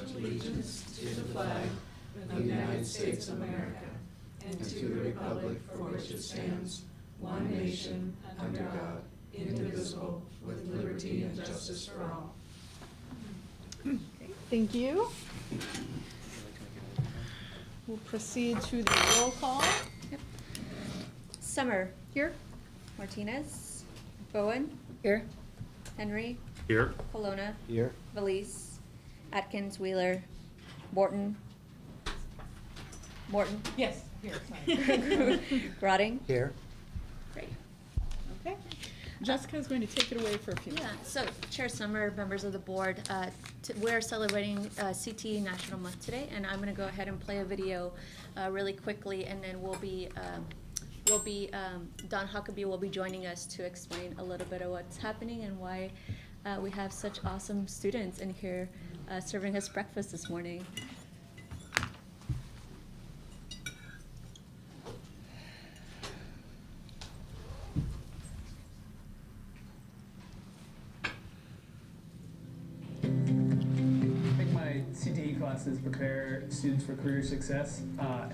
pledge allegiance to the flag of the United States of America and to the republic for which it stands, one nation, under God, indivisible, with liberty and justice for all. Okay, thank you. We'll proceed to the roll call. Yep. Summer. Here. Martinez. Bowen. Here. Henry. Here. Colonna. Here. Valise. Atkins. Wheeler. Morton. Yes, here, sorry. Grotting. Here. Great. Okay. Jessica is going to take it away for a few Yeah, minutes. so Chair Summer, members of the board, we're celebrating CTE National Month today, and I'm gonna go ahead and play a video really quickly, and then Don Huckabee will be joining us to explain a little bit of what's happening and why we have such awesome students in here serving us breakfast this morning. CTE classes prepare students for career success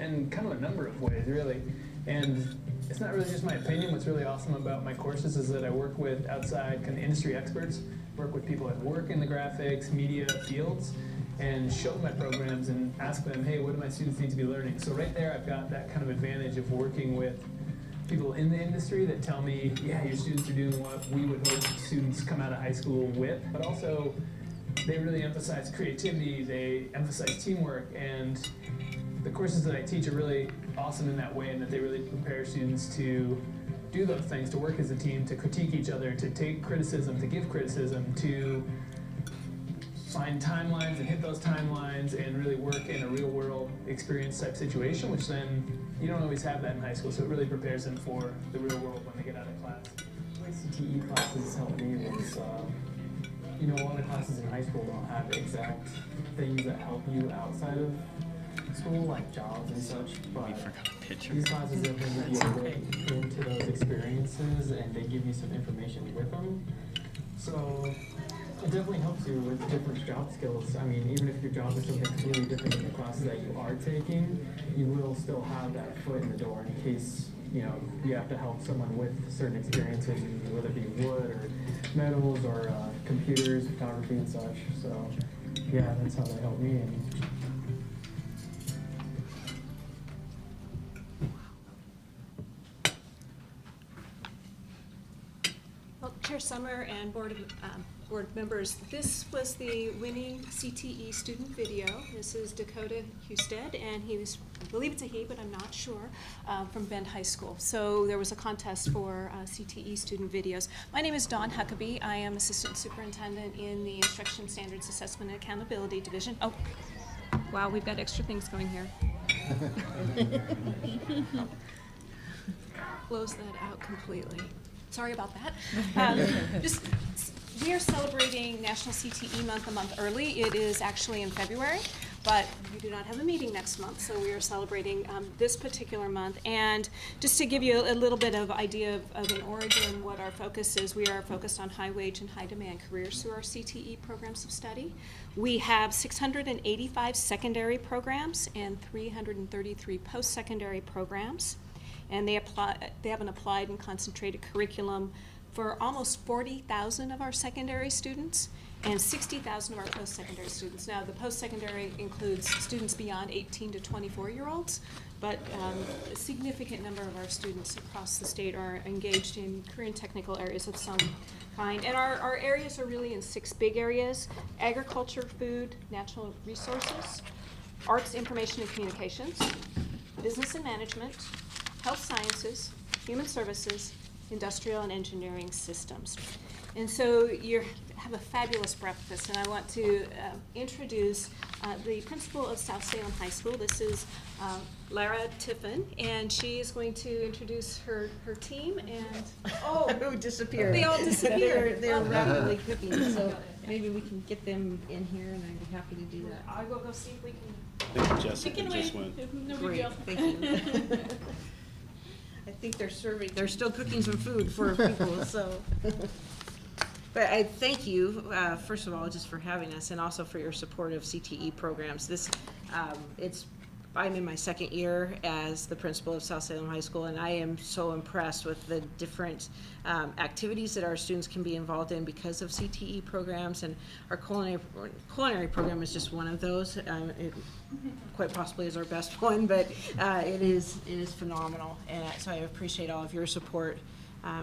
in kind of a number of ways, really. And it's not really just my opinion. What's really awesome about my courses is that I work with outside kind of industry experts, work with people that work in the graphics, media fields, and show my programs and ask them, hey, what do my students need to be learning? So right there, I've got that kind of advantage of working with people in the industry that tell me, yeah, your students are doing what we would hope students come out of high school with, but also they really emphasize creativity, they emphasize teamwork, and the courses that I teach are really awesome in that way, and that they really prepare students to do those things, to work as a team, to critique each other, to take criticism, to give criticism, to find timelines and hit those timelines and really work in a real world experience type situation, which then you don't always have that in high school, so it really prepares them for the real world when they get out of class. The way CTE classes help me was you know, a lot of classes in high school don't have exact things that help you outside of school, like jobs and such, but these classes definitely give you a look into those experiences, and they give you some information with them. So it definitely helps you with different job skills. I mean, even if your job is something completely different than the classes that you are taking, you will still have that foot in the door in case, you know, you have to help someone with certain experiences, whether it be wood or metals or computers, photography and such. So yeah, that's how they help me. Well, Chair Summer and board members, this was the winning CTE student video. This is Dakota Husted, and he was, I believe it's a he, but I'm not sure, from Bend High School. So there was a contest for CTE student videos. My name is Dawn Huckabee. I am Assistant Superintendent in the Instruction Standards Assessment and Accountability Division. Oh, wow, we've got extra things going here. Close that out completely. Sorry about that. We are celebrating National CTE Month a month early. It is actually in February, but we do not have a meeting next month, so we are celebrating this particular month. And just to give you a little bit of idea of an origin, what our focus is, we are focused on high wage and high demand careers through our CTE programs of study. We have 685 secondary programs and 333 post-secondary programs. And they have an applied and concentrated curriculum for almost 40,000 of our secondary students and 60,000 of our post-secondary students. Now, the post-secondary includes students beyond 18 to 24-year-olds, but a significant number of our students across the state are engaged in career and technical areas of some kind. And our areas are really in 6 big areas: agriculture, food, natural resources, arts, information and communications, business and management, health sciences, human services, industrial and engineering systems. And so you have a fabulous breakfast, and I want to introduce the principal of South Salem High School. This is Lara Tiffin, and she is going to introduce her team. And who disappeared. They all disappeared. They're rapidly cooking, so maybe we can get them in here, and I'd be happy to do that. I will go see if we can. I think Jessica just went. No big Great, deal. thank you. I think they're still cooking some food for people, so. But I thank you, first of all, just for having us, and also for your support of CTE programs. I'm in my second year as the principal of South Salem High School, and I am so impressed with the different activities that our students can be involved in because of CTE programs, and our culinary program is just one of those. It quite possibly is our best one, but it is phenomenal, and so I appreciate all of your support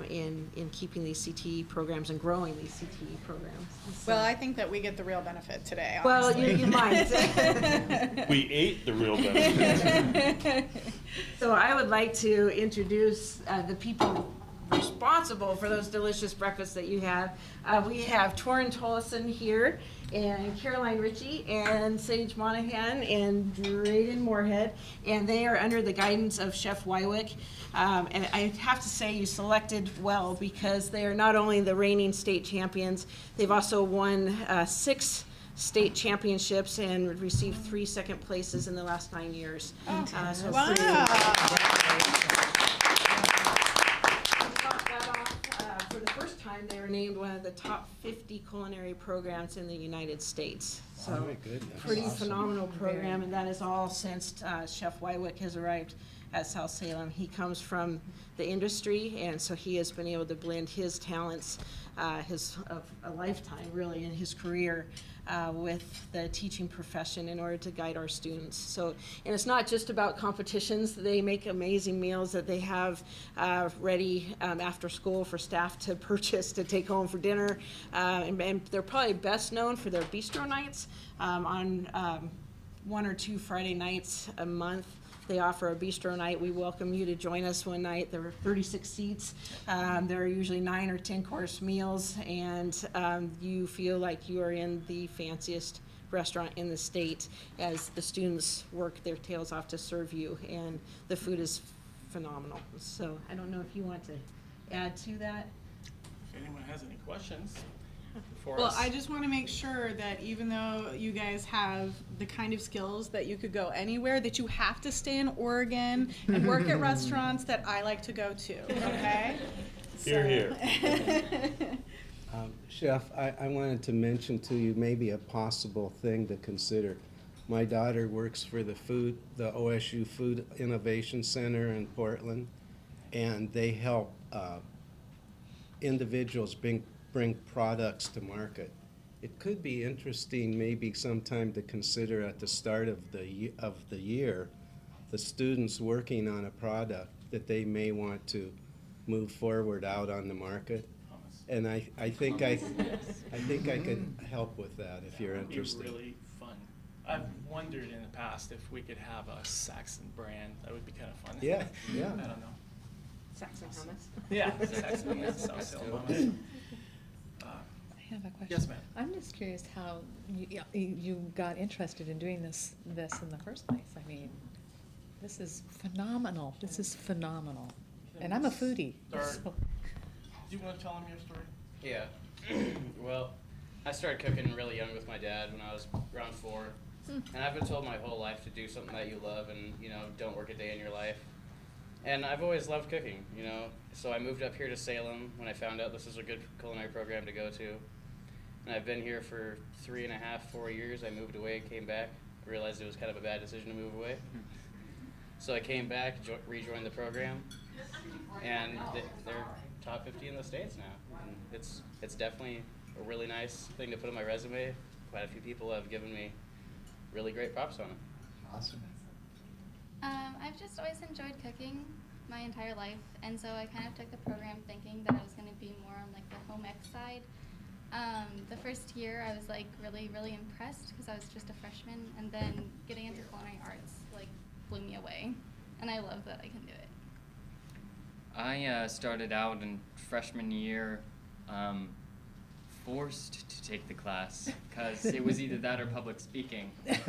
in keeping these CTE programs and growing these CTE programs. So, Well, I think that we get the real benefit today, well, honestly. you might. We ate the real benefits. So I would like to introduce the people responsible for those delicious breakfasts that you have. We have Torrin Tollison here, and Caroline Ritchie, and Sage Monahan, and Drayden Moorhead, and they are under the guidance of Chef Wywick. And I have to say you selected well, because they are not only the reigning state champions, they've also won 6 state championships and received 3 second places in the last 9 years. Wow. For the first time, they were named one of the top 50 culinary programs in the United States. So, my goodness. pretty phenomenal program, and that is all since Chef Wywick has arrived at South Salem. He comes from the industry, and so he has been able to blend his talents, of a lifetime really in his career, with the teaching profession in order to guide our students. So, and it's not just about competitions. They make amazing meals that they have ready after school for staff to purchase to take home for dinner. And they're probably best known for their bistro nights on 1 or 2 Friday nights a month. They offer a bistro night. We welcome you to join us one night. There are 36 seats. There are usually 9 or 10 course meals, and you feel like you are in the fanciest restaurant in the state as the students work their tails off to serve you, and the food is phenomenal. So I don't know if you want to add to that. If anyone has any questions for Well, us. I just want to make sure that even though you guys have the kind of skills that you could go anywhere, that you have to stay in Oregon and work at restaurants that I like to go to, okay? Hear, hear. Chef, I wanted to mention to you maybe a possible thing to consider. My daughter works for the OSU Food Innovation Center in Portland, and they help individuals bring products to market. It could be interesting maybe sometime to consider at the start of the year, the students working on a product that they may want to move forward out on the market. And I think I could help with that if you're interested. That would be really fun. I've wondered in the past if we could have a Saxon brand. That would be kind of fun. Yeah. I don't know. Saxon hummus. Yeah, Saxon hummus, South Salem hummus. I have a question. Yes, ma'am. I'm just curious how you got interested in doing this in the first place. I mean, this is phenomenal. This is phenomenal. And I'm a foodie. Start. So. Do you want to tell them your story? Yeah. Well, I started cooking really young with my dad when I was around 4. And I've been told my whole life to do something that you love and, don't work a day in your life. And I've always loved cooking, So I moved up here to Salem when I found out this was a good culinary program to go to. And I've been here for 3.5, 4 years. I moved away and came back. I realized it was kind of a bad decision to move away. So I came back, rejoined the program, and they're top 50 in the States now. And it's definitely a really nice thing to put on my resume. Quite a few people have given me really great props on it. Awesome. I've just always enjoyed cooking my entire life, and so I kind of took the program thinking that I was going to be more on like the home ec side. The first year I was like really, really impressed because I was just a freshman, and then getting into culinary arts like blew me away, and I love that I can do it. I started out in freshman year forced to take the class because it was either that or public speaking. And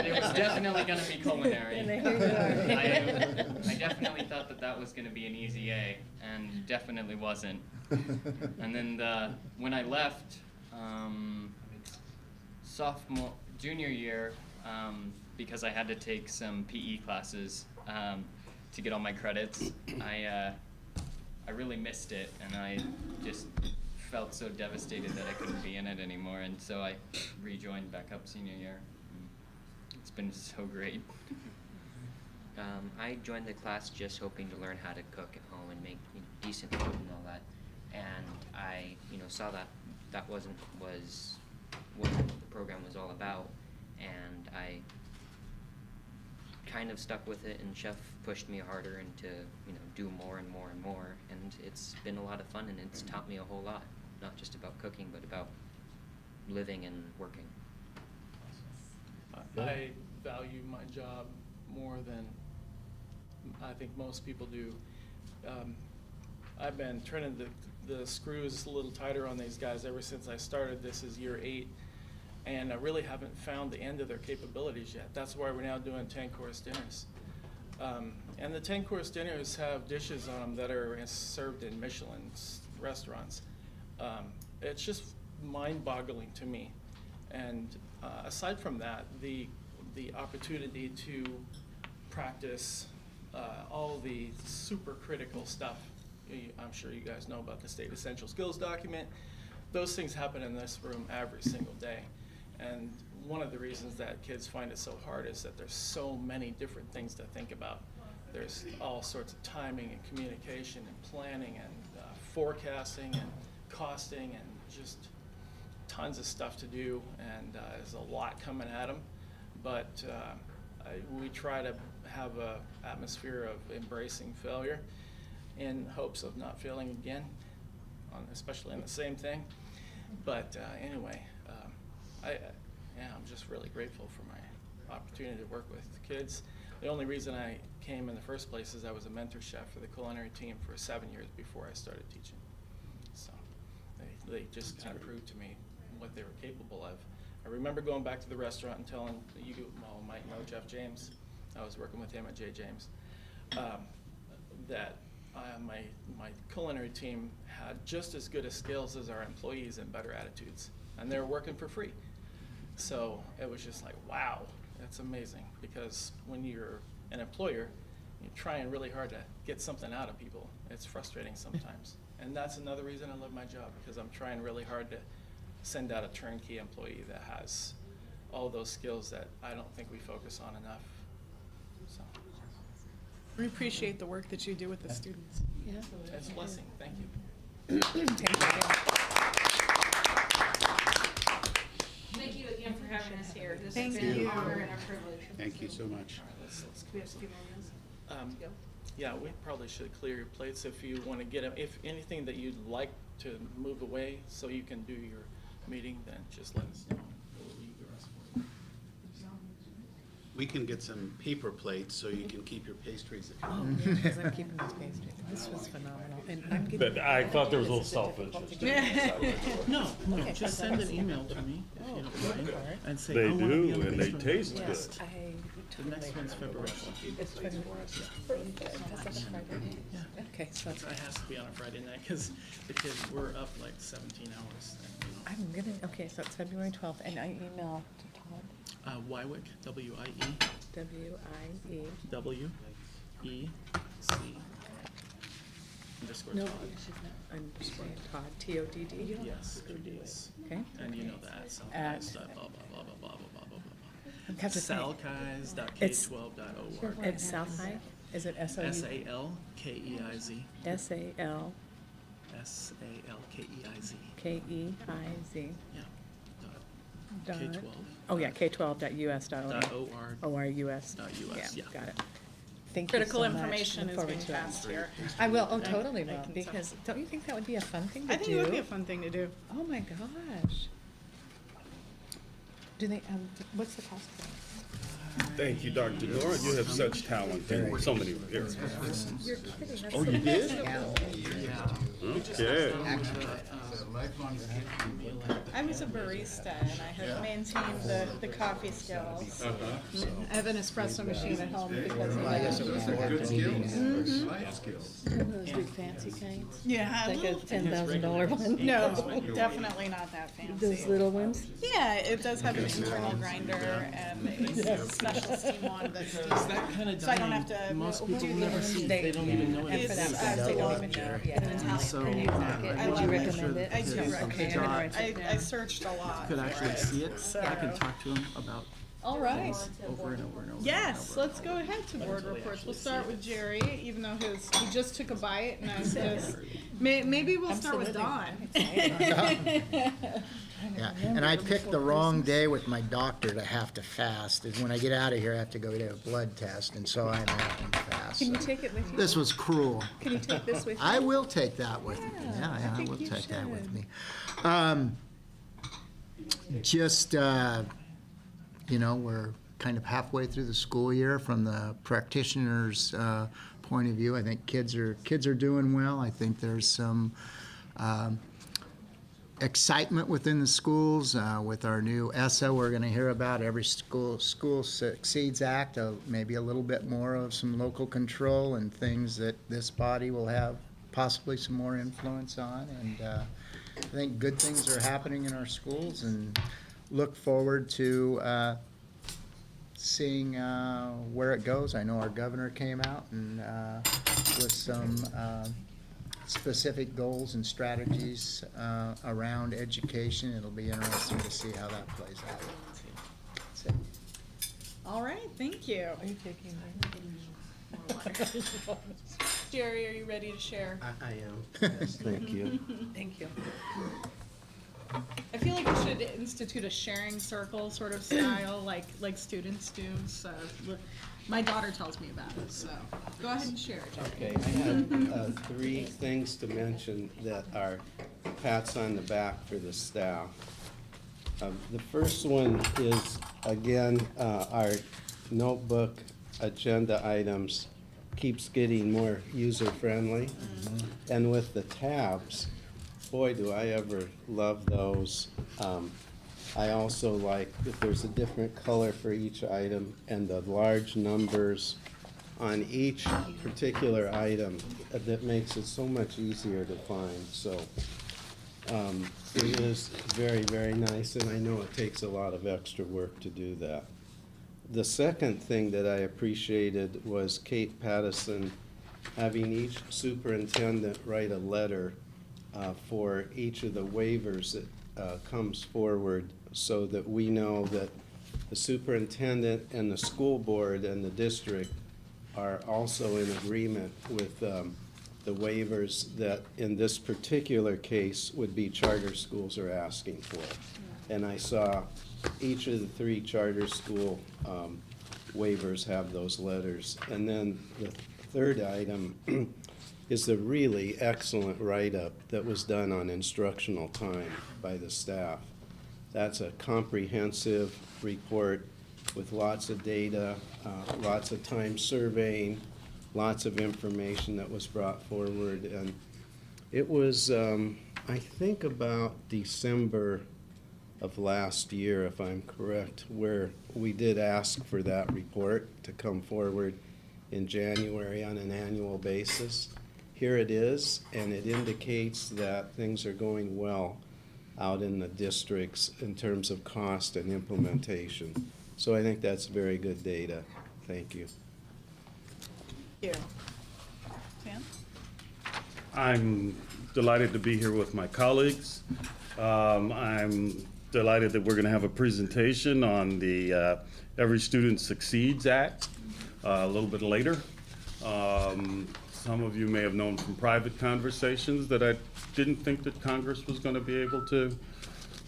it was definitely going to be culinary. And here you are. I definitely thought that was going to be an easy A, and definitely wasn't. And then when I left junior year, because I had to take some PE classes to get all my credits, I I really missed it, and I just felt so devastated that I couldn't be in it anymore, and so I rejoined back up senior year. It's been so great. I joined the class just hoping to learn how to cook at home and make decent food and all that, and I saw that was what the program was all about, and I kind of stuck with it, and Chef pushed me harder and to do more and more and more, and it's been a lot of fun, and it's taught me a whole lot, not just about cooking but about living and working. I value my job more than I think most people do. I've been turning the screws a little tighter on these guys ever since I started. This is year 8, and I really haven't found the end of their capabilities yet. That's why we're now doing 10-course dinners. And the 10-course dinners have dishes on them that are served in Michelin restaurants. It's just mind-boggling to me. And aside from that, the opportunity to practice all the super critical stuff. I'm sure you guys know about the State Essential Skills document. Those things happen in this room every single day. And one of the reasons that kids find it so hard is that there's so many different things to think about. There's all sorts of timing and communication and planning and forecasting and costing and just tons of stuff to do, and there's a lot coming at them. But we try to have an atmosphere of embracing failure in hopes of not failing again, especially on the same thing. But anyway, I'm just really grateful for my opportunity to work with kids. The only reason I came in the first place is I was a mentor chef for the culinary team for 7 years before I started teaching. So they just kind of proved to me what they were capable of. I remember going back to the restaurant and telling you all might know Jeff James. I was working with him at J. James. That my culinary team had just as good a skills as our employees and better attitudes, and they were working for free. So it was just like, wow, that's amazing. Because when you're an employer, you're trying really hard to get something out of people. It's frustrating sometimes, and that's another reason I love my job, because I'm trying really hard to send out a turnkey employee that has all those skills that I don't think we focus on enough. So. We appreciate the work that you do with the students. Yeah. It's a blessing. Thank you. Thank you again for having us here. This Thank has been you. an honor and a privilege. Thank you so much. Let's We have a few more minutes. Let's go. Yeah, we probably should clear your plates if you want to get them. If anything that you'd like to move away so you can do your meeting, then just let us know. We'll leave the rest for you. We can get some paper plates so you can keep your pastries at Oh, home. yeah, because I'm keeping those pastries. This was phenomenal. And I'm getting. But I thought there was a little This is selfish. difficult to do. No, Okay, just I send thought an I email said to me if you don't mind, Alright. and say, They I wanna do, be on the and they basement taste report. Yes, good. I The next totally one's February. It's 24. That's a Friday. Okay, so that's It has to be on a Friday night because the kids were up like 17 hours. I'm gonna, okay, so it's February 12th, and I email to Todd, Wywick, W-I-E, W-I-E. W-E-C underscore No, Todd. underscore Todd, T-O-D-D? Yes, good deeds. Okay. And you know that, At- Salkais, blah, blah, blah, blah, blah, blah, blah, blah, I'm kind of saying- Salkais.k12.org. It's South High? Is it S-O-U? S-A-L-K-E-I-Z. S-A-L. S-A-L-K-E-I-Z. K-E-I-Z. Yeah. Dot- K-12. Oh, yeah, K12.us.org. Dot O-R. O-R-U-S. Dot U-S, yeah. Got it. Thank you Critical so much. information Look is forward being to it. passed here. I will, oh, I- totally I will, can because don't you think that would be a fun thing to do? I think it would be a fun thing to do. Oh, my gosh. Do they, what's the cost for it? Thank you, Dr. Nora. You have such talent in so many areas. You're kidding. That's Oh, the you best. did? Yeah. Okay. I was a barista and I have maintained the coffee skills. I have an espresso machine at home because of that. Good skills. Mhm. Life skills. Those big fancy kinds? Yeah. Like a $10,000 one? No, definitely not that fancy. Those little ones? Yeah, it does have an internal grinder and a special steam wand that's Because that kind of so I don't have to most do people the never see. They don't even know It's, it's they don't even know. And so Would you recommend it? I do his recommend job it. I searched a lot. could actually for see it. So. I can talk to him about All right. things over and over and over. Yes, let's go ahead to board reports. We'll start with Jerry, even though he just took a bite, and I was just, maybe we'll start with Dawn. Yeah, and I picked the wrong day with my doctor to have to fast. Is when I get out of here, I have to go get a blood test, and so I'm having to fast. Can you So take it with you? this was cruel. Can you take this with you? I will take that with me. Yeah, I I think will you take that with should. me. Just, we're kind of halfway through the school year from the practitioner's point of view. I think kids are doing well. I think there's some excitement within the schools with our new ESSA. We're going to hear about Every School Succeeds Act, maybe a little bit more of some local control and things that this body will have possibly some more influence on. And I think good things are happening in our schools, and look forward to seeing where it goes. I know our governor came out and with some specific goals and strategies around education. It'll be interesting to see how that plays out. That's it. All right, thank you. Are you taking Jerry, are you ready to share? I am. Yes, thank you. Thank you. I feel like we should institute a sharing circle sort of style, like students do. So my daughter tells me about it. So go ahead and share, Jerry. Okay, I have 3 things to mention that are pats on the back for the staff. The first one is, again, our notebook agenda items keeps getting more user-friendly. And with the tabs, boy, do I ever love those. I also like if there's a different color for each item and the large numbers on each particular item. That makes it so much easier to find. So it is very, very nice, and I know it takes a lot of extra work to do that. The second thing that I appreciated was Kate Pattison having each superintendent write a letter for each of the waivers that comes forward, so that we know that the superintendent and the school board and the district are also in agreement with the waivers that in this particular case would be charter schools are asking for. And I saw each of the 3 charter school waivers have those letters. And then the third item is a really excellent write-up that was done on instructional time by the staff. That's a comprehensive report with lots of data, lots of time surveying, lots of information that was brought forward. And it was, I think, about December of last year, if I'm correct, where we did ask for that report to come forward in January on an annual basis. Here it is, and it indicates that things are going well out in the districts in terms of cost and implementation. So I think that's very good data. Thank you. Thank you. Sam? I'm delighted to be here with my colleagues. I'm delighted that we're going to have a presentation on the Every Student Succeeds Act a little bit later. Some of you may have known from private conversations that I didn't think that Congress was going to be able to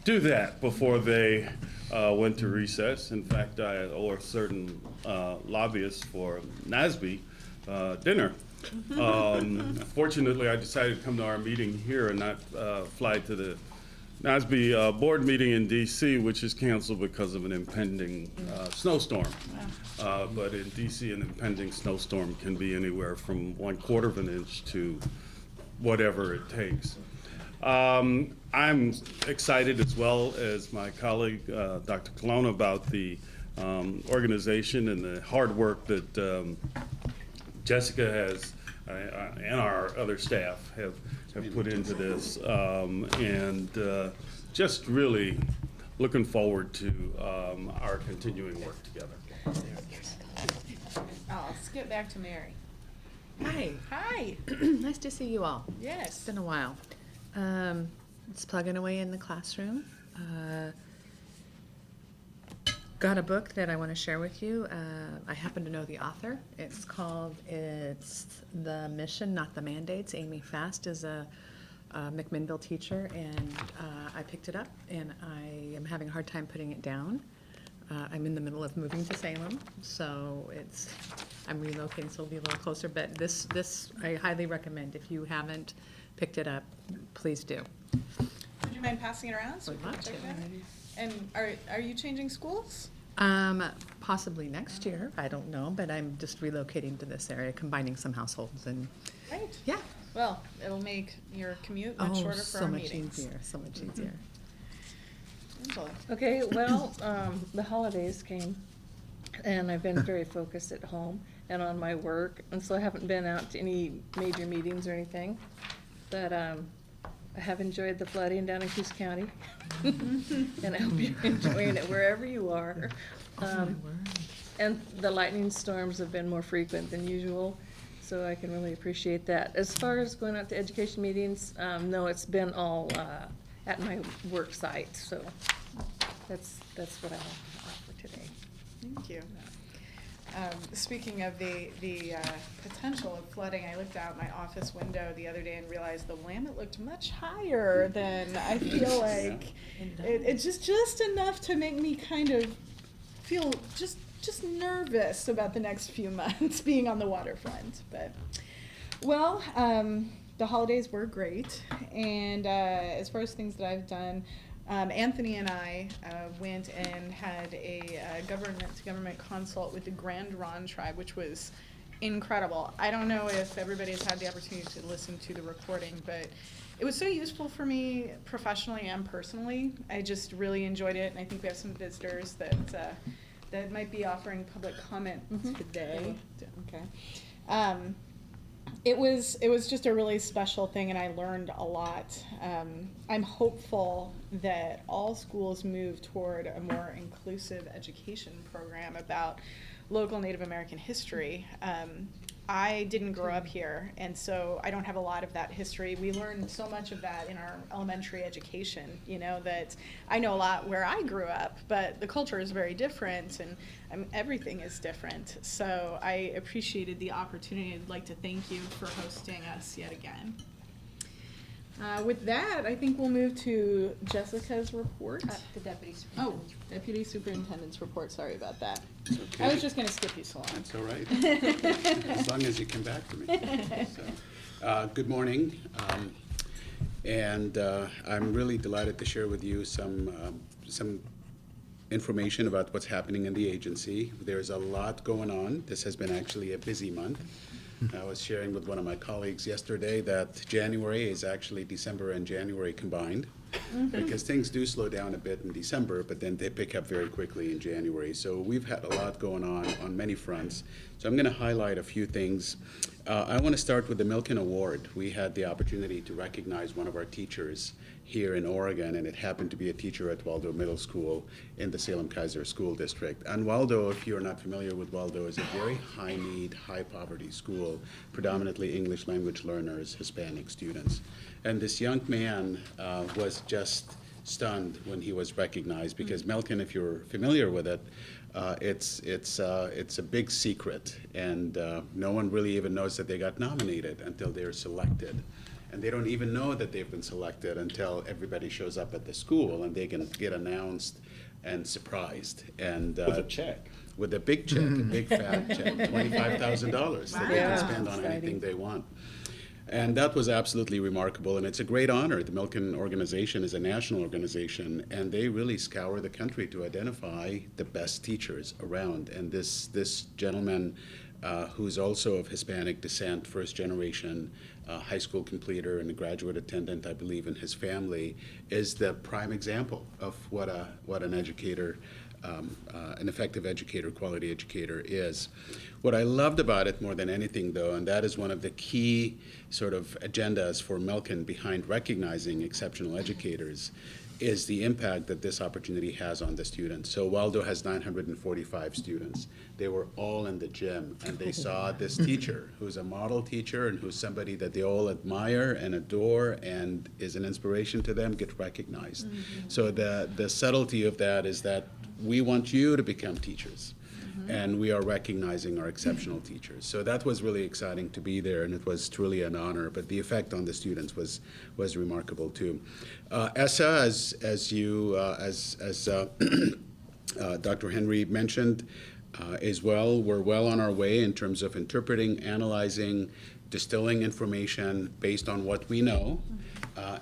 do that before they went to recess. In fact, I owe a certain lobbyist for NASB dinner. Fortunately, I decided to come to our meeting here and not fly to the NASB board meeting in DC, which is canceled because of an impending snowstorm. But in DC, an impending snowstorm can be anywhere from 1/4 of an inch to whatever it takes. I'm excited as well as my colleague, Dr. Colonna, about the organization and the hard work that Jessica has and our other staff have put into this, and just really looking forward to our continuing work together. I'll skip back to Mary. Hi. Hi. Nice to see you all. Yes. It's been a while. It's plugging away in the classroom. Got a book that I want to share with you. I happen to know the author. It's The Mission, Not the Mandates. Amy Fast is a McMinnville teacher, and I picked it up, and I am having a hard time putting it down. I'm in the middle of moving to Salem, so I'm relocating, so it'll be a little closer, but this I highly recommend. If you haven't picked it up, please do. Would you mind passing it around? So we Would can love check to. that? And are you changing schools? Possibly next year, I don't know, but I'm just relocating to this area, combining some households and, Right. yeah. Well, it'll make your commute much shorter for so our much meetings. easier, so much easier. Angela. Okay, well, the holidays came, and I've been very focused at home and on my work, and so I haven't been out to any major meetings or anything. But I have enjoyed the flooding down in Coos County, and I hope you're enjoying it wherever you are. And the lightning storms have been more frequent than usual, so I can really appreciate that. As far as going out to education meetings, no, it's been all at my work site, so that's what I have to offer today. Thank you. Speaking of the potential of flooding, I looked out my office window the other day and realized the Willamette looked much higher than I feel like. It's just enough to make me kind of feel just nervous about the next few months being on the waterfront. But, well, the holidays were great, and as far as things that I've done, Anthony and I went and had a government-to-government consult with the Grand Ronde tribe, which was incredible. I don't know if everybody has had the opportunity to listen to the recording, but it was so useful for me professionally and personally. I just really enjoyed it, and I think we have some visitors that might be offering public comment today. Okay. It was just a really special thing, and I learned a lot. I'm hopeful that all schools move toward a more inclusive education program about local Native American history. I didn't grow up here, and so I don't have a lot of that history. We learned so much of that in our elementary education, that I know a lot where I grew up, but the culture is very different, and everything is different. So I appreciated the opportunity. I'd like to thank you for hosting us yet again. With that, I think we'll move to Jessica's report. The deputy superintendent's report. Deputy superintendent's report. Sorry about that. It's okay. I was just going to skip you so long. That's all right. As long as you come back to me. So, good morning. And I'm really delighted to share with you some information about what's happening in the agency. There's a lot going on. This has been actually a busy month. I was sharing with one of my colleagues yesterday that January is actually December and January combined, because things do slow down a bit in December, but then they pick up very quickly in January. So we've had a lot going on many fronts. So I'm going to highlight a few things. I want to start with the Milken Award. We had the opportunity to recognize one of our teachers here in Oregon, and it happened to be a teacher at Waldo Middle School in the Salem-Keizer School District. And Waldo, if you're not familiar with Waldo, is a very high-need, high-poverty school, predominantly English language learners, Hispanic students. And this young man was just stunned when he was recognized, because Milken, if you're familiar with it, it's a big secret, and no one really even knows that they got nominated until they're selected. And they don't even know that they've been selected until everybody shows up at the school, and they can get announced and surprised. And With a check. With a big check, a big fat check, $25,000 that they can spend on Exciting. anything they want. And that was absolutely remarkable, and it's a great honor. The Milken organization is a national organization, and they really scour the country to identify the best teachers around. And this gentleman who's also of Hispanic descent, first generation high school completer and a graduate attendant, I believe, in his family, is the prime example of what an educator, an effective educator, quality educator is. What I loved about it more than anything, though, and that is one of the key sort of agendas for Milken behind recognizing exceptional educators, is the impact that this opportunity has on the students. So Waldo has 945 students. They were all in the gym, and they saw this teacher who's a model teacher and who's somebody that they all admire and adore and is an inspiration to them, get recognized. So the subtlety of that is that we want you to become teachers. And we are recognizing our exceptional teachers. So that was really exciting to be there, and it was truly an honor. But the effect on the students was remarkable too. ESSA, as Dr. Henry mentioned, we're well on our way in terms of interpreting, analyzing, distilling information based on what we know,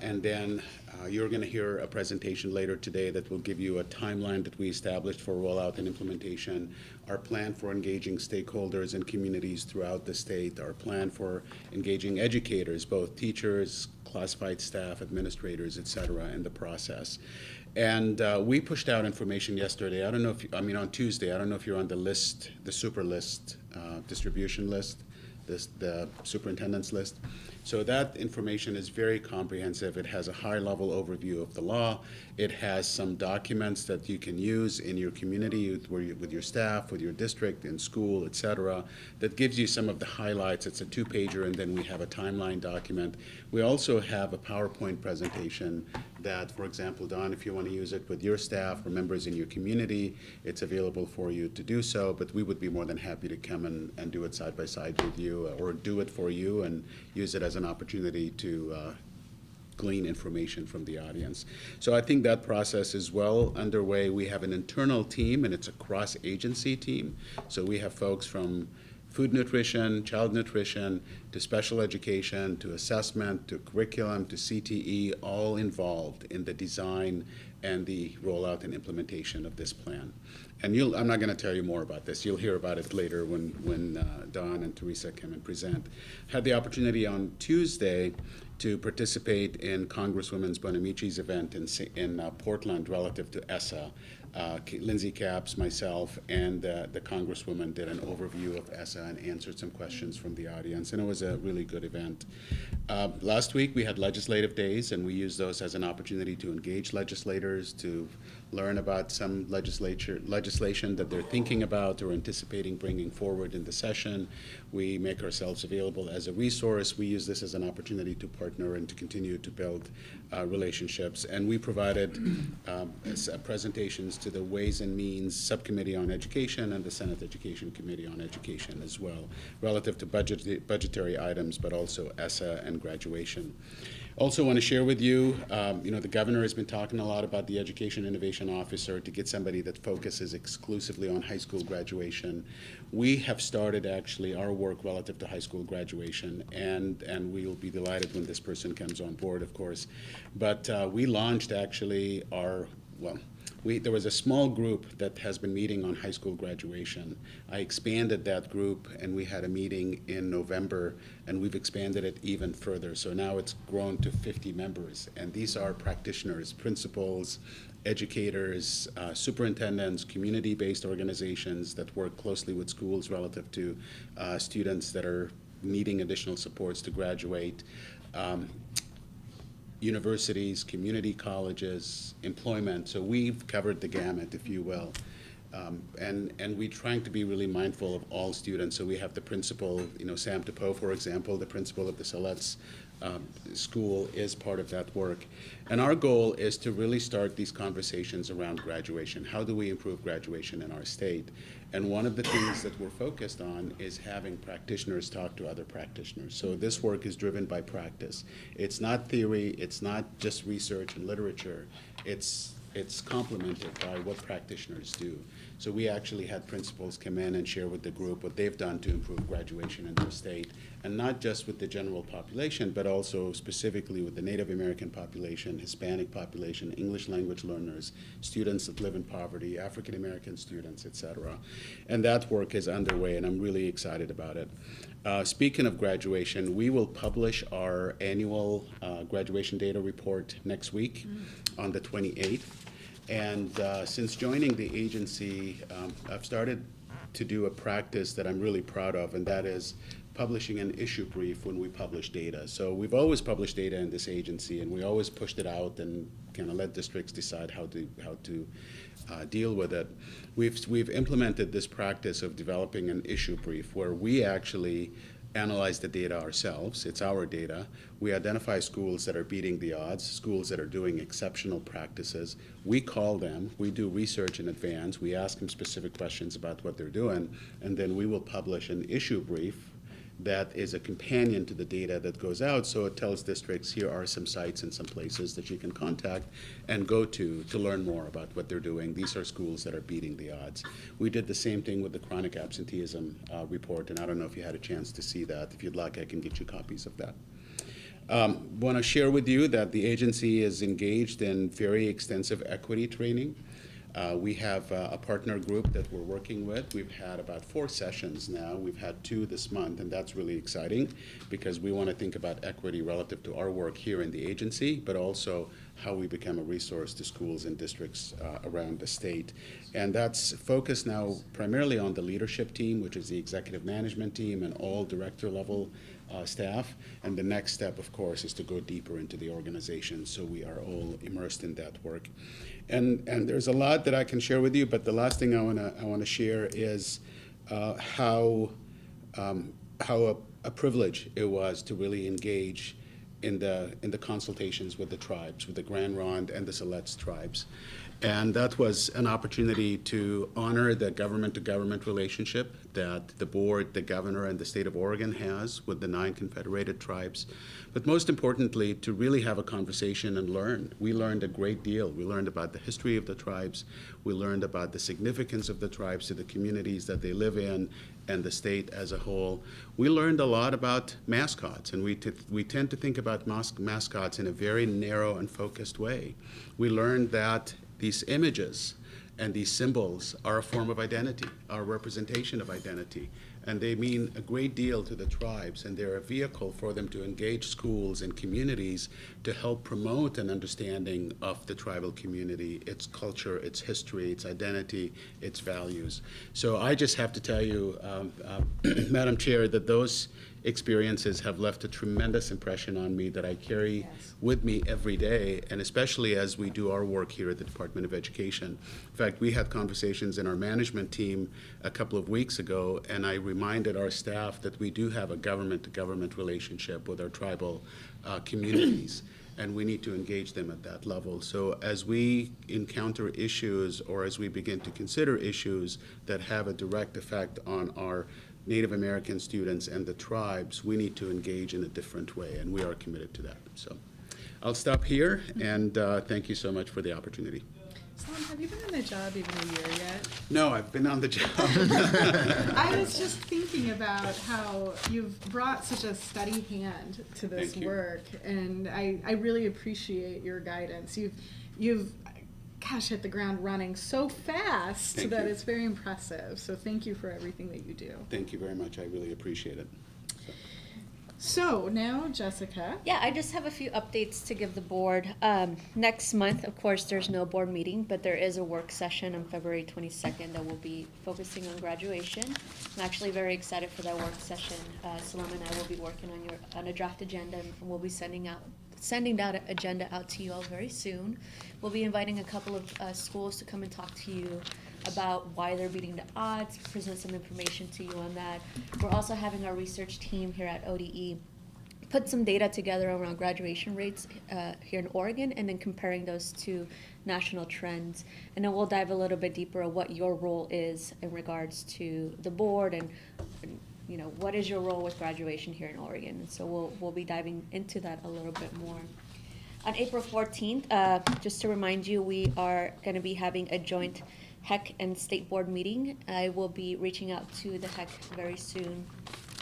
and then you're going to hear a presentation later today that will give you a timeline that we established for rollout and implementation, our plan for engaging stakeholders and communities throughout the state, our plan for engaging educators, both teachers, classified staff, administrators, et cetera, in the process. And we pushed out information yesterday. On Tuesday. I don't know if you're on the list, the super list, distribution list, the superintendent's list. So that information is very comprehensive. It has a high-level overview of the law. It has some documents that you can use in your community with your staff, with your district, in school, et cetera, that gives you some of the highlights. It's a 2-pager, and then we have a timeline document. We also have a PowerPoint presentation that, for example, Don, if you want to use it with your staff or members in your community, it's available for you to do so, but we would be more than happy to come and do it side by side with you, or do it for you and use it as an opportunity to glean information from the audience. So I think that process is well underway. We have an internal team, and it's a cross-agency team. So we have folks from food nutrition, child nutrition, to special education, to assessment, to curriculum, to CTE, all involved in the design and the rollout and implementation of this plan. And I'm not going to tell you more about this. You'll hear about it later when Don and Teresa come and present. Had the opportunity on Tuesday to participate in Congresswoman Bonamici's event in Portland relative to ESSA. Lindsay Capps, myself, and the Congresswoman did an overview of ESSA and answered some questions from the audience, and it was a really good event. Last week we had legislative days, and we used those as an opportunity to engage legislators, to learn about some legislation that they're thinking about or anticipating bringing forward in the session. We make ourselves available as a resource. We use this as an opportunity to partner and to continue to build relationships. And we provided presentations to the Ways and Means Subcommittee on Education and the Senate Education Committee on Education as well, relative to budgetary items, but also ESSA and graduation. Also want to share with you, the governor has been talking a lot about the Education Innovation Officer to get somebody that focuses exclusively on high school graduation. We have started actually our work relative to high school graduation, and we will be delighted when this person comes on board, of course. But we launched actually there was a small group that has been meeting on high school graduation. I expanded that group, and we had a meeting in November, and we've expanded it even further. So now it's grown to 50 members, and these are practitioners, principals, educators, superintendents, community-based organizations that work closely with schools relative to students that are needing additional supports to graduate. Universities, community colleges, employment. So we've covered the gamut, if you will. And we're trying to be really mindful of all students. So we have the principal, Sam Tepeau, for example, the principal of the Siletz school is part of that work. And our goal is to really start these conversations around graduation. How do we improve graduation in our state? And one of the things that we're focused on is having practitioners talk to other practitioners. So this work is driven by practice. It's not theory, it's not just research and literature. It's It's complemented by what practitioners do. So we actually had principals come in and share with the group what they've done to improve graduation in their state, and not just with the general population, but also specifically with the Native American population, Hispanic population, English language learners, students that live in poverty, African American students, et cetera. And that work is underway, and I'm really excited about it. Speaking of graduation, we will publish our annual graduation data report next week on the 28th. And since joining the agency, I've started to do a practice that I'm really proud of, and that is publishing an issue brief when we publish data. So we've always published data in this agency, and we always pushed it out and kind of let districts decide how to deal with it. We've implemented this practice of developing an issue brief where we actually analyze the data ourselves. It's our data. We identify schools that are beating the odds, schools that are doing exceptional practices. We call them, we do research in advance, we ask them specific questions about what they're doing, and then we will publish an issue brief that is a companion to the data that goes out. So it tells districts, here are some sites and some places that you can contact and go to learn more about what they're doing. These are schools that are beating the odds. We did the same thing with the chronic absenteeism report, and I don't know if you had a chance to see that. If you'd like, I can get you copies of that. Want to share with you that the agency is engaged in very extensive equity training. We have a partner group that we're working with. We've had about 4 sessions now. We've had 2 this month, and that's really exciting because we want to think about equity relative to our work here in the agency, but also how we become a resource to schools and districts around the state. And that's focused now primarily on the leadership team, which is the executive management team and all director level staff. And the next step, of course, is to go deeper into the organization, so we are all immersed in that work. And there's a lot that I can share with you, but the last thing I want to share is how a privilege it was to really engage in the consultations with the tribes, with the Grand Ronde and the Siletz tribes. And that was an opportunity to honor the government-to-government relationship that the board, the governor, and the state of Oregon has with the 9 confederated tribes. But most importantly, to really have a conversation and learn. We learned a great deal. We learned about the history of the tribes. We learned about the significance of the tribes to the communities that they live in and the state as a whole. We learned a lot about mascots, and we tend to think about mascots in a very narrow and focused way. We learned that these images and these symbols are a form of identity, are a representation of identity, and they mean a great deal to the tribes, and they're a vehicle for them to engage schools and communities to help promote an understanding of the tribal community, its culture, its history, its identity, its values. So I just have to tell you, Madam Chair, that those experiences have left a tremendous impression on me that I carry with me every day, and especially as we do our work here at the Department of Education. In fact, we had conversations in our management team a couple of weeks ago, and I reminded our staff that we do have a government-to-government relationship with our tribal communities, and we need to engage them at that level. So as we encounter issues, or as we begin to consider issues that have a direct effect on our Native American students and the tribes, we need to engage in a different way, and we are committed to that. So I'll stop here, and thank you so much for the opportunity. Salam, have you been on the job even a year yet? No, I've been on the job. I was just thinking about how you've brought such a steady hand to this work, and I really appreciate your guidance. You've gosh, hit the ground running so fast that it's very impressive. So thank you for everything that you do. Thank you very much. I really appreciate it. So now, Jessica. Yeah, I just have a few updates to give the board. Next month, of course, there's no board meeting, but there is a work session on February 22nd that will be focusing on graduation. I'm actually very excited for that work session. Salam and I will be working on a draft agenda, and we'll be sending that agenda out to you all very soon. We'll be inviting a couple of schools to come and talk to you about why they're beating the odds, present some information to you on that. We're also having our research team here at ODE put some data together around graduation rates here in Oregon, and then comparing those to national trends. And then we'll dive a little bit deeper on what your role is in regards to the board, and you know, what is your role with graduation here in Oregon. And so we'll be diving into that a little bit more. On April 14th, just to remind you, we are going to be having a joint HEC and State Board meeting. I will be reaching out to the HEC very soon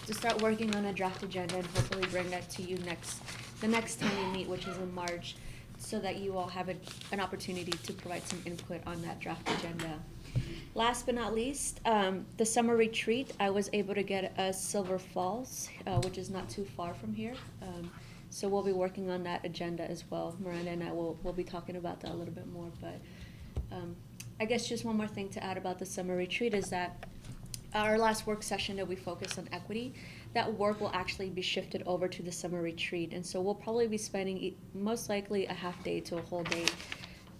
to start working on a draft agenda and hopefully bring that to you the next time we meet, which is in March, so that you all have an opportunity to provide some input on that draft agenda. Last but not least, the summer retreat, I was able to get us Silver Falls, which is not too far from here. So we'll be working on that agenda as well. Miranda and I will be talking about that a little bit more. But I guess just one more thing to add about the summer retreat is that our last work session that we focused on equity, that work will actually be shifted over to the summer retreat. And so we'll probably be spending most likely a half day to a whole day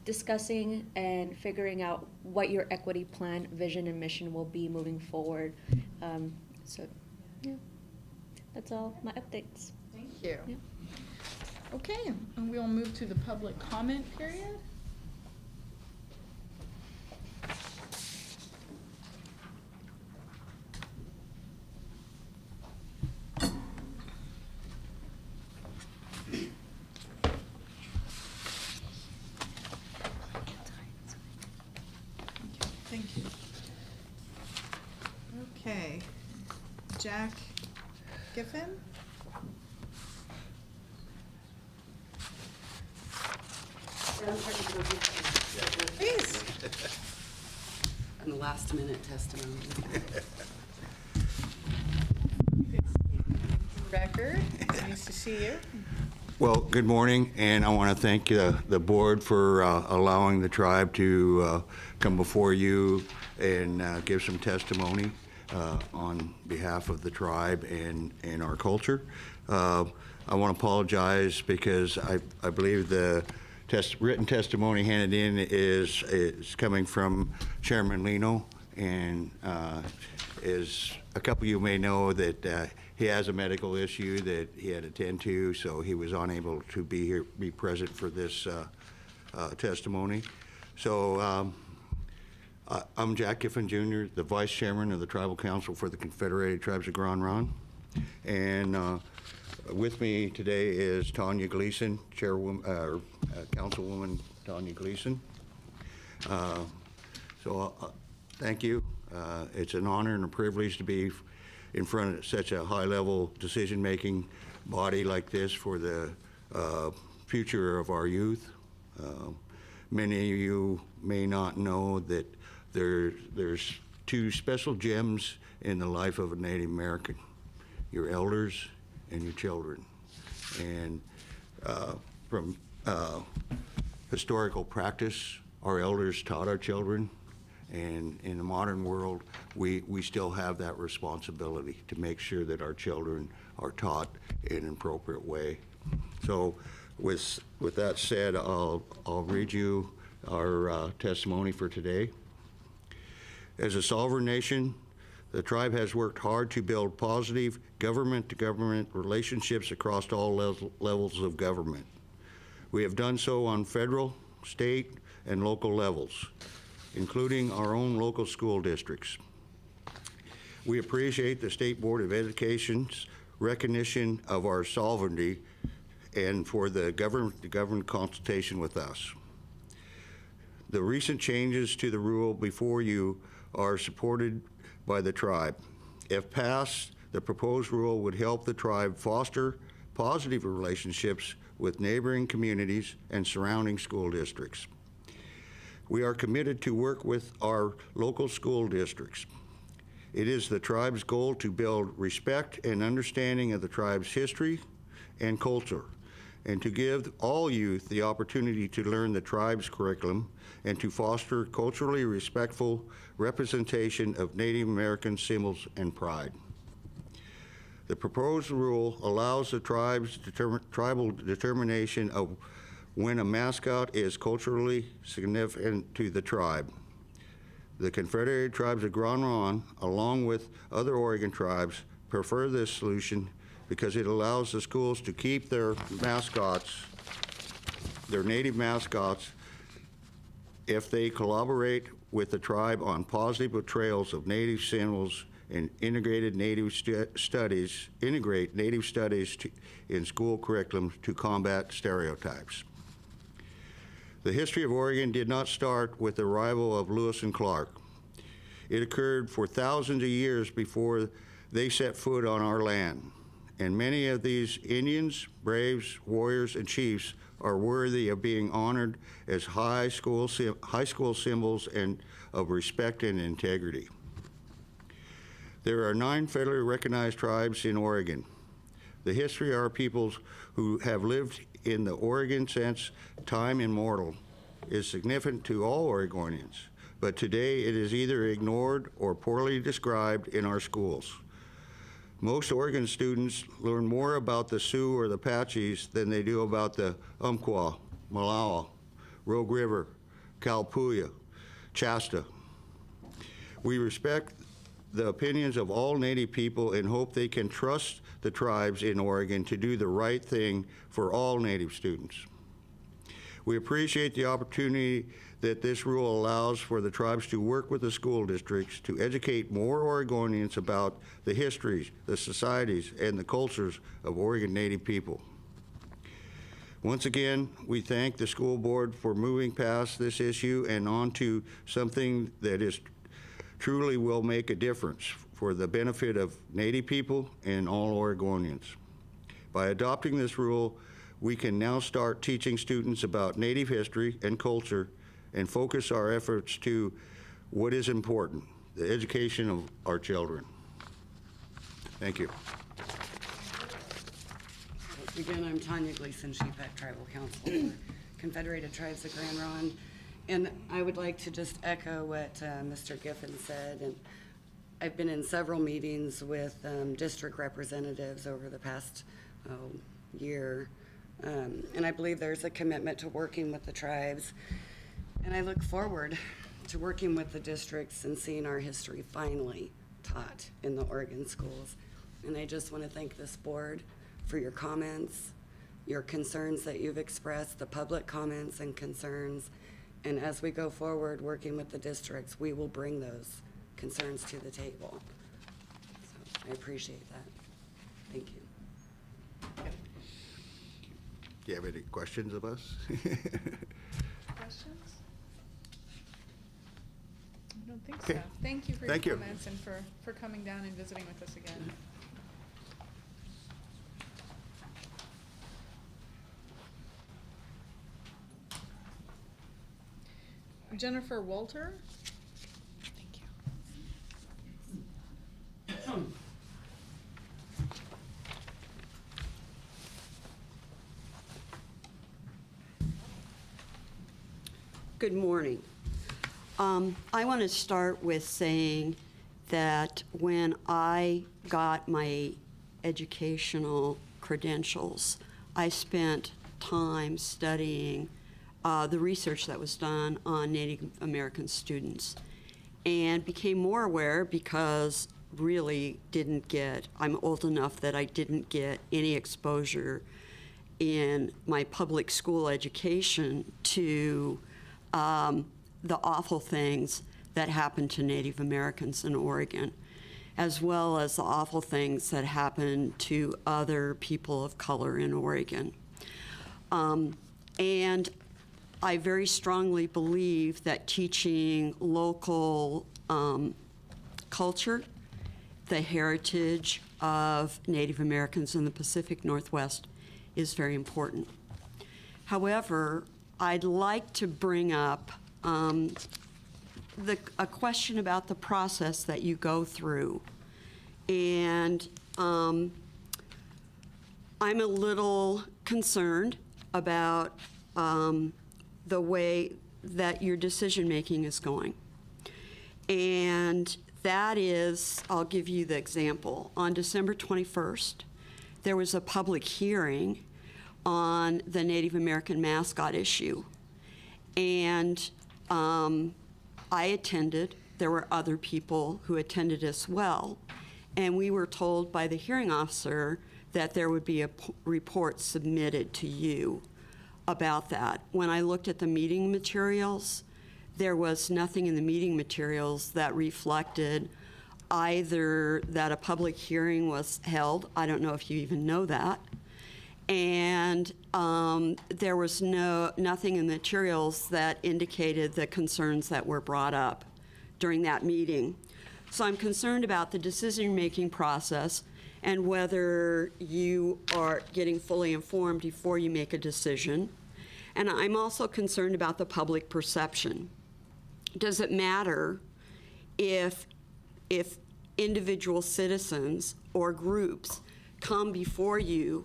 discussing and figuring out what your equity plan, vision, and mission will be moving forward. So, yeah, that's all my updates. Thank you. Yeah. Okay, and we'll move to the public comment period. Thank you. Okay, Jack Giffen? Please. And last minute testimony. Record, nice to see you. Well, good morning, and I want to thank the board for allowing the tribe to come before you and give some testimony on behalf of the tribe and our culture. I want to apologize because I believe the written testimony handed in is coming from Chairman Lino, and as a couple of you may know that he has a medical issue that he had to attend to, so he was unable to be present for this testimony. So I'm Jack Giffen Jr., the Vice Chairman of the Tribal Council for the Confederated Tribes of Grand Ronde, and with me today is Tanya Gleason, Councilwoman Tanya Gleason. Thank you. It's an honor and a privilege to be in front of such a high-level decision-making body like this for the future of our youth. Many of you may not know that there's two special gems in the life of a Native American: your elders and your children. And from historical practice, our elders taught our children, and in the modern world, we still have that responsibility to make sure that our children are taught in an appropriate way. So with that said, I'll read you our testimony for today. As a sovereign nation, the tribe has worked hard to build positive government-to-government relationships across all levels of government. We have done so on federal, state, and local levels, including our own local school districts. We appreciate the State Board of Education's recognition of our sovereignty and for the government-to-government consultation with us. The recent changes to the rule before you are supported by the tribe. If passed, the proposed rule would help the tribe foster positive relationships with neighboring communities and surrounding school districts. We are committed to work with our local school districts. It is the tribe's goal to build respect and understanding of the tribe's history and culture, and to give all youth the opportunity to learn the tribe's curriculum and to foster culturally respectful representation of Native American symbols and pride. The proposed rule allows the tribe's tribal determination of when a mascot is culturally significant to the tribe. The Confederated Tribes of Grand Ronde, along with other Oregon tribes, prefer this solution because it allows the schools to keep their mascots, their native mascots, if they collaborate with the tribe on positive portrayals of native symbols and integrate native studies in school curriculum to combat stereotypes. The history of Oregon did not start with the arrival of Lewis and Clark. It occurred for thousands of years before they set foot on our land. And many of these Indians, braves, warriors, and chiefs are worthy of being honored as high school symbols and of respect and integrity. There are 9 federally recognized tribes in Oregon. The history of our peoples who have lived in the Oregon since time immemorial is significant to all Oregonians, but today it is either ignored or poorly described in our schools. Most Oregon students learn more about the Sioux or the Apaches than they do about the Umpqua, Malawa, Rogue River, Calpooya, Shasta. We respect the opinions of all Native people and hope they can trust the tribes in Oregon to do the right thing for all Native students. We appreciate the opportunity that this rule allows for the tribes to work with the school districts to educate more Oregonians about the histories, the societies, and the cultures of Oregon Native people. Once again, we thank the school board for moving past this issue and on to something that is truly will make a difference for the benefit of Native people and all Oregonians. By adopting this rule, we can now start teaching students about Native history and culture and focus our efforts to what is important, the education of our children. Thank you. Again, I'm Tanya Gleason, Sheephead Tribal Council, Confederated Tribes of Grand Ronde. And I would like to just echo what Mr. Giffen said. And I've been in several meetings with district representatives over the past year. And I believe there's a commitment to working with the tribes. And I look forward to working with the districts and seeing our history finally taught in the Oregon schools. And I just want to thank this board for your comments, your concerns that you've expressed, the public comments and concerns. And as we go forward working with the districts, we will bring those concerns to the table. So I appreciate that. Thank you. Do you have any questions of us? Questions? I don't think Okay. so. Thank you for Thank your you. comments and for coming down and visiting with us again. Jennifer Walter? Thank you. Good morning. I want to start with saying that when I got my educational credentials, I spent time studying the research that was done on Native American students and became more aware because really I'm old enough that I didn't get any exposure in my public school education to the awful things that happened to Native Americans in Oregon, as well as the awful things that happened to other people of color in Oregon. And I very strongly believe that teaching local culture, the heritage of Native Americans in the Pacific Northwest is very important. However, I'd like to bring up a question about the process that you go through. And I'm a little concerned about the way that your decision-making is going. And that is, I'll give you the example. On December 21st, there was a public hearing on the Native American mascot issue. And I attended. There were other people who attended as well. And we were told by the hearing officer that there would be a report submitted to you about that. When I looked at the meeting materials, there was nothing in the meeting materials that reflected either that a public hearing was held, I don't know if you even know that, and there was nothing in the materials that indicated the concerns that were brought up during that meeting. So I'm concerned about the decision-making process and whether you are getting fully informed before you make a decision. And I'm also concerned about the public perception. Does it matter if individual citizens or groups come before you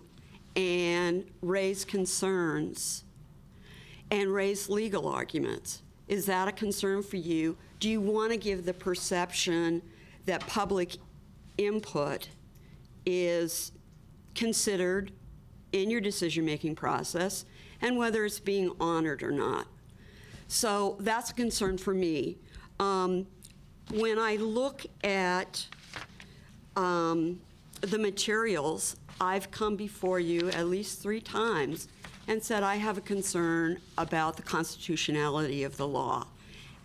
and raise concerns and raise legal arguments? Is that a concern for you? Do you want to give the perception that public input is considered in your decision-making process and whether it's being honored or not? So that's a concern for me. When I look at the materials, I've come before you at least 3 times and said I have a concern about the constitutionality of the law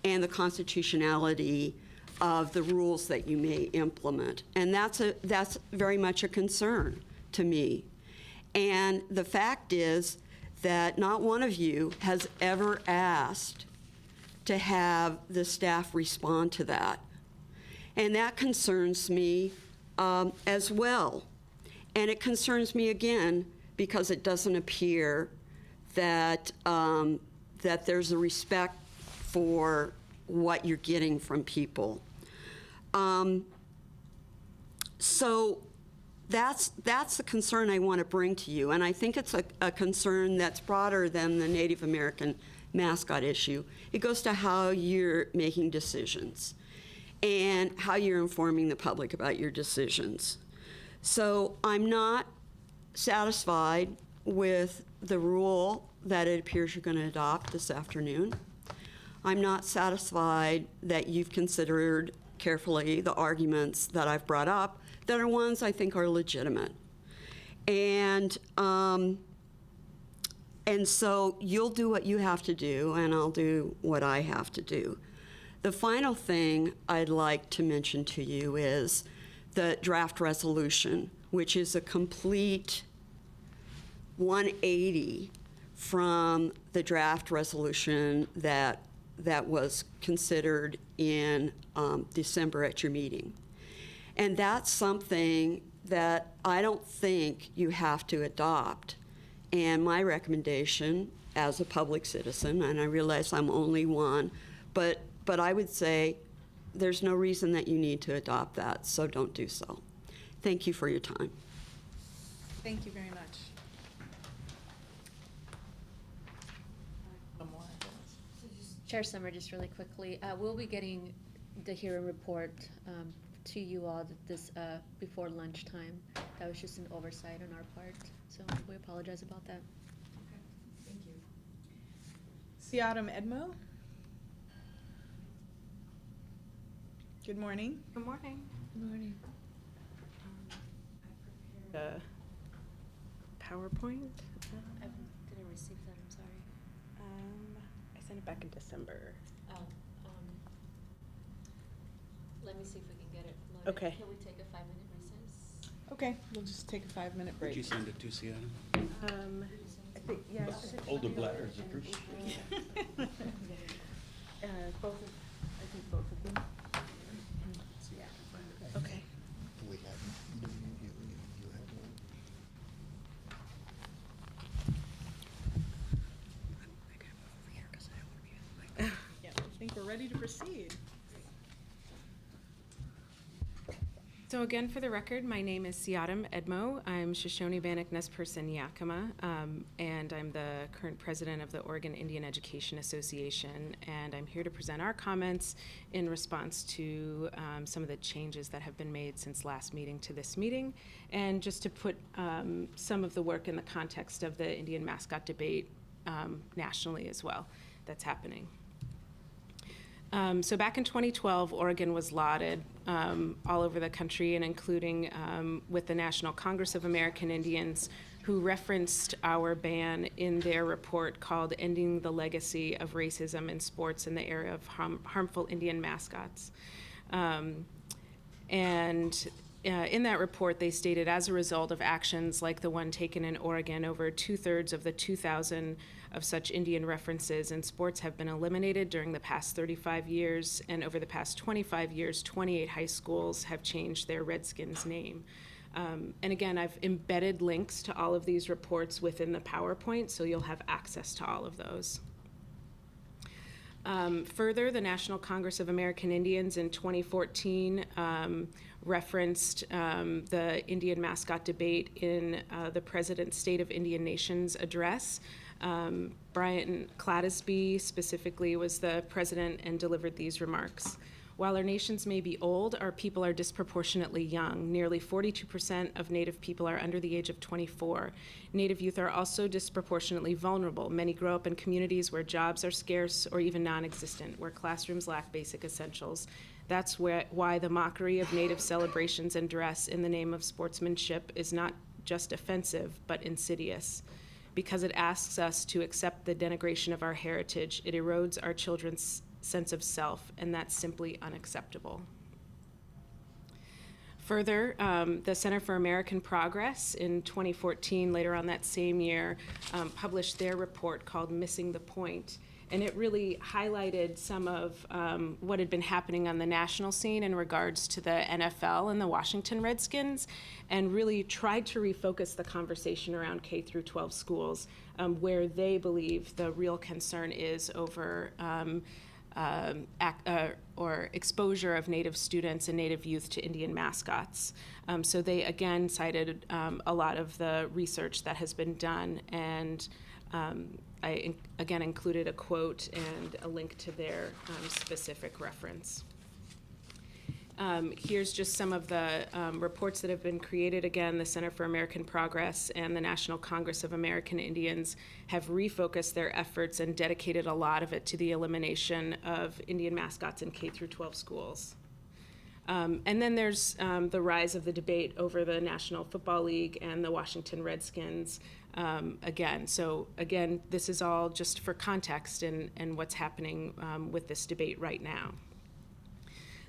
and the constitutionality of the rules that you may implement. And that's very much a concern to me. And the fact is that not one of you has ever asked to have the staff respond to that. And that concerns me as well. And it concerns me again because it doesn't appear that, that there's a respect for what you're getting from people. So that's the concern I want to bring to you. And I think it's a concern that's broader than the Native American mascot issue. It goes to how you're making decisions and how you're informing the public about your decisions. So I'm not satisfied with the rule that it appears you're going to adopt this afternoon. I'm not satisfied that you've considered carefully the arguments that I've brought up that are ones I think are legitimate. And so you'll do what you have to do, and I'll do what I have to do. The final thing I'd like to mention to you is the draft resolution, which is a complete 180 from the draft resolution that was considered in December at your meeting. And that's something that I don't think you have to adopt. And my recommendation as a public citizen, and I realize I'm only one, but I would say there's no reason that you need to adopt that, so don't do so. Thank you for your time. Thank you very much. Chair Summer, just really quickly, we'll be getting the hearing report to you all this before lunchtime. That was just an oversight on our part, so we apologize about that. Okay, thank you. Siadam Edmo. Good morning. Good morning. Good morning. PowerPoint. I didn't receive that, I'm sorry. I sent it back in December. Oh, let me see if we can get it loaded. Okay. Can we take a 5-minute recess? Okay, we'll just take a 5-minute break. Did you send it to Sienna? I think, yeah. Older bladders appreciate Both of, I think both of them. Yeah. Okay. We have, you have one. Yeah, I think we're ready to proceed. So again, for the record, my name is Siadam Edmo. I'm Shoshone Bannock Nez Perce Yakima, and I'm the current president of the Oregon Indian Education Association, and I'm here to present our comments in response to some of the changes that have been made since last meeting to this meeting, and just to put some of the work in the context of the Indian mascot debate nationally as well that's happening. So back in 2012, Oregon was lauded all over the country, and including with the National Congress of American Indians, who referenced our ban in their report called Ending the Legacy of Racism in Sports in the Era of Harmful Indian Mascots. And in that report, they stated, as a result of actions like the one taken in Oregon, over 2/3 of the 2,000 of such Indian references in sports have been eliminated during the past 35 years, and over the past 25 years, 28 high schools have changed their Redskins name. And again, I've embedded links to all of these reports within the PowerPoint, so you'll have access to all of those. Further, the National Congress of American Indians in 2014 referenced the Indian mascot debate in the President's State of Indian Nations address. Brian Clattisby specifically was the president and delivered these remarks. While our nations may be old, our people are disproportionately young. Nearly 42% of Native people are under the age of 24. Native youth are also disproportionately vulnerable. Many grow up in communities where jobs are scarce or even non-existent, where classrooms lack basic essentials. That's why the mockery of Native celebrations and dress in the name of sportsmanship is not just offensive, but insidious. Because it asks us to accept the denigration of our heritage, it erodes our children's sense of self, and that's simply unacceptable. Further, the Center for American Progress in 2014, later on that same year, published their report called Missing the Point, and it really highlighted some of what had been happening on the national scene in regards to the NFL and the Washington Redskins, and really tried to refocus the conversation around K through 12 schools, where they believe the real concern is over or exposure of Native students and Native youth to Indian mascots. So they again cited a lot of the research that has been done, and I again included a quote and a link to their specific reference. Here's just some of the reports that have been created. Again, the Center for American Progress and the National Congress of American Indians have refocused their efforts and dedicated a lot of it to the elimination of Indian mascots in K through 12 schools. And then there's the rise of the debate over the National Football League and the Washington Redskins. Again, this is all just for context and what's happening with this debate right now.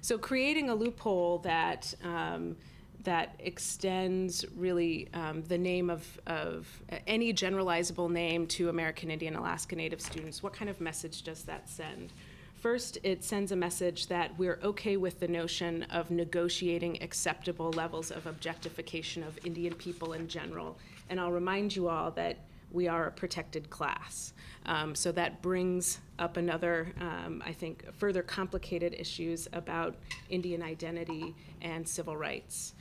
So creating a loophole that extends really the name of any generalizable name to American Indian Alaska Native students, what kind of message does that send? First, it sends a message that we're okay with the notion of negotiating acceptable levels of objectification of Indian people in general. And I'll remind you all that we are a protected class. So that brings up another, I think, further complicated issues about Indian identity and civil rights.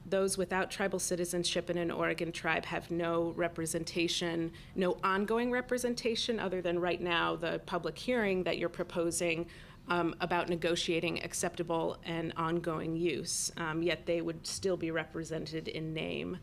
Those without tribal citizenship in an Oregon tribe have no representation, no ongoing representation, other than right now the public hearing that you're proposing about negotiating acceptable and ongoing use, yet they would still be represented in name.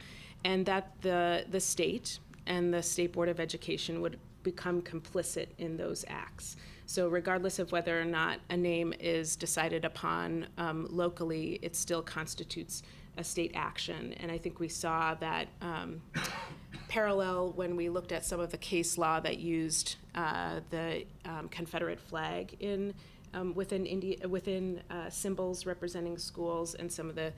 And that the state and the State Board of Education would become complicit in those acts. So regardless of whether or not a name is decided upon locally, it still constitutes a state action. And I think we saw that parallel when we looked at some of the case law that used the Confederate flag in within symbols representing schools, and some of the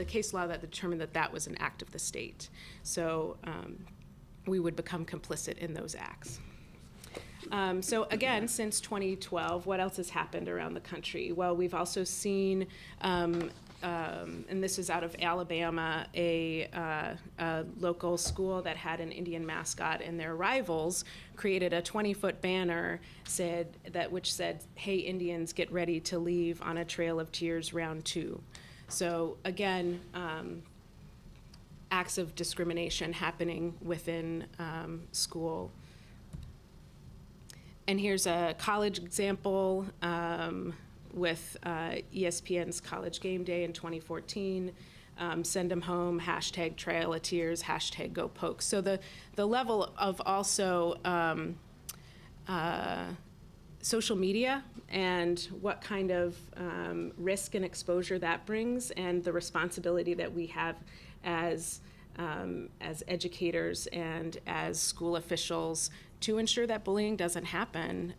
case law that determined that that was an act of the state. So we would become complicit in those acts. So again, since 2012, what else has happened around the country? Well, we've also seen, and this is out of Alabama, a local school that had an Indian mascot, and their rivals created a 20-foot banner which said, "Hey Indians, get ready to leave on a Trail of Tears round 2." So again, acts of discrimination happening within school. And here's a college example with ESPN's College Game Day in 2014. Send them home, hashtag Trail of Tears, hashtag Go Pokes. So the level of also social media and what kind of risk and exposure that brings, and the responsibility that we have as educators and as school officials to ensure that bullying doesn't happen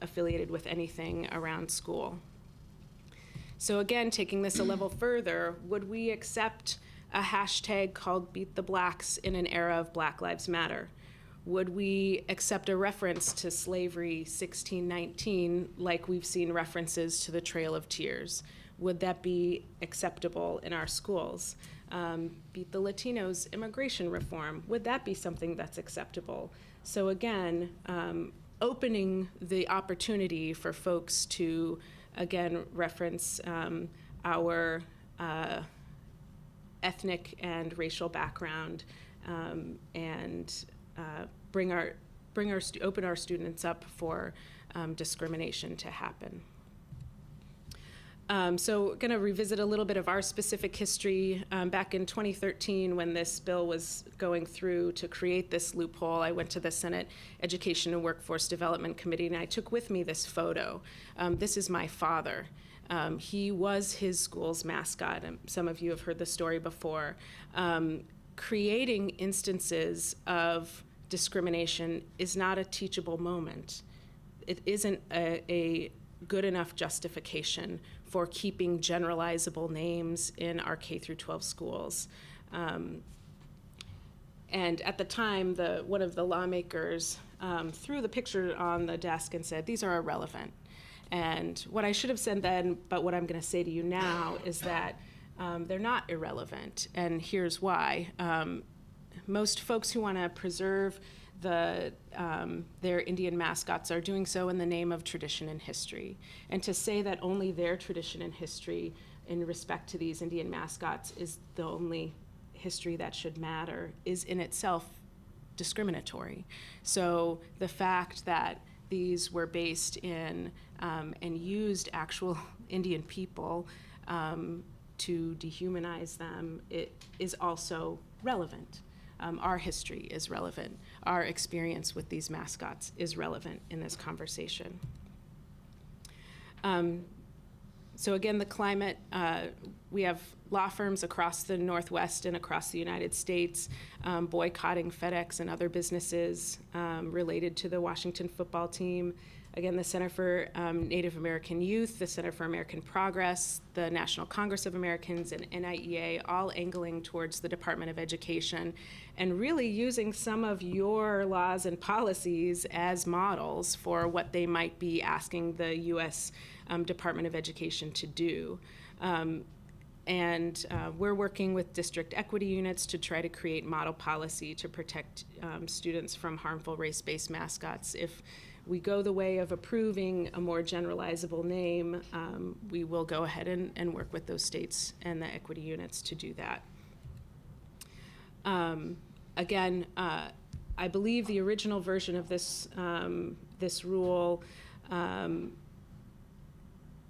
affiliated with anything around school. So again, taking this a level further, would we accept a hashtag called Beat the Blacks in an era of Black Lives Matter? Would we accept a reference to slavery 1619 like we've seen references to the Trail of Tears? Would that be acceptable in our schools? Beat the Latinos immigration reform. Would that be something that's acceptable? So again, opening the opportunity for folks to, again, reference our ethnic and racial background, and open our students up for discrimination to happen. So going to revisit a little bit of our specific history. Back in 2013, when this bill was going through to create this loophole, I went to the Senate Education and Workforce Development Committee, and I took with me this photo. This is my father. He was his school's mascot, and some of you have heard the story before. Creating instances of discrimination is not a teachable moment. It isn't a good enough justification for keeping generalizable names in our K through 12 schools. And at the time, one of the lawmakers threw the picture on the desk and said, "These are irrelevant." And what I should have said then, but what I'm going to say to you now, is that they're not irrelevant, and here's why. Most folks who want to preserve their Indian mascots are doing so in the name of tradition and history. And to say that only their tradition and history in respect to these Indian mascots is the only history that should matter is in itself discriminatory. So the fact that these were based in and used actual Indian people to dehumanize them, it is also relevant. Our history is relevant. Our experience with these mascots is relevant in this conversation. So again, the climate, we have law firms across the Northwest and across the United States boycotting FedEx and other businesses related to the Washington football team. Again, the Center for Native American Youth, the Center for American Progress, the National Congress of Americans, and NIEA, all angling towards the Department of Education and really using some of your laws and policies as models for what they might be asking the U.S. Department of Education to do. And we're working with district equity units to try to create model policy to protect students from harmful race-based mascots. If we go the way of approving a more generalizable name, we will go ahead and work with those states and the equity units to do that. Again, I believe the original version of this, this rule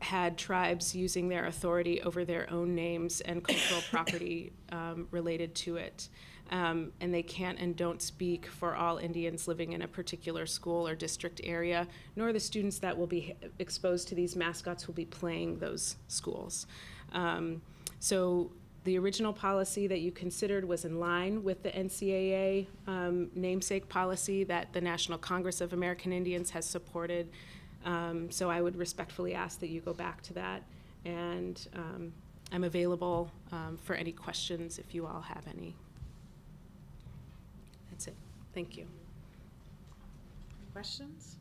had tribes using their authority over their own names and cultural property related to it. And they can't and don't speak for all Indians living in a particular school or district area, nor the students that will be exposed to these mascots who will be playing those schools. So the original policy that you considered was in line with the NCAA namesake policy that the National Congress of American Indians has supported. So I would respectfully ask that you go back to that, and I'm available for any questions if you all have any. That's it. Thank you. Questions?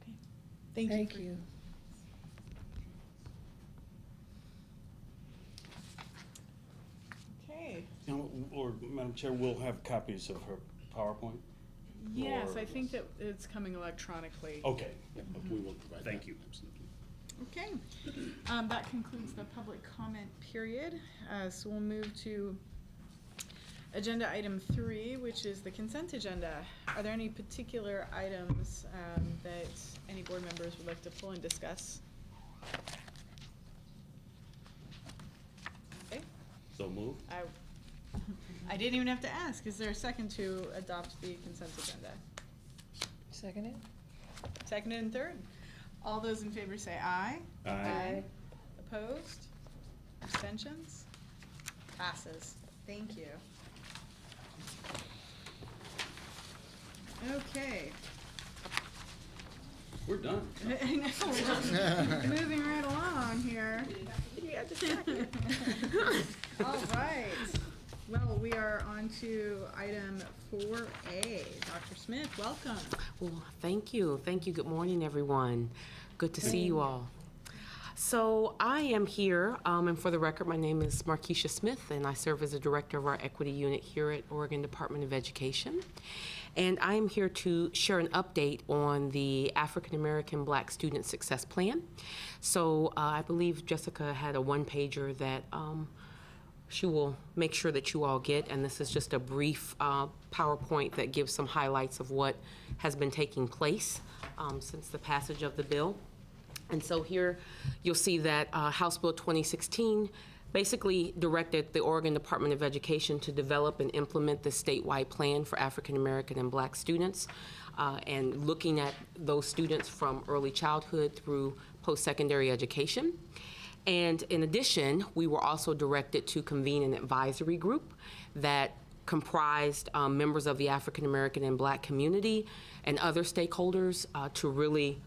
Okay. Thank you. Okay. Or Madam Chair, we'll have copies of her PowerPoint? Yes, Or- I think that it's coming electronically. Okay. We will provide that. Thank you. Okay, that concludes the public comment period. So we'll move to agenda item 3, which is the consent agenda. Are there any particular items that any board members would like to pull and discuss? Okay. So move. I didn't even have to ask. Is there a second to adopt the consent agenda? Seconded? Seconded and third. All those in favor say aye. Aye. Aye. Opposed? Abstentions? Passes. Thank you. Okay. We're done. I know, we're just moving right along here. All right. Well, we are on to item 4A. Dr. Smith, welcome. Well, thank you. Thank you. Good morning, everyone. Good to see you all. So I am here, and for the record, my name is Markeisha Smith, and I serve as the director of our equity unit here at Oregon Department of Education. And I am here to share an update on the African American Black Student Success Plan. So I believe Jessica had a one-pager that she will make sure that you all get, and this is just a brief PowerPoint that gives some highlights of what has been taking place since the passage of the bill. And so here you'll see that House Bill 2016 basically directed the Oregon Department of Education to develop and implement the statewide plan for African American and Black students, and looking at those students from early childhood through post-secondary education. And in addition, we were also directed to convene an advisory group that comprised members of the African American and Black community and other stakeholders to really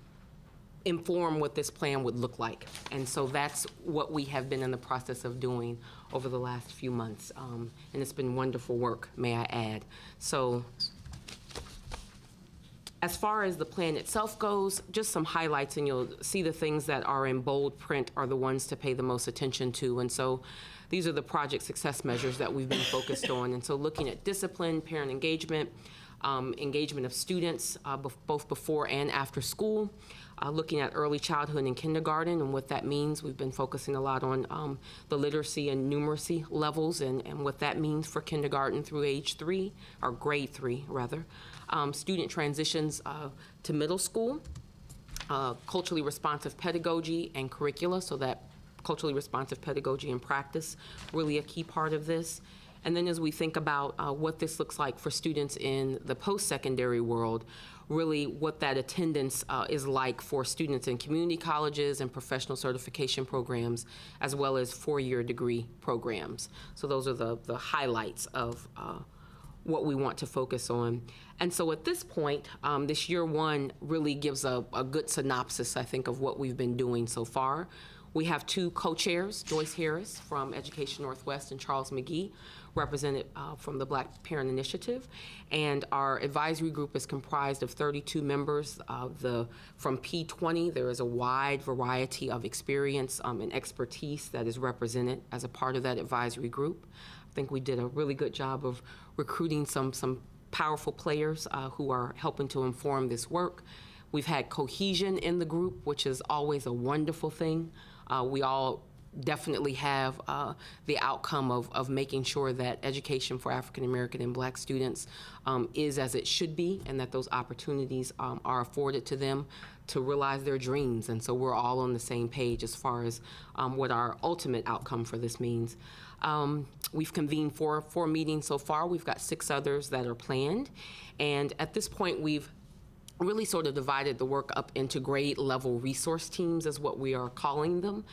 inform what this plan would look like. And so that's what we have been in the process of doing over the last few months. And it's been wonderful work, may I add. So as far as the plan itself goes, just some highlights, and you'll see the things that are in bold print are the ones to pay the most attention to. And so these are the project success measures that we've been focused on. And so looking at discipline, parent engagement, engagement of students, both before and after school, looking at early childhood and kindergarten and what that means. We've been focusing a lot on the literacy and numeracy levels and what that means for kindergarten through age 3, or grade 3, rather. Student transitions to middle school, culturally responsive pedagogy and curricula, so that culturally responsive pedagogy and practice, really a key part of this. And then as we think about what this looks like for students in the post-secondary world, really what that attendance is like for students in community colleges and professional certification programs, as well as four-year degree programs. So those are the highlights of what we want to focus on. And so at this point, this year one really gives a good synopsis, I think, of what we've been doing so far. We have two co-chairs, Joyce Harris from Education Northwest and Charles McGee, represented from the Black Parent Initiative. And our advisory group is comprised of 32 members. From P20, there is a wide variety of experience and expertise that is represented as a part of that advisory group. I think we did a really good job of recruiting some powerful players who are helping to inform this work. We've had cohesion in the group, which is always a wonderful thing. We all definitely have the outcome of making sure that education for African American and Black students is as it should be, and that those opportunities are afforded to them to realize their dreams. And so we're all on the same page as far as what our ultimate outcome for this means. We've convened four meetings so far. We've got 6 others that are planned. And at this point, we've really sort of divided the work up into grade level resource teams, is what we are calling them.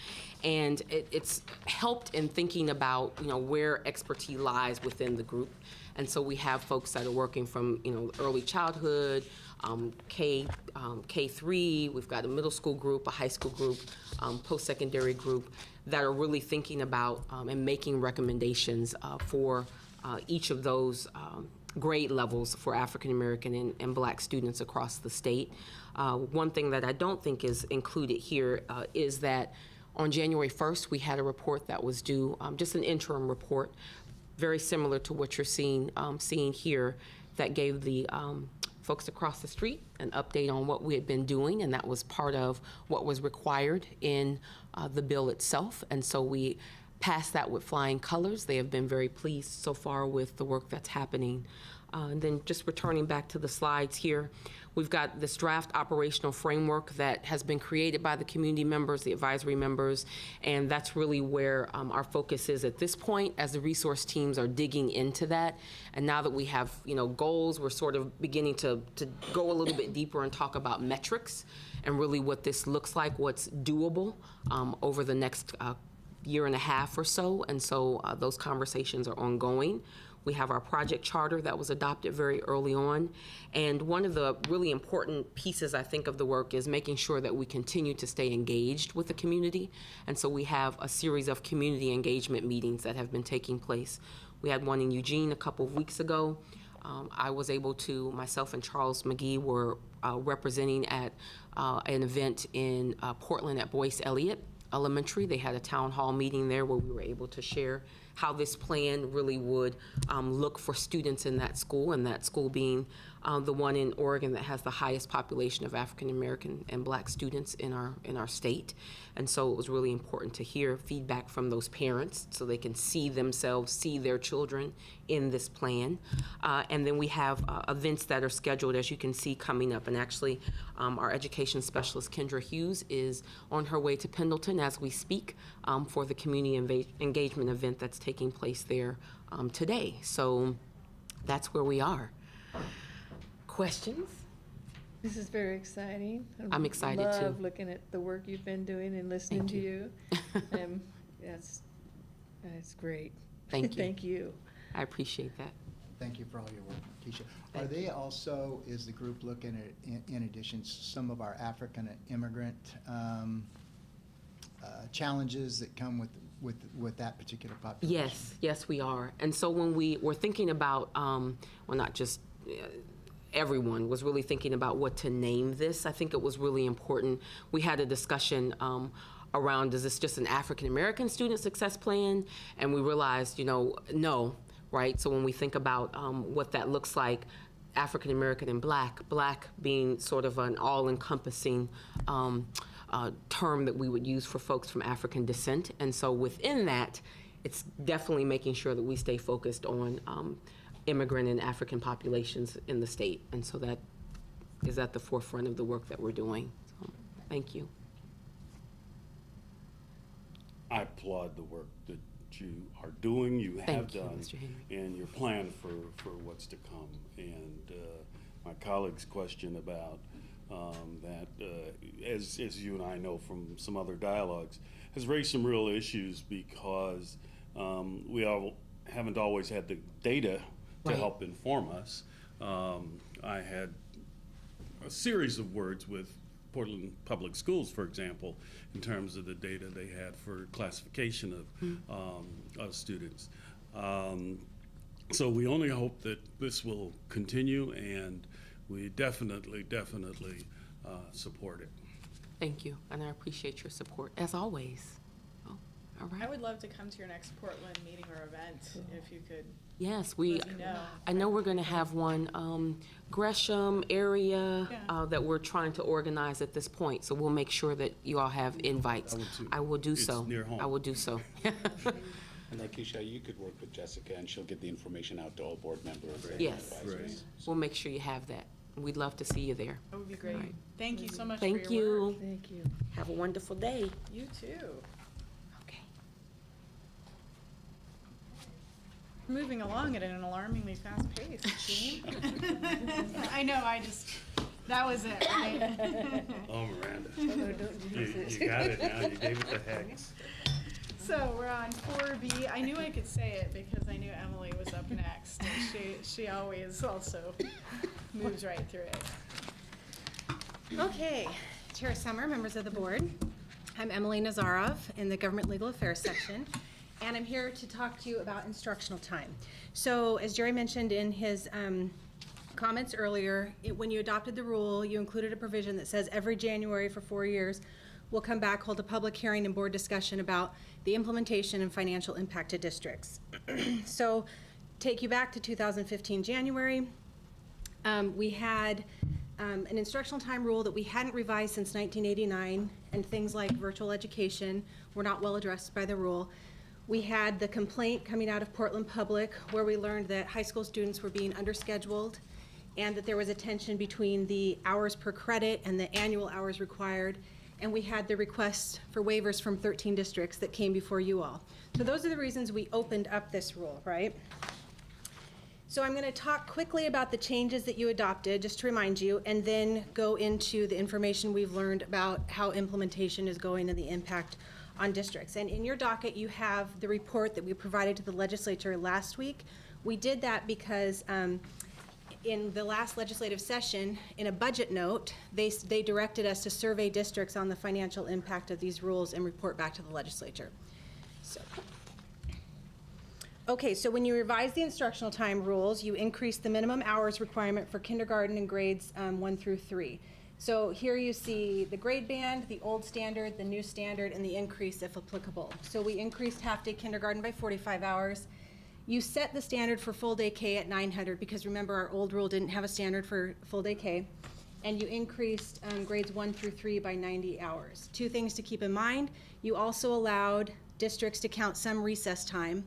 And it's helped in thinking about, where expertise lies within the group. And so we have folks that are working from, early childhood, K3, we've got a middle school group, a high school group, post-secondary group that are really thinking about and making recommendations for each of those grade levels for African American and Black students across the state. One thing that I don't think is included here is that on January 1st, we had a report that was due, just an interim report, very similar to what you're seeing here, that gave the folks across the street an update on what we had been doing, and that was part of what was required in the bill itself. And so we passed that with flying colors. They have been very pleased so far with the work that's happening. And then just returning back to the slides here, we've got this draft operational framework that has been created by the community members, the advisory members, and that's really where our focus is at this point as the resource teams are digging into that. And now that we have goals, we're sort of beginning to go a little bit deeper and talk about metrics and really what this looks like, what's doable over the next year and a half or so. And so those conversations are ongoing. We have our project charter that was adopted very early on. And one of the really important pieces, I think, of the work is making sure that we continue to stay engaged with the community. And so we have a series of community engagement meetings that have been taking place. We had one in Eugene a couple of weeks ago. I was able to, myself and Charles McGee were representing at an event in Portland at Boyce Elliott Elementary. They had a town hall meeting there where we were able to share how this plan really would look for students in that school, and that school being the one in Oregon that has the highest population of African American and Black students in our state. And so it was really important to hear feedback from those parents so they can see themselves, see their children in this plan. And then we have events that are scheduled, as you can see, coming up. And actually, our education specialist, Kendra Hughes, is on her way to Pendleton as we speak for the community engagement event that's taking place there today. So that's where we are. Questions? This is very exciting. I'm excited too. Love looking at the work you've been doing and listening to you. That's great. Thank you. Thank you. I appreciate that. Thank you for all your work, Keisha. Are they also, is the group looking at, in addition, some of our African immigrant challenges that come with that particular population? Yes, we are. And so when we were thinking about, well, not just everyone was really thinking about what to name this, I think it was really important. We had a discussion around, is this just an African American student success plan? And we realized, no, right? So when we think about what that looks like, African American and Black being sort of an all-encompassing term that we would use for folks from African descent. And so within that, it's definitely making sure that we stay focused on immigrant and African populations in the state. And so that is at the forefront of the work that we're doing. So, thank you. I applaud the work that you are doing, you have Thank you, done, Mr. Henry. and your plan for what's to come. And my colleague's question about that, as you and I know from some other dialogues, has raised some real issues because we all haven't always had the data to Right. help inform us. I had a series of words with Portland Public Schools, for example, in terms of the data they had for classification of students. So we only hope that this will continue, and we definitely support it. Thank you, and I appreciate your support, as always. Oh, all right. I would love to come to your next Portland meeting or event, if you could. Yes, let me know. I know we're going to have one, Gresham area that we're trying to organize at this point, so we'll make sure that you all have invites. I will do It's so. near home. I will do so. And Keisha, you could work with Jessica, and she'll get the information out to all board members. and Yes, advisors. we'll make sure you have that. We'd love to see you there. That would be great. All right. Thank you so much Thank for your work. you. Thank you. Have a wonderful day. You too. Okay. Moving along at an alarmingly fast pace, Jean. I know, that was it, right? Oh, Miranda, you got it now, you gave it the hex. So we're on 4B. I knew I could say it because I knew Emily was up next. And she always also moves right through it. Okay, Chair Summer, members of the board. I'm Emily Nazarov in the Government Legal Affairs section, and I'm here to talk to you about instructional time. So as Jerry mentioned in his comments earlier, when you adopted the rule, you included a provision that says every January for 4 years, we'll come back, hold a public hearing and board discussion about the implementation and financial impact to districts. So take you back to 2015 January. We had an instructional time rule that we hadn't revised since 1989, and things like virtual education were not well addressed by the rule. We had the complaint coming out of Portland Public where we learned that high school students were being underscheduled and that there was a tension between the hours per credit and the annual hours required. And we had the requests for waivers from 13 districts that came before you all. So those are the reasons we opened up this rule, right? So I'm going to talk quickly about the changes that you adopted, just to remind you, and then go into the information we've learned about how implementation is going and the impact on districts. And in your docket, you have the report that we provided to the legislature last week, We did that because in the last legislative session, in a budget note, they directed us to survey districts on the financial impact of these rules and report back to the legislature. So, okay, so when you revise the instructional time rules, you increase the minimum hours requirement for kindergarten and grades 1 through 3. So here you see the grade band, the old standard, the new standard, and the increase if applicable. So we increased half-day kindergarten by 45 hours. You set the standard for full-day K at 900 because remember our old rule didn't have a standard for full-day K. And you increased grades 1 through 3 by 90 hours. Two things to keep in mind. You also allowed districts to count some recess time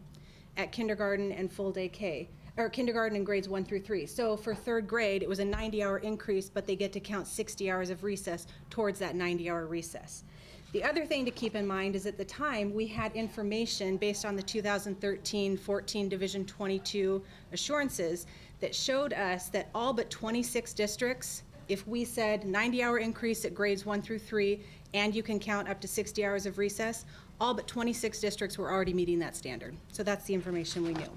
at kindergarten and full-day K, or kindergarten and grades 1 through 3. So for third grade, it was a 90-hour increase, but they get to count 60 hours of recess towards that 90-hour recess. The other thing to keep in mind is at the time, we had information based on the 2013-14 Division 22 assurances that showed us that all but 26 districts, if we said 90-hour increase at grades 1 through 3, and you can count up to 60 hours of recess, all but 26 districts were already meeting that standard. So that's the information we knew.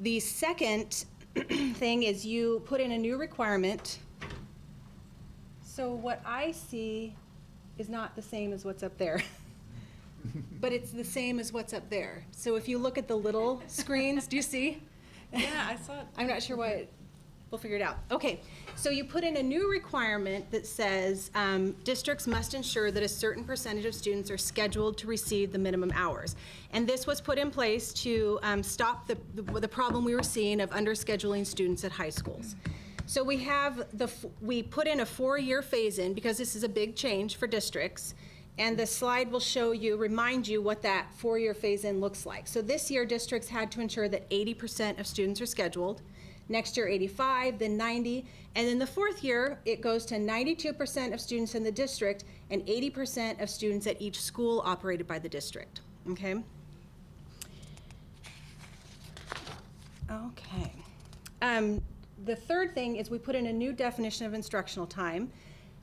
The second thing is you put in a new requirement. So what I see is not the same as what's up there, but it's the same as what's up there. So if you look at the little screens, do you see? Yeah, I saw it. I'm not sure what, we'll figure it out. Okay, so you put in a new requirement that says districts must ensure that a certain percentage of students are scheduled to receive the minimum hours. And this was put in place to stop the problem we were seeing of under-scheduling students at high schools. So we put in a 4-year phase-in because this is a big change for districts. And the slide will remind you what that 4-year phase-in looks like. So this year, districts had to ensure that 80% of students are scheduled. Next year, 85, then 90. And then the fourth year, it goes to 92% of students in the district and 80% of students at each school operated by the district, okay? Okay. The third thing is we put in a new definition of instructional time.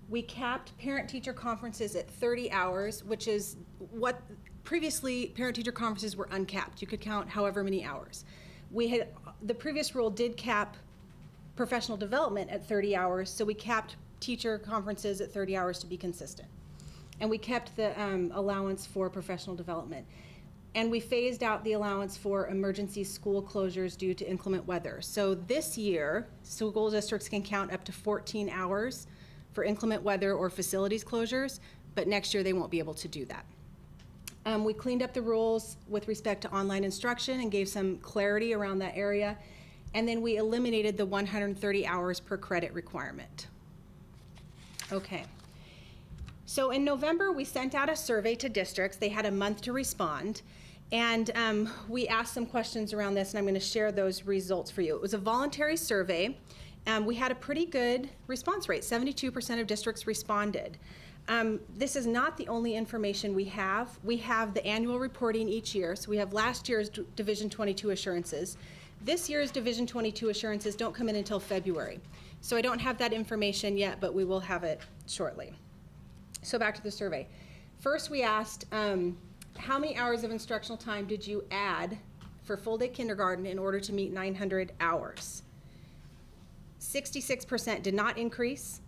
We capped parent-teacher conferences at 30 hours, which is what previously parent-teacher conferences were uncapped. You could count however many hours. The previous rule did cap professional development at 30 hours, so we capped teacher conferences at 30 hours to be consistent. And we kept the allowance for professional development. And we phased out the allowance for emergency school closures due to inclement weather. So this year, school districts can count up to 14 hours for inclement weather or facilities closures, but next year they won't be able to do that. We cleaned up the rules with respect to online instruction and gave some clarity around that area. And then we eliminated the 130 hours per credit requirement. Okay. So in November, we sent out a survey to districts. They had a month to respond. And we asked some questions around this, and I'm going to share those results for you. It was a voluntary survey. We had a pretty good response rate. 72% of districts responded. This is not the only information we have. We have the annual reporting each year. So we have last year's Division 22 assurances. This year's Division 22 assurances don't come in until February. So I don't have that information yet, but we will have it shortly. So back to the survey. First, we asked, how many hours of instructional time did you add for full-day kindergarten in order to meet 900 hours? 66% did not increase.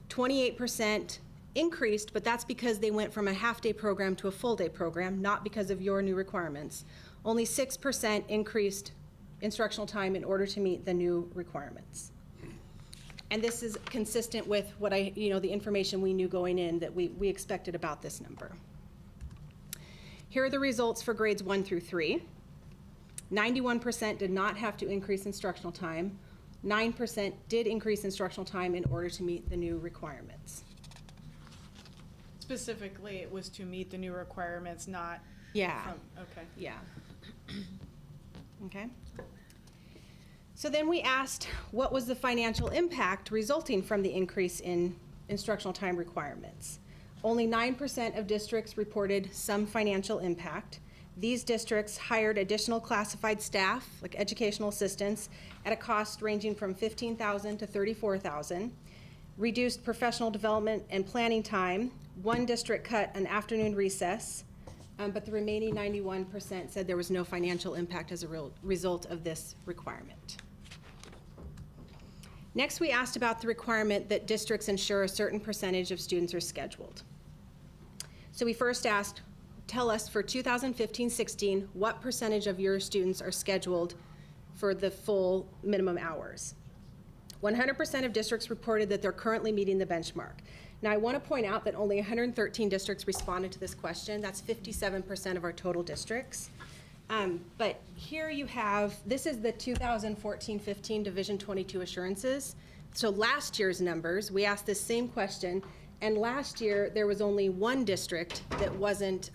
28% increased, but that's because they went from a half-day program to a full-day program, not because of your new requirements. Only 6% increased instructional time in order to meet the new requirements. And this is consistent with what the information we knew going in that we expected about this number. Here are the results for grades 1 through 3. 91% did not have to increase instructional time. 9% did increase instructional time in order to meet the new requirements. Specifically, it was to meet the new requirements, not Yeah. Okay. Yeah. Okay. So then we asked, what was the financial impact resulting from the increase in instructional time requirements? Only 9% of districts reported some financial impact. These districts hired additional classified staff, like educational assistants, at a cost ranging from $15,000 to $34,000, reduced professional development and planning time. One district cut an afternoon recess. but the remaining 91% said there was no financial impact as a result of this requirement. Next, we asked about the requirement that districts ensure a certain percentage of students are scheduled. So we first asked, tell us for 2015-16, what percentage of your students are scheduled for the full minimum hours? 100% of districts reported that they're currently meeting the benchmark. Now, I want to point out that only 113 districts responded to this question. That's 57% of our total districts. But here you have, this is the 2014-15 Division 22 assurances. So last year's numbers, we asked this same question, and last year there was only one district that wasn't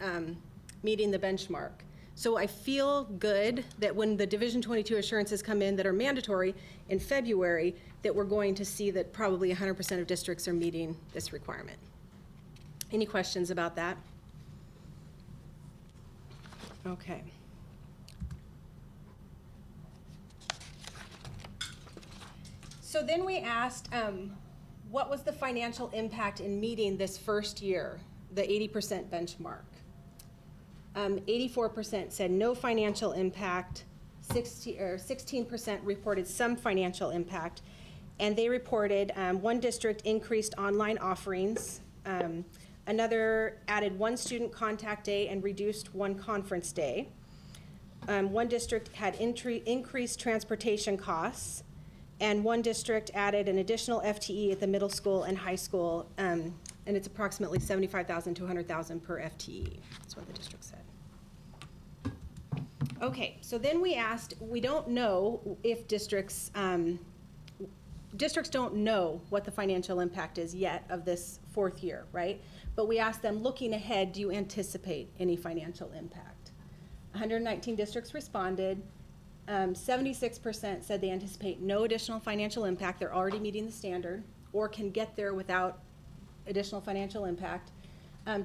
meeting the benchmark. So I feel good that when the Division 22 assurances come in that are mandatory in February, that we're going to see that probably 100% of districts are meeting this requirement. Any questions about that? Okay. So then we asked, what was the financial impact in meeting this first year, the 80% benchmark? 84% said no financial impact, 16% reported some financial impact, and they reported one district increased online offerings, another added one student contact day and reduced one conference day. One district had increased transportation costs, and one district added an additional FTE at the middle school and high school, and it's approximately $75,000 to $100,000 per FTE. That's what the district said. Okay, so then we asked, we don't know if districts don't know what the financial impact is yet of this fourth year, right? But we asked them, looking ahead, do you anticipate any financial impact? 119 districts responded. 76% said they anticipate no additional financial impact. They're already meeting the standard or can get there without additional financial impact.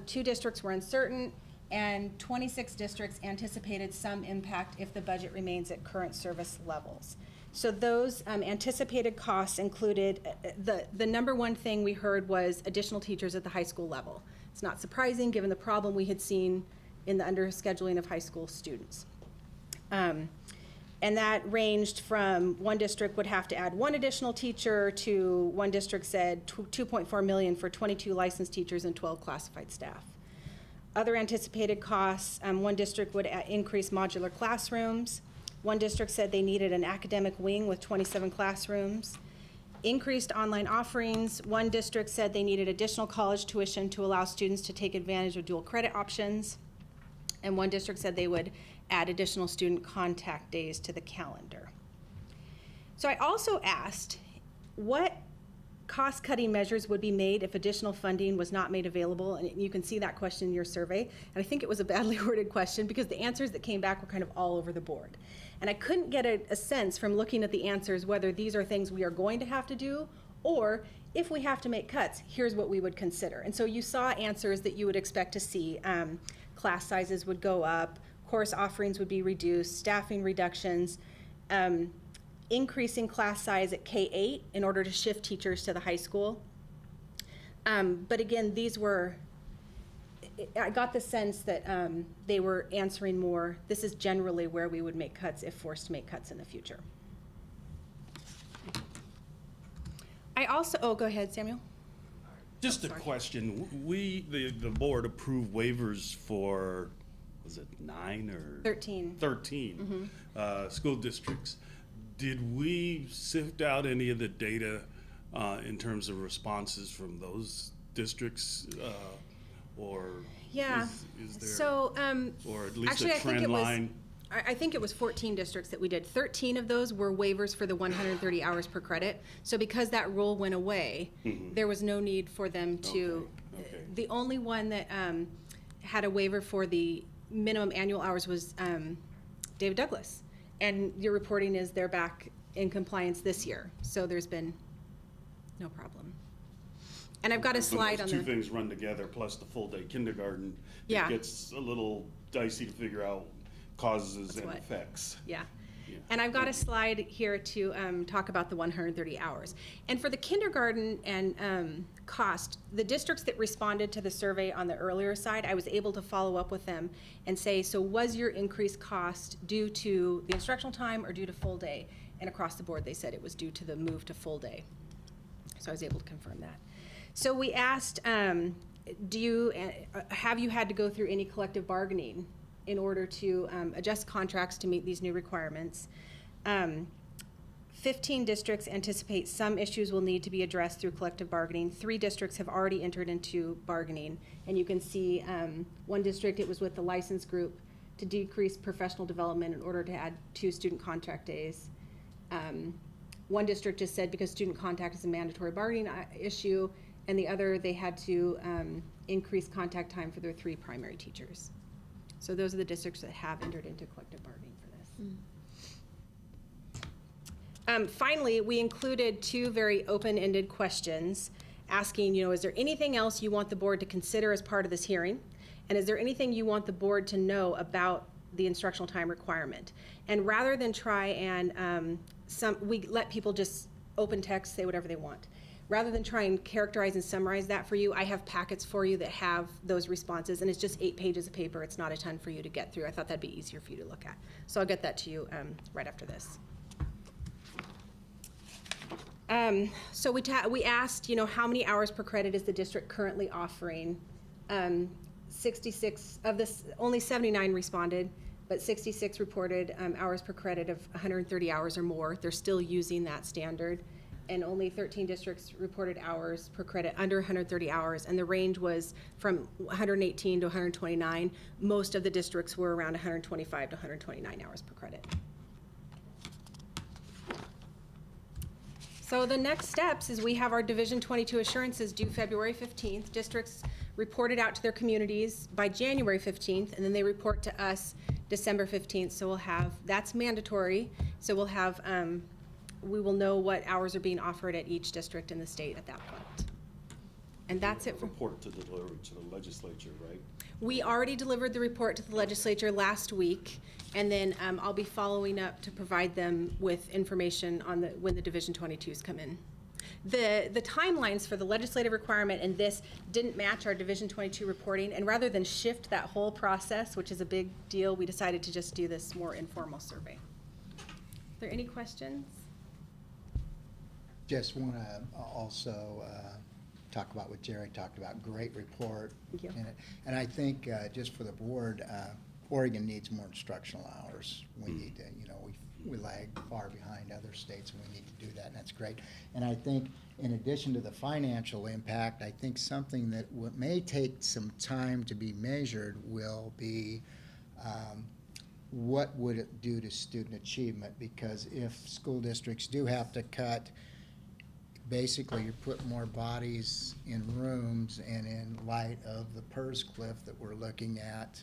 2 districts were uncertain, and 26 districts anticipated some impact if the budget remains at current service levels. So those anticipated costs included, the number one thing we heard was additional teachers at the high school level. It's not surprising given the problem we had seen in the underscheduling of high school students. And that ranged from one district would have to add one additional teacher to one district said $2.4 million for 22 licensed teachers and 12 classified staff. Other anticipated costs, one district would increase modular classrooms. One district said they needed an academic wing with 27 classrooms. Increased online offerings. One district said they needed additional college tuition to allow students to take advantage of dual credit options. And one district said they would add additional student contact days to the calendar. So I also asked what cost-cutting measures would be made if additional funding was not made available, and you can see that question in your survey. And I think it was a badly worded question because the answers that came back were kind of all over the board. And I couldn't get a sense from looking at the answers whether these are things we are going to have to do, or if we have to make cuts, here's what we would consider. And so you saw answers that you would expect to see. Class sizes would go up, course offerings would be reduced, staffing reductions, increasing class size at K-8 in order to shift teachers to the high school. But again, these were, I got the sense that they were answering more, this is generally where we would make cuts if forced to make cuts in the future. I also, oh, go ahead, Samuel. Just a question. The board approved waivers for, was it 9 or? 13. 13 school districts. Did we sift out any of the data in terms of responses from those districts, or yeah. is there, so, or at least actually, a trend line? I think it was 14 districts that we did. 13 of those were waivers for the 130 hours per credit. So because that rule went away, there was no need for them to. Okay. The only one that had a waiver for the minimum annual hours was David Douglas. And your reporting is they're back in compliance this year. So there's been no problem. And I've got a slide on that. Two things run together, plus the full day kindergarten. Yeah. It gets a little dicey to figure out causes and effects. Yeah. And I've got a slide here to talk about the 130 hours. And for the kindergarten and cost, the districts that responded to the survey on the earlier side, I was able to follow up with them and say, so was your increased cost due to the instructional time or due to full day? And across the board, they said it was due to the move to full day. So I was able to confirm that. So we asked, have you had to go through any collective bargaining in order to adjust contracts to meet these new requirements? 15 districts anticipate some issues will need to be addressed through collective bargaining. 3 districts have already entered into bargaining. And you can see one district, it was with the license group to decrease professional development in order to add 2 student contract days. One district just said because student contact is a mandatory bargaining issue, and the other, they had to increase contact time for their 3 primary teachers. So those are the districts that have entered into collective bargaining for this. Finally, we included 2 very open-ended questions asking, is there anything else you want the board to consider as part of this hearing? And is there anything you want the board to know about the instructional time requirement? And rather than try and we let people just open text, say whatever they want. Rather than try and characterize and summarize that for you, I have packets for you that have those responses, and it's just 8 pages of paper. It's not a ton for you to get through. I thought that'd be easier for you to look at. So I'll get that to you right after this. So we asked, how many hours per credit is the district currently offering? 66 of this, only 79 responded, but 66 reported hours per credit of 130 hours or more. They're still using that standard. And only 13 districts reported hours per credit under 130 hours, and the range was from 118 to 129. Most of the districts were around 125 to 129 hours per credit. So the next steps is we have our Division 22 assurances due February 15th. Districts reported out to their communities by January 15th, and then they report to us December 15th. So we'll have, that's mandatory. So we'll have, we will know what hours are being offered at each district in the state at that point. And that's it. Report to deliver to the legislature, right? We already delivered the report to the legislature last week, and then I'll be following up to provide them with information on when the Division 22s come in. The timelines for the legislative requirement and this didn't match our Division 22 reporting, and rather than shift that whole process, which is a big deal, we decided to just do this more informal survey. Are there any questions? Just want to also talk about what Jerry talked about. Great report. Thank you. In it. And I think just for the board, Oregon needs more instructional hours. We need to, we lag far behind other states, and we need to do that, and that's great. And I think in addition to the financial impact, I think something that may take some time to be measured will be what would it do to student achievement? Because if school districts do have to cut, basically you put more bodies in rooms, and in light of the PERS cliff that we're looking at,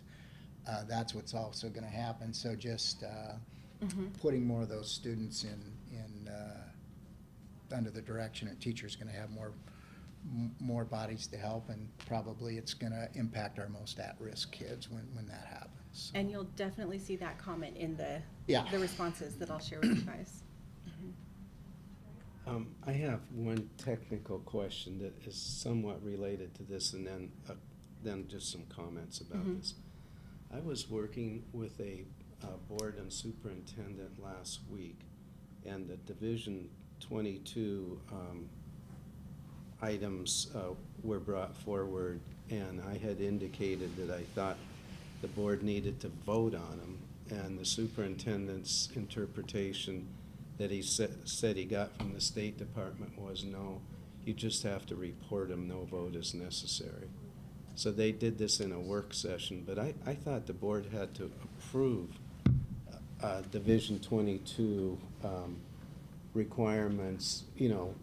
that's what's also going to happen. So just putting more of those students in under the direction of teachers going to have more bodies to help, and probably it's going to impact our most at-risk kids when that happens. And you'll definitely see that comment in the responses that I'll share with you guys. I have one technical question that is somewhat related to this, and then just some comments about this. I was working with a board and superintendent last week, and the Division 22 items were brought forward, and I had indicated that I thought the board needed to vote on them, and the superintendent's interpretation that he said he got from the State Department was no, you just have to report them, no vote is necessary. So they did this in a work session, but I thought the board had to approve Division 22 requirements,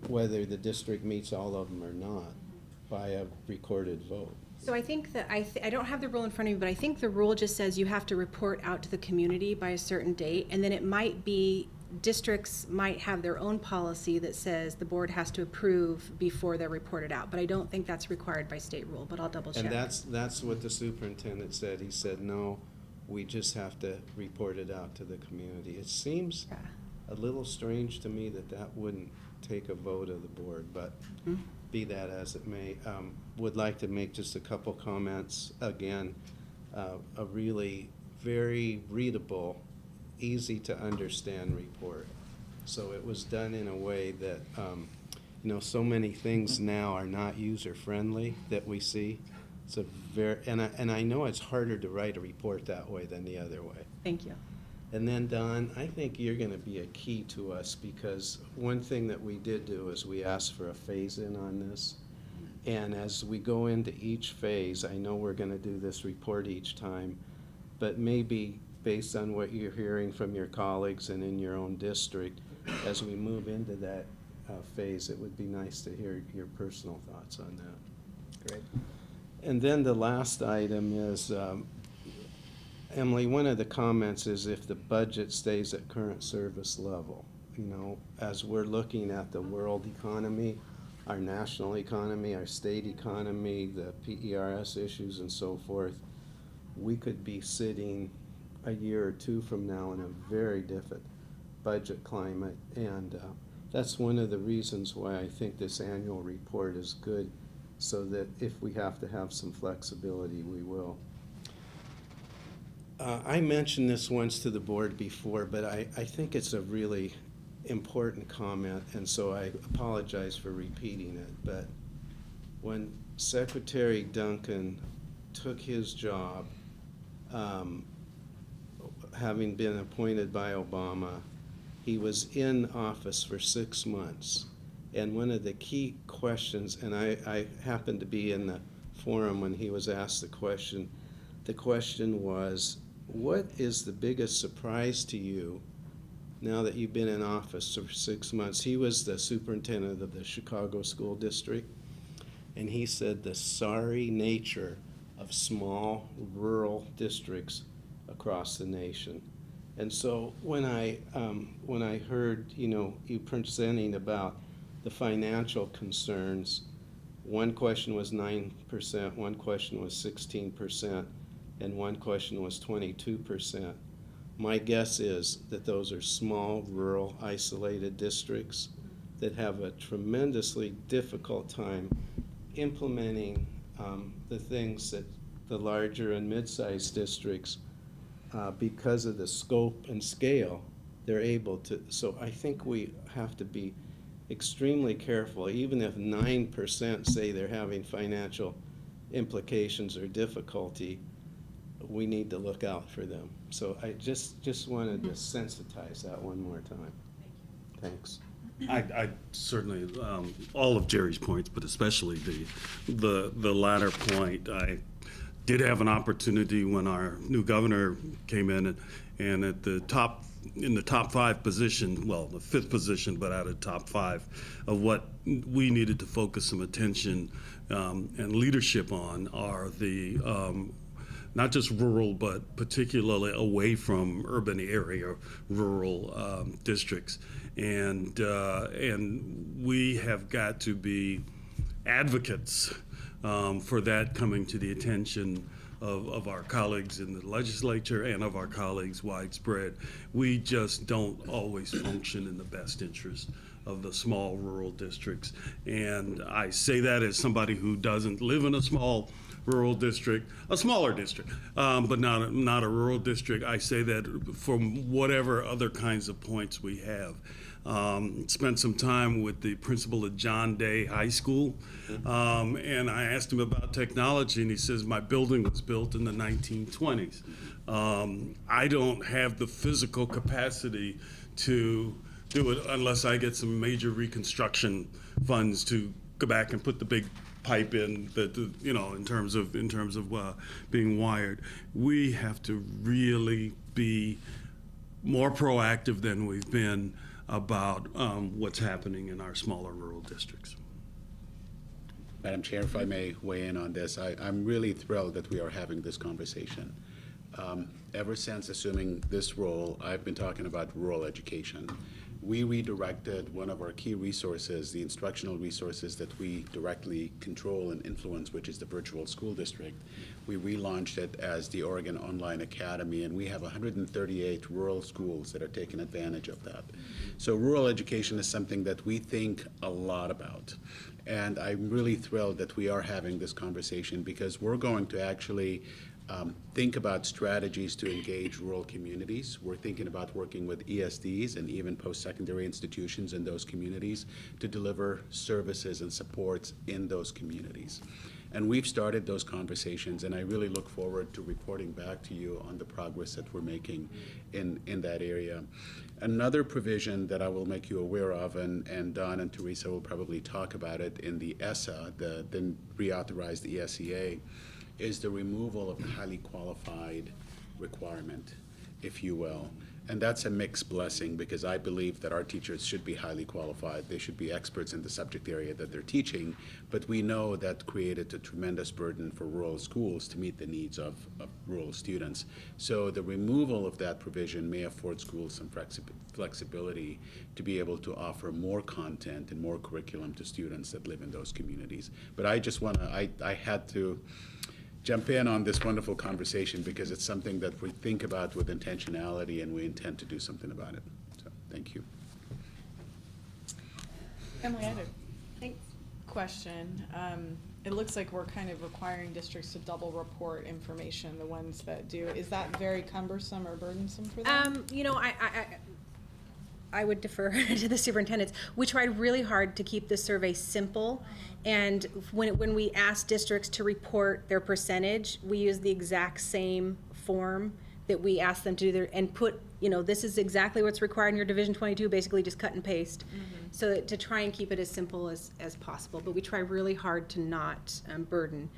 whether the district meets all of them or not, by a recorded vote. So I think that I don't have the rule in front of me, but I think the rule just says you have to report out to the community by a certain date, and then it might be districts might have their own policy that says the board has to approve before they're reported out, but I don't think that's required by state rule, but I'll double check. And that's what the superintendent said. He said, no, we just have to report it out to the community. It seems a little strange to me that that wouldn't take a vote of the board, but be that as it may. Would like to make just a couple comments. Again, a really very readable, easy to understand report. So it was done in a way that, you know, so many things now are not user-friendly that we see. It's a very, and I know it's harder to write a report that way than the other way. Thank you. And then, Don, I think you're going to be a key to us, because one thing that we did do is we asked for a phase-in on this. And as we go into each phase, I know we're going to do this report each time, but maybe based on what you're hearing from your colleagues and in your own district, as we move into that phase, it would be nice to hear your personal thoughts on that. Great. And then the last item is, Emily, one of the comments is if the budget stays at current service level. You know, as we're looking at the world economy, our national economy, our state economy, the PERS issues and so forth, we could be sitting a year or two from now in a very different budget climate. And that's one of the reasons why I think this annual report is good, so that if we have to have some flexibility, we will. I mentioned this once to the board before, but I think it's a really important comment, and so I apologize for repeating it. But when Secretary Duncan took his job, having been appointed by Obama, he was in office for 6 months. And one of the key questions, and I happened to be in the forum when he was asked the question was, what is the biggest surprise to you now that you've been in office for 6 months? He was the superintendent of the Chicago School District, and he said the sorry nature of small rural districts across the nation. And so when I heard, you know, you presenting about the financial concerns, one question was 9%, one question was 16%, and one question was 22%. My guess is that those are small, rural, isolated districts that have a tremendously difficult time implementing the things that the larger and mid-sized districts, because of the scope and scale, they're able to. So I think we have to be extremely careful. Even if 9% say they're having financial implications or difficulty, we need to look out for them. So I just wanted to sensitize that one more time. Thanks. I certainly, all of Jerry's points, but especially the latter point. I did have an opportunity when our new governor came in, and at the top, in the top 5 position, well, the 5th position, but out of the top 5 of what we needed to focus some attention and leadership on are the not just rural, but particularly away from urban area, rural districts. And we have got to be advocates for that coming to the attention of our colleagues in the legislature and of our colleagues widespread. We just don't always function in the best interest of the small rural districts. And I say that as somebody who doesn't live in a small rural district, a smaller district, but not a rural district. I say that from whatever other kinds of points we have. Spent some time with the principal at John Day High School, and I asked him about technology, and he says, my building was built in the 1920s. I don't have the physical capacity to do it unless I get some major reconstruction funds to go back and put the big pipe in that, you know, in terms of being wired. We have to really be more proactive than we've been about what's happening in our smaller rural districts. Madam Chair, if I may weigh in on this, I'm really thrilled that we are having this conversation. Ever since assuming this role, I've been talking about rural education. we redirected one of our key resources, the instructional resources that we directly control and influence, which is the virtual school district. We relaunched it as the Oregon Online Academy, and we have 138 rural schools that are taking advantage of that. So rural education is something that we think a lot about. And I'm really thrilled that we are having this conversation, because we're going to actually think about strategies to engage rural communities. We're thinking about working with ESDs and even post-secondary institutions in those communities to deliver services and supports in those communities. And we've started those conversations, and I really look forward to reporting back to you on the progress that we're making in that area. Another provision that I will make you aware of, and Don and Teresa will probably talk about it in the ESSA, the reauthorized ESEA, is the removal of the highly qualified requirement, if you will. And that's a mixed blessing, because I believe that our teachers should be highly qualified. They should be experts in the subject area that they're teaching, but we know that created a tremendous burden for rural schools to meet the needs of rural students. So the removal of that provision may afford schools some flexibility to be able to offer more content and more curriculum to students that live in those communities. But I just want to, I had to jump in on this wonderful conversation, because it's something that we think about with intentionality, and we intend to do something about it. So, thank you. Emily, I had a question. It looks like we're kind of requiring districts to double report information, the ones that do. Is that very cumbersome or burdensome for them? You know, I would defer to the superintendents. We tried really hard to keep the survey simple, and when we asked districts to report their percentage, we used the exact same form that we asked them to do and put, you know, this is exactly what's required in your Division 22, basically just cut and paste. So that, to try and keep it as simple as possible, but we try really hard to not burden.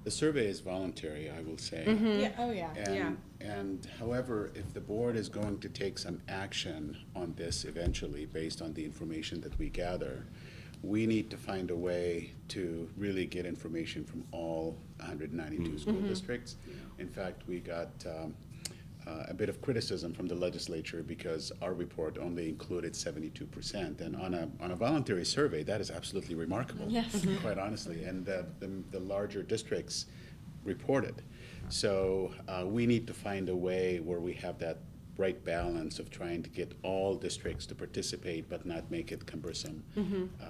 The survey is voluntary, I will say. Yeah. Oh, yeah. And however, if the board is going to take some action on this eventually, based on the information that we gather, we need to find a way to really get information from all 192 school districts. In fact, we got a bit of criticism from the legislature, because our report only included 72%. And on a voluntary survey, that is absolutely remarkable, quite honestly. And the larger districts reported. So we need to find a way where we have that right balance of trying to get all districts to participate but not make it cumbersome.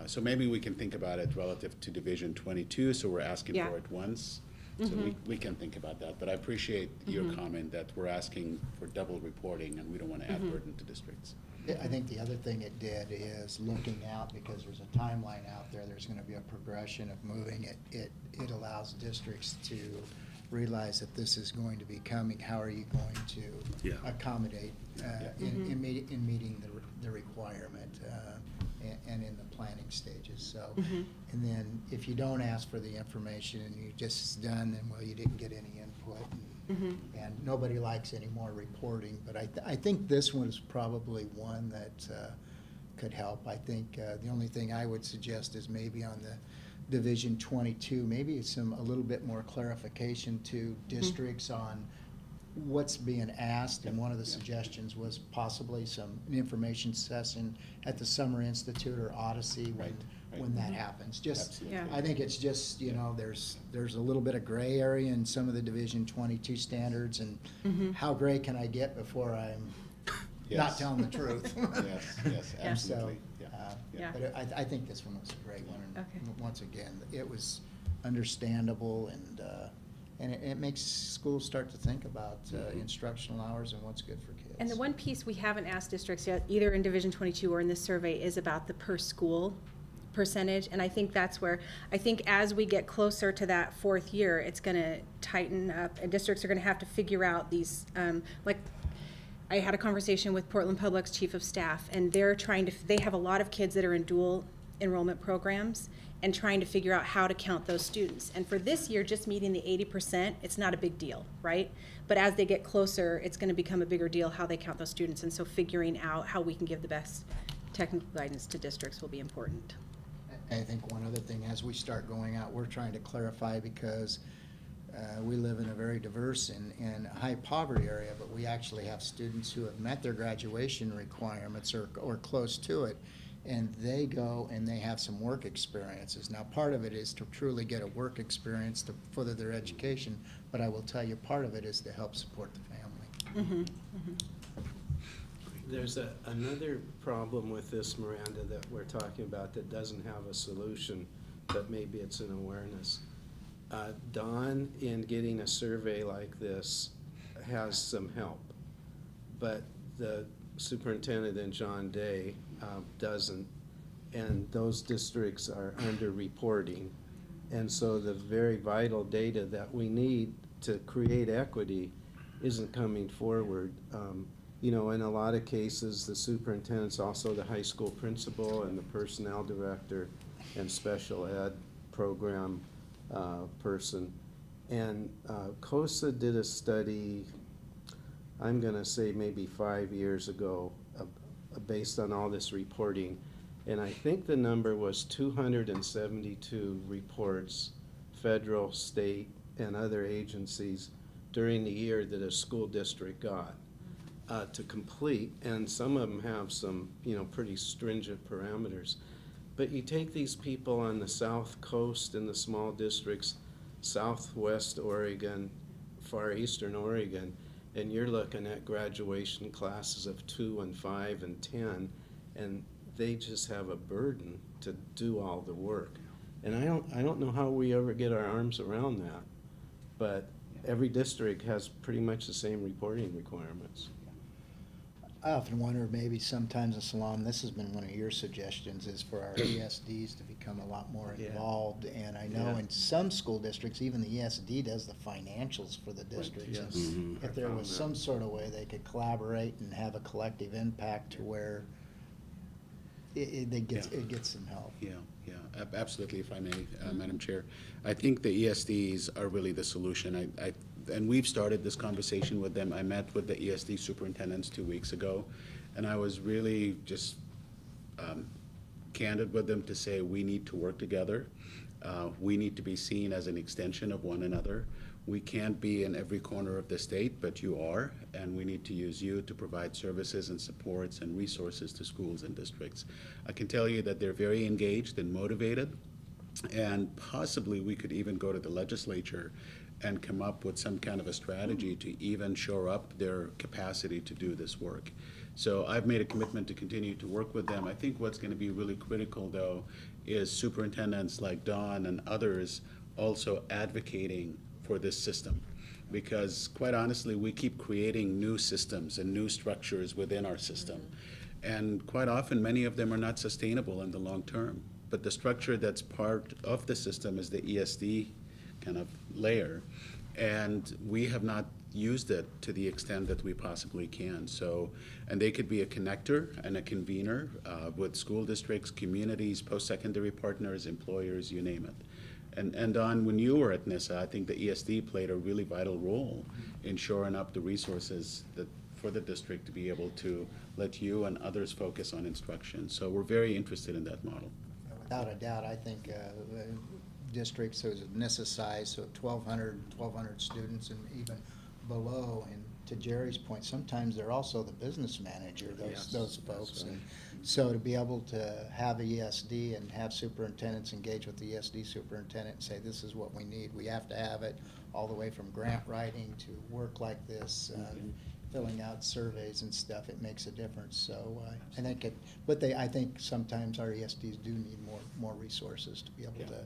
So maybe we can think about it relative to Division 22, so we're asking for it once. So we can think about that. But I appreciate your comment that we're asking for double reporting, and we don't want to add burden to districts. I think the other thing it did is looking out, because there's a timeline out there, there's going to be a progression of moving it. It allows districts to realize that this is going to be coming. How are you going to accommodate in meeting the requirement and in the planning stages? So, and then if you don't ask for the information and you just done, then well, you didn't get any input, and nobody likes any more reporting. But I think this one is probably one that could help. I think the only thing I would suggest is maybe on the Division 22, maybe it's a little bit more clarification to districts on what's being asked. And one of the suggestions was possibly an information session at the Summer Institute or Odyssey when that happens. Just, I think it's just, you know, there's a little bit of gray area in some of the Division 22 standards, and how gray can I get before I'm not telling the truth? Yes, absolutely. But I think this one was a great one. And once again, it was understandable, and it makes schools start to think about instructional hours and what's good for kids. And the one piece we haven't asked districts yet, either in Division 22 or in this survey, is about the per school percentage. And I think that's where, I think as we get closer to that fourth year, it's going to tighten up, and districts are going to have to figure out these, like, I had a conversation with Portland Public's chief of staff, and they have a lot of kids that are in dual enrollment programs and trying to figure out how to count those students. And for this year, just meeting the 80%, it's not a big deal, right? But as they get closer, it's going to become a bigger deal how they count those students. And so figuring out how we can give the best technical guidance to districts will be important. I think one other thing, as we start going out, we're trying to clarify, because we live in a very diverse and high poverty area, but we actually have students who have met their graduation requirements or close to it, and they go and they have some work experiences. Now, part of it is to truly get a work experience to further their education, but I will tell you, part of it is to help support the family. There's another problem with this, Miranda, that we're talking about that doesn't have a solution, but maybe it's an awareness. Dawn, in getting a survey like this, has some help, but the superintendent, John Day, doesn't, and those districts are under-reporting. And so the very vital data that we need to create equity isn't coming forward. You know, in a lot of cases, the superintendent's also the high school principal and the personnel director and special ed program person. And COSA did a study, I'm gonna say maybe 5 years ago, based on all this reporting. And I think the number was 272 reports, federal, state, and other agencies during the year that a school district got to complete. And some of them have some, you know, pretty stringent parameters. But you take these people on the South Coast in the small districts, Southwest Oregon, Far Eastern Oregon, and you're looking at graduation classes of 2 and 5 and 10, and they just have a burden to do all the work. And I don't know how we ever get our arms around that, but every district has pretty much the same reporting requirements. I often wonder, maybe sometimes, Salam, this has been one of your suggestions, is for our ESDs to become a lot more involved. And I know in some school districts, even the ESD does the financials for the districts. Yes. And if there was some sort of way they could collaborate and have a collective impact to where it gets some help. Yeah, absolutely, if I may, Madam Chair. I think the ESDs are really the solution. And we've started this conversation with them. I met with the ESD superintendents 2 weeks ago, and I was really just candid with them to say we need to work together. We need to be seen as an extension of one another. We can't be in every corner of the state, but you are, and we need to use you to provide services and supports and resources to schools and districts. I can tell you that they're very engaged and motivated, and possibly we could even go to the legislature and come up with some kind of a strategy to even shore up their capacity to do this work. So I've made a commitment to continue to work with them. I think what's going to be really critical, though, is superintendents like Dawn and others also advocating for this system. Because quite honestly, we keep creating new systems and new structures within our system. And quite often, many of them are not sustainable in the long term. But the structure that's part of the system is the ESD kind of layer, and we have not used it to the extent that we possibly can. So, and they could be a connector and a convener with school districts, communities, post-secondary partners, employers, you name it. And Don, when you were at NISA, I think the ESD played a really vital role in shoring up the resources that for the district to be able to let you and others focus on instruction. So we're very interested in that model. Without a doubt, I think districts, so NISA size, so 1,200 students and even below, and to Jerry's point, sometimes they're also the business manager, those folks. Right. And so to be able to have a ESD and have superintendents engage with the ESD superintendent and say, this is what we need, we have to have it, all the way from grant writing to work like this, filling out surveys and stuff, it makes a difference. So I think I think sometimes our ESDs do need more resources to be able to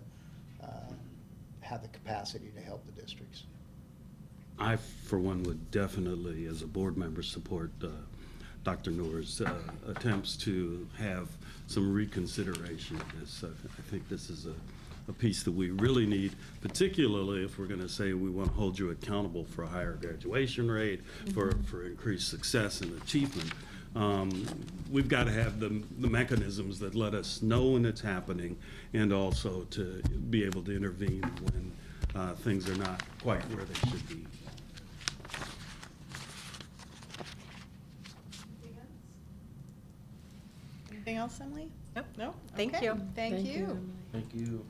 have the capacity to help the districts. I, for one, would definitely, as a board member, support Dr. Noor's attempts to have some reconsideration of this. I think this is a piece that we really need, particularly if we're going to say we want to hold you accountable for a higher graduation rate, for increased success and achievement. We've got to have the mechanisms that let us know when it's happening, and also to be able to intervene when things are not quite where they should be. Anything else, Emily? Nope. No? Thank Okay. you. Thank you. Thank you.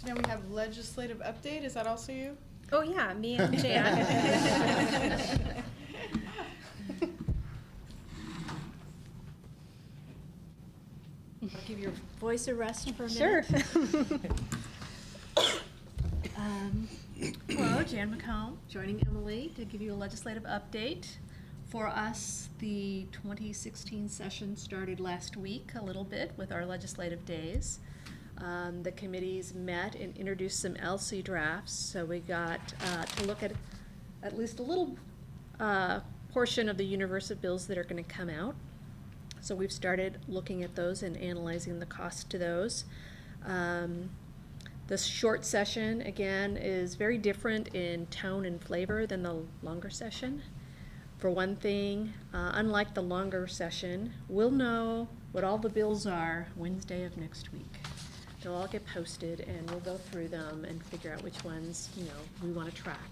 So now we have legislative update, is that also you? Oh, yeah, me and Jan. I'll give your voice a rest for a Sure. minute. Hello, Jan McComb, joining Emily to give you a legislative update. For us, the 2016 session started last week a little bit with our legislative days. The committees met and introduced some LC drafts, so we got to look at least a little portion of the universe of bills that are going to come out. So we've started looking at those and analyzing the cost to those. This short session, again, is very different in tone and flavor than the longer session. For one thing, unlike the longer session, we'll know what all the bills are Wednesday of next week. They'll all get posted and we'll go through them and figure out which ones, we want to track.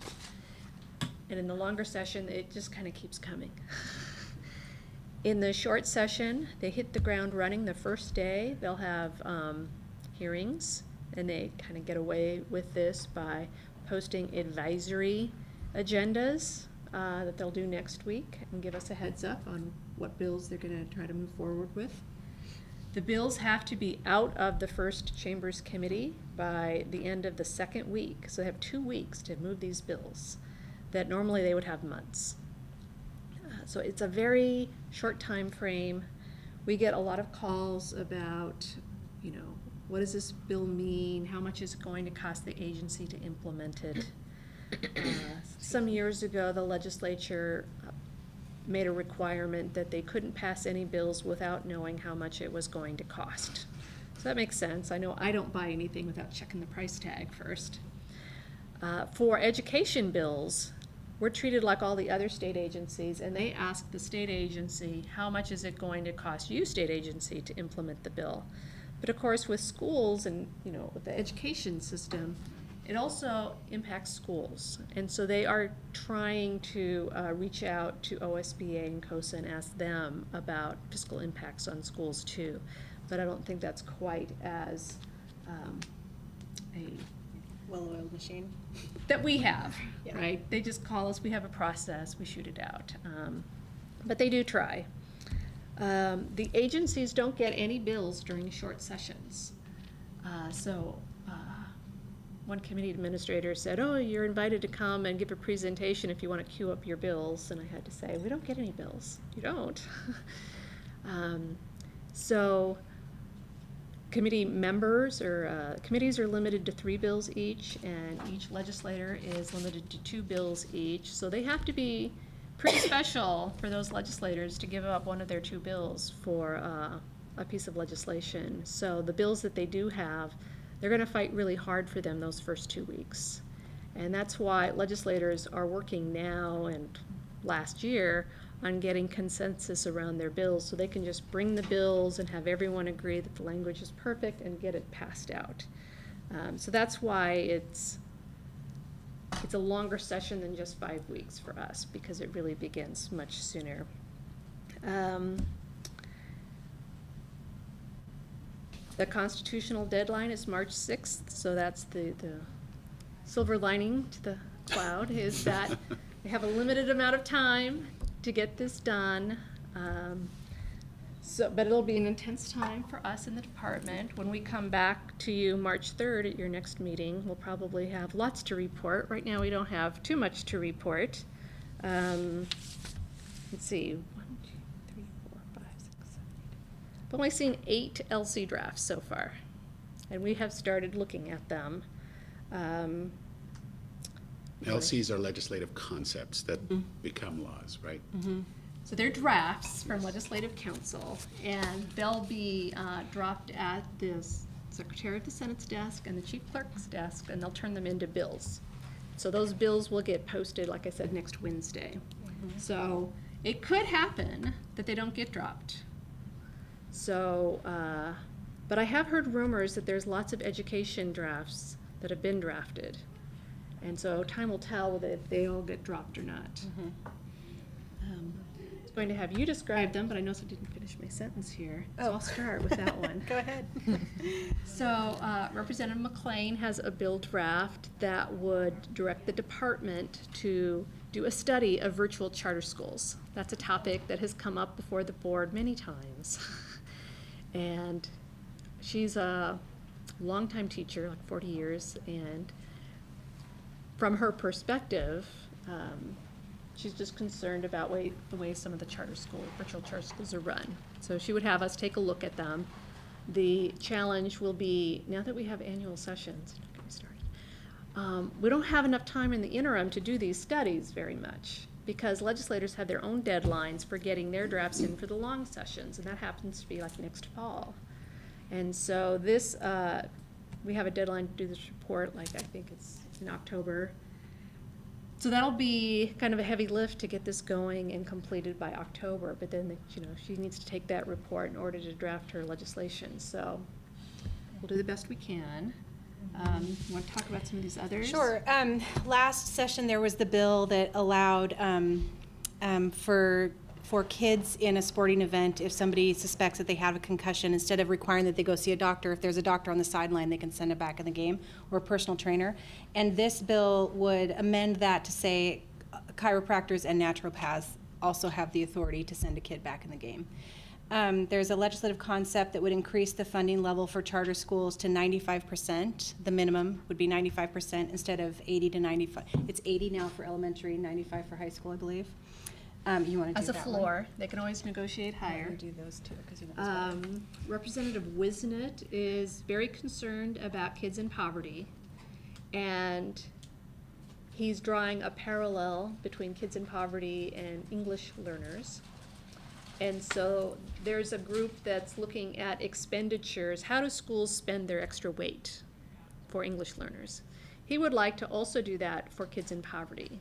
And in the longer session, it just kind of keeps coming. In the short session, they hit the ground running the first day. They'll have hearings, and they kind of get away with this by posting advisory agendas that they'll do next week and give us a heads up on what bills they're going to try to move forward with. The bills have to be out of the first Chambers Committee by the end of the second week, so they have 2 weeks to move these bills that normally they would have months. So it's a very short time frame. We get a lot of calls about, what does this bill mean? How much is it going to cost the agency to implement it? Some years ago, the legislature made a requirement that they couldn't pass any bills without knowing how much it was going to cost. So that makes sense. I know I don't buy anything without checking the price tag first. For education bills, we're treated like all the other state agencies, and they ask the state agency, how much is it going to cost you, state agency, to implement the bill? But of course, with schools and, with the education system, it also impacts schools. And so they are trying to reach out to OSBA and COSA and ask them about fiscal impacts on schools too. But I don't think that's quite as a Well-oiled machine. that we have, Yeah. right? They just call us, we have a process, we shoot it out. But they do try. The agencies don't get any bills during short sessions. One committee administrator said, oh, you're invited to come and give a presentation if you want to queue up your bills. And I had to say, we don't get any bills. You don't. Committee members or committees are limited to 3 bills each, and each legislator is limited to 2 bills each. So they have to be pretty special for those legislators to give up one of their 2 bills for a piece of legislation. So the bills that they do have, they're going to fight really hard for them those first 2 weeks. And that's why legislators are working now and last year on getting consensus around their bills so they can just bring the bills and have everyone agree that the language is perfect and get it passed out. So that's why it's a longer session than just 5 weeks for us, because it really begins much sooner. The constitutional deadline is March 6th, so that's the silver lining to the cloud, is that they have a limited amount of time to get this done. But it'll be an intense time for us in the department. When we come back to you March 3rd at your next meeting, we'll probably have lots to report. Right now, we don't have too much to report. Let's see, 1, 2, 3, 4, 5, 6, 7, 8. I've only seen 8 LC drafts so far, and we have started looking at them. LCs are legislative concepts that become laws, right? Mm-hmm. So they're drafts from Legislative Council, and they'll be dropped at the Secretary of the Senate's desk and the Chief Clerk's desk, and they'll turn them into bills. So those bills will get posted, like I said, next Wednesday. Mm-hmm. So it could happen that they don't get dropped. So, but I have heard rumors that there's lots of education drafts that have been drafted. And so time will tell if they all get dropped or not. Mm-hmm. going to have you describe them, but I noticed I didn't finish my sentence here. So I'll start with that one. Go ahead. So Representative McLean has a bill draft that would direct the department to do a study of virtual charter schools. That's a topic that has come up before the board many times. And she's a longtime teacher, like 40 years, and from her perspective, she's just concerned about the way some of the virtual charter schools are run. So she would have us take a look at them. The challenge will be, now that we have annual sessions, we don't have enough time in the interim to do these studies very much, because legislators have their own deadlines for getting their drafts in for the long sessions, and that happens to be like next fall. And so this, we have a deadline to do this report, like I think it's in October. So that'll be kind of a heavy lift to get this going and completed by October, but then, she needs to take that report in order to draft her legislation. So we'll do the best we can. You want to talk about some of these others? Sure. Last session, there was the bill that allowed for kids in a sporting event, if somebody suspects that they have a concussion, instead of requiring that they go see a doctor, if there's a doctor on the sideline, they can send it back in the game, or a personal trainer. And this bill would amend that to say chiropractors and naturopaths also have the authority to send a kid back in the game. There's a legislative concept that would increase the funding level for charter schools to 95%. The minimum would be 95% instead of 80 to 95. It's 80 now for elementary, 95 for high school, I believe. You want to do As a that floor, one? they can always negotiate higher. Do those two, because you know Representative Wisnett is very concerned about kids in poverty, and he's drawing a parallel between kids in poverty and English learners. And so there's a group that's looking at expenditures. How do schools spend their extra weight for English learners? He would like to also do that for kids in poverty.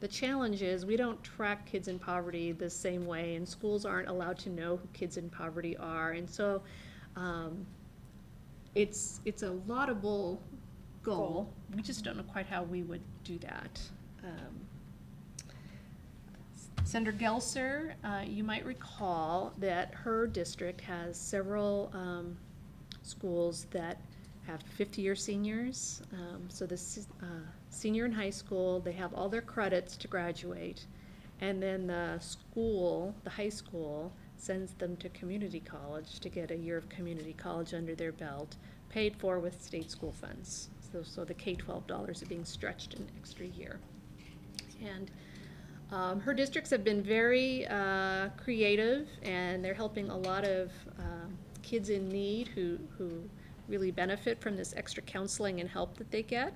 The challenge is we don't track kids in poverty the same way, and schools aren't allowed to know who kids in poverty are. And so it's a laudable goal. We just don't know quite how we would do that. Senator Gelser, you might recall that her district has several schools that have 50-year seniors. So the senior in high school, they have all their credits to graduate, and then the high school, sends them to community college to get a year of community college under their belt, paid for with state school funds. So the K-12 dollars are being stretched an extra year. And her districts have been very creative, and they're helping a lot of kids in need who really benefit from this extra counseling and help that they get.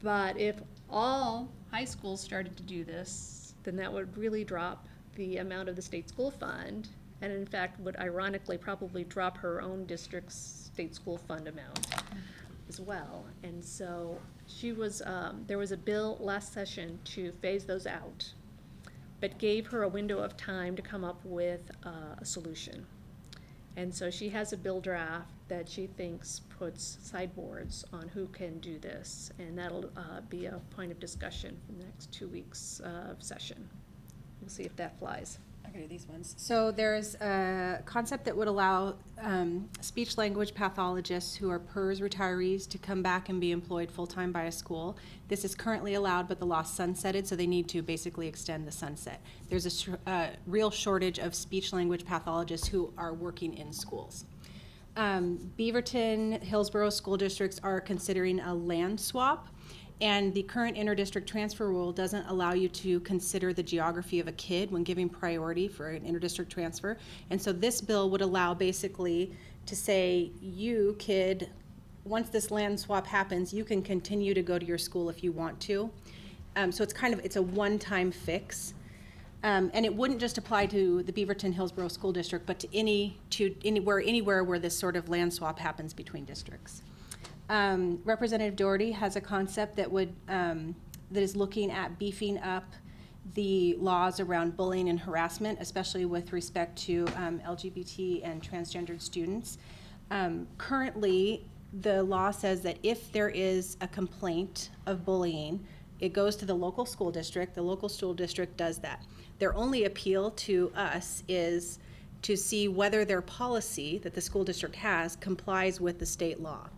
But if all high schools started to do this, then that would really drop the amount of the state school fund, and in fact would ironically probably drop her own district's state school fund amount as well. And so there was a bill last session to phase those out, but gave her a window of time to come up with a solution. And so she has a bill draft that she thinks puts sideboards on who can do this, and that'll be a point of discussion for the next 2 weeks of session. We'll see if that flies. I can do these ones. So there's a concept that would allow speech language pathologists who are PERS retirees to come back and be employed full-time by a school. This is currently allowed, but the law sunsetted, so they need to basically extend the sunset. There's a real shortage of speech language pathologists who are working in schools. Beaverton, Hillsborough school districts are considering a land swap. And the current interdistrict transfer rule doesn't allow you to consider the geography of a kid when giving priority for an interdistrict transfer. And so this bill would allow basically to say, you kid, once this land swap happens, you can continue to go to your school if you want to. So it's a one-time fix. And it wouldn't just apply to the Beaverton Hillsborough School District, but to anywhere where this sort of land swap happens between districts. Representative Doherty has a concept that is looking at beefing up the laws around bullying and harassment, especially with respect to LGBT and transgendered students. Currently, the law says that if there is a complaint of bullying, it goes to the local school district. The local school district does that. Their only appeal to us is to see whether their policy that the school district has complies with the state law.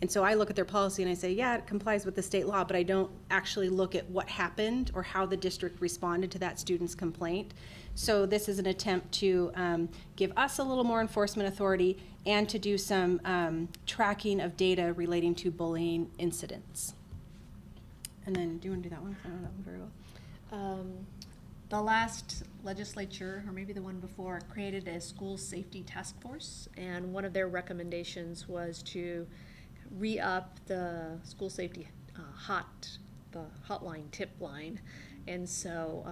And so I look at their policy and I say, yeah, it complies with the state law, but I don't actually look at what happened or how the district responded to that student's complaint. So this is an attempt to give us a little more enforcement authority and to do some tracking of data relating to bullying incidents. And then, do you want to do that one? 'Cause I don't know that one very well. The last legislature, or maybe the one before, created a school safety task force, and one of their recommendations was to re-up the school safety the hotline tip line. And so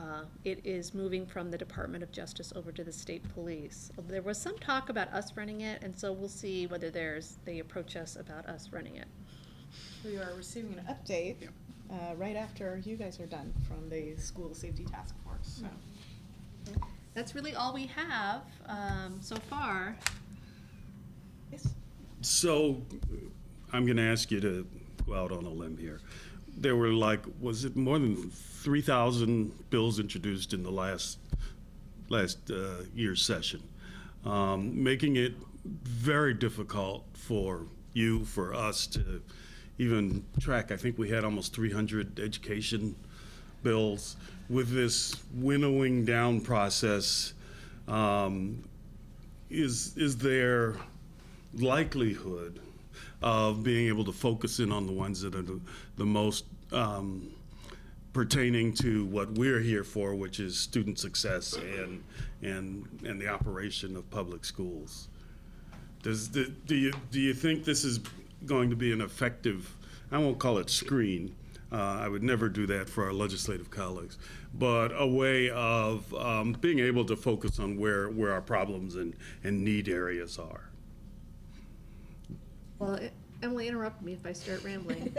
it is moving from the Department of Justice over to the state police. There was some talk about us running it, and so we'll see whether they approach us about us running it. We are receiving an update right after you guys are done from the school safety task force. So. That's really all we have so far. Yes. So I'm going to ask you to go out on a limb here. There were was it more than 3,000 bills introduced in the last year's session, making it very difficult for us to even track. I think we had almost 300 education bills. With this winnowing down process, is there likelihood of being able to focus in on the ones that are the most pertaining to what we're here for, which is student success and the operation of public schools? Do you think this is going to be an effective, I won't call it screen, I would never do that for our legislative colleagues, but a way of being able to focus on where our problems and need areas are? Well, Emily, interrupt me if I start rambling.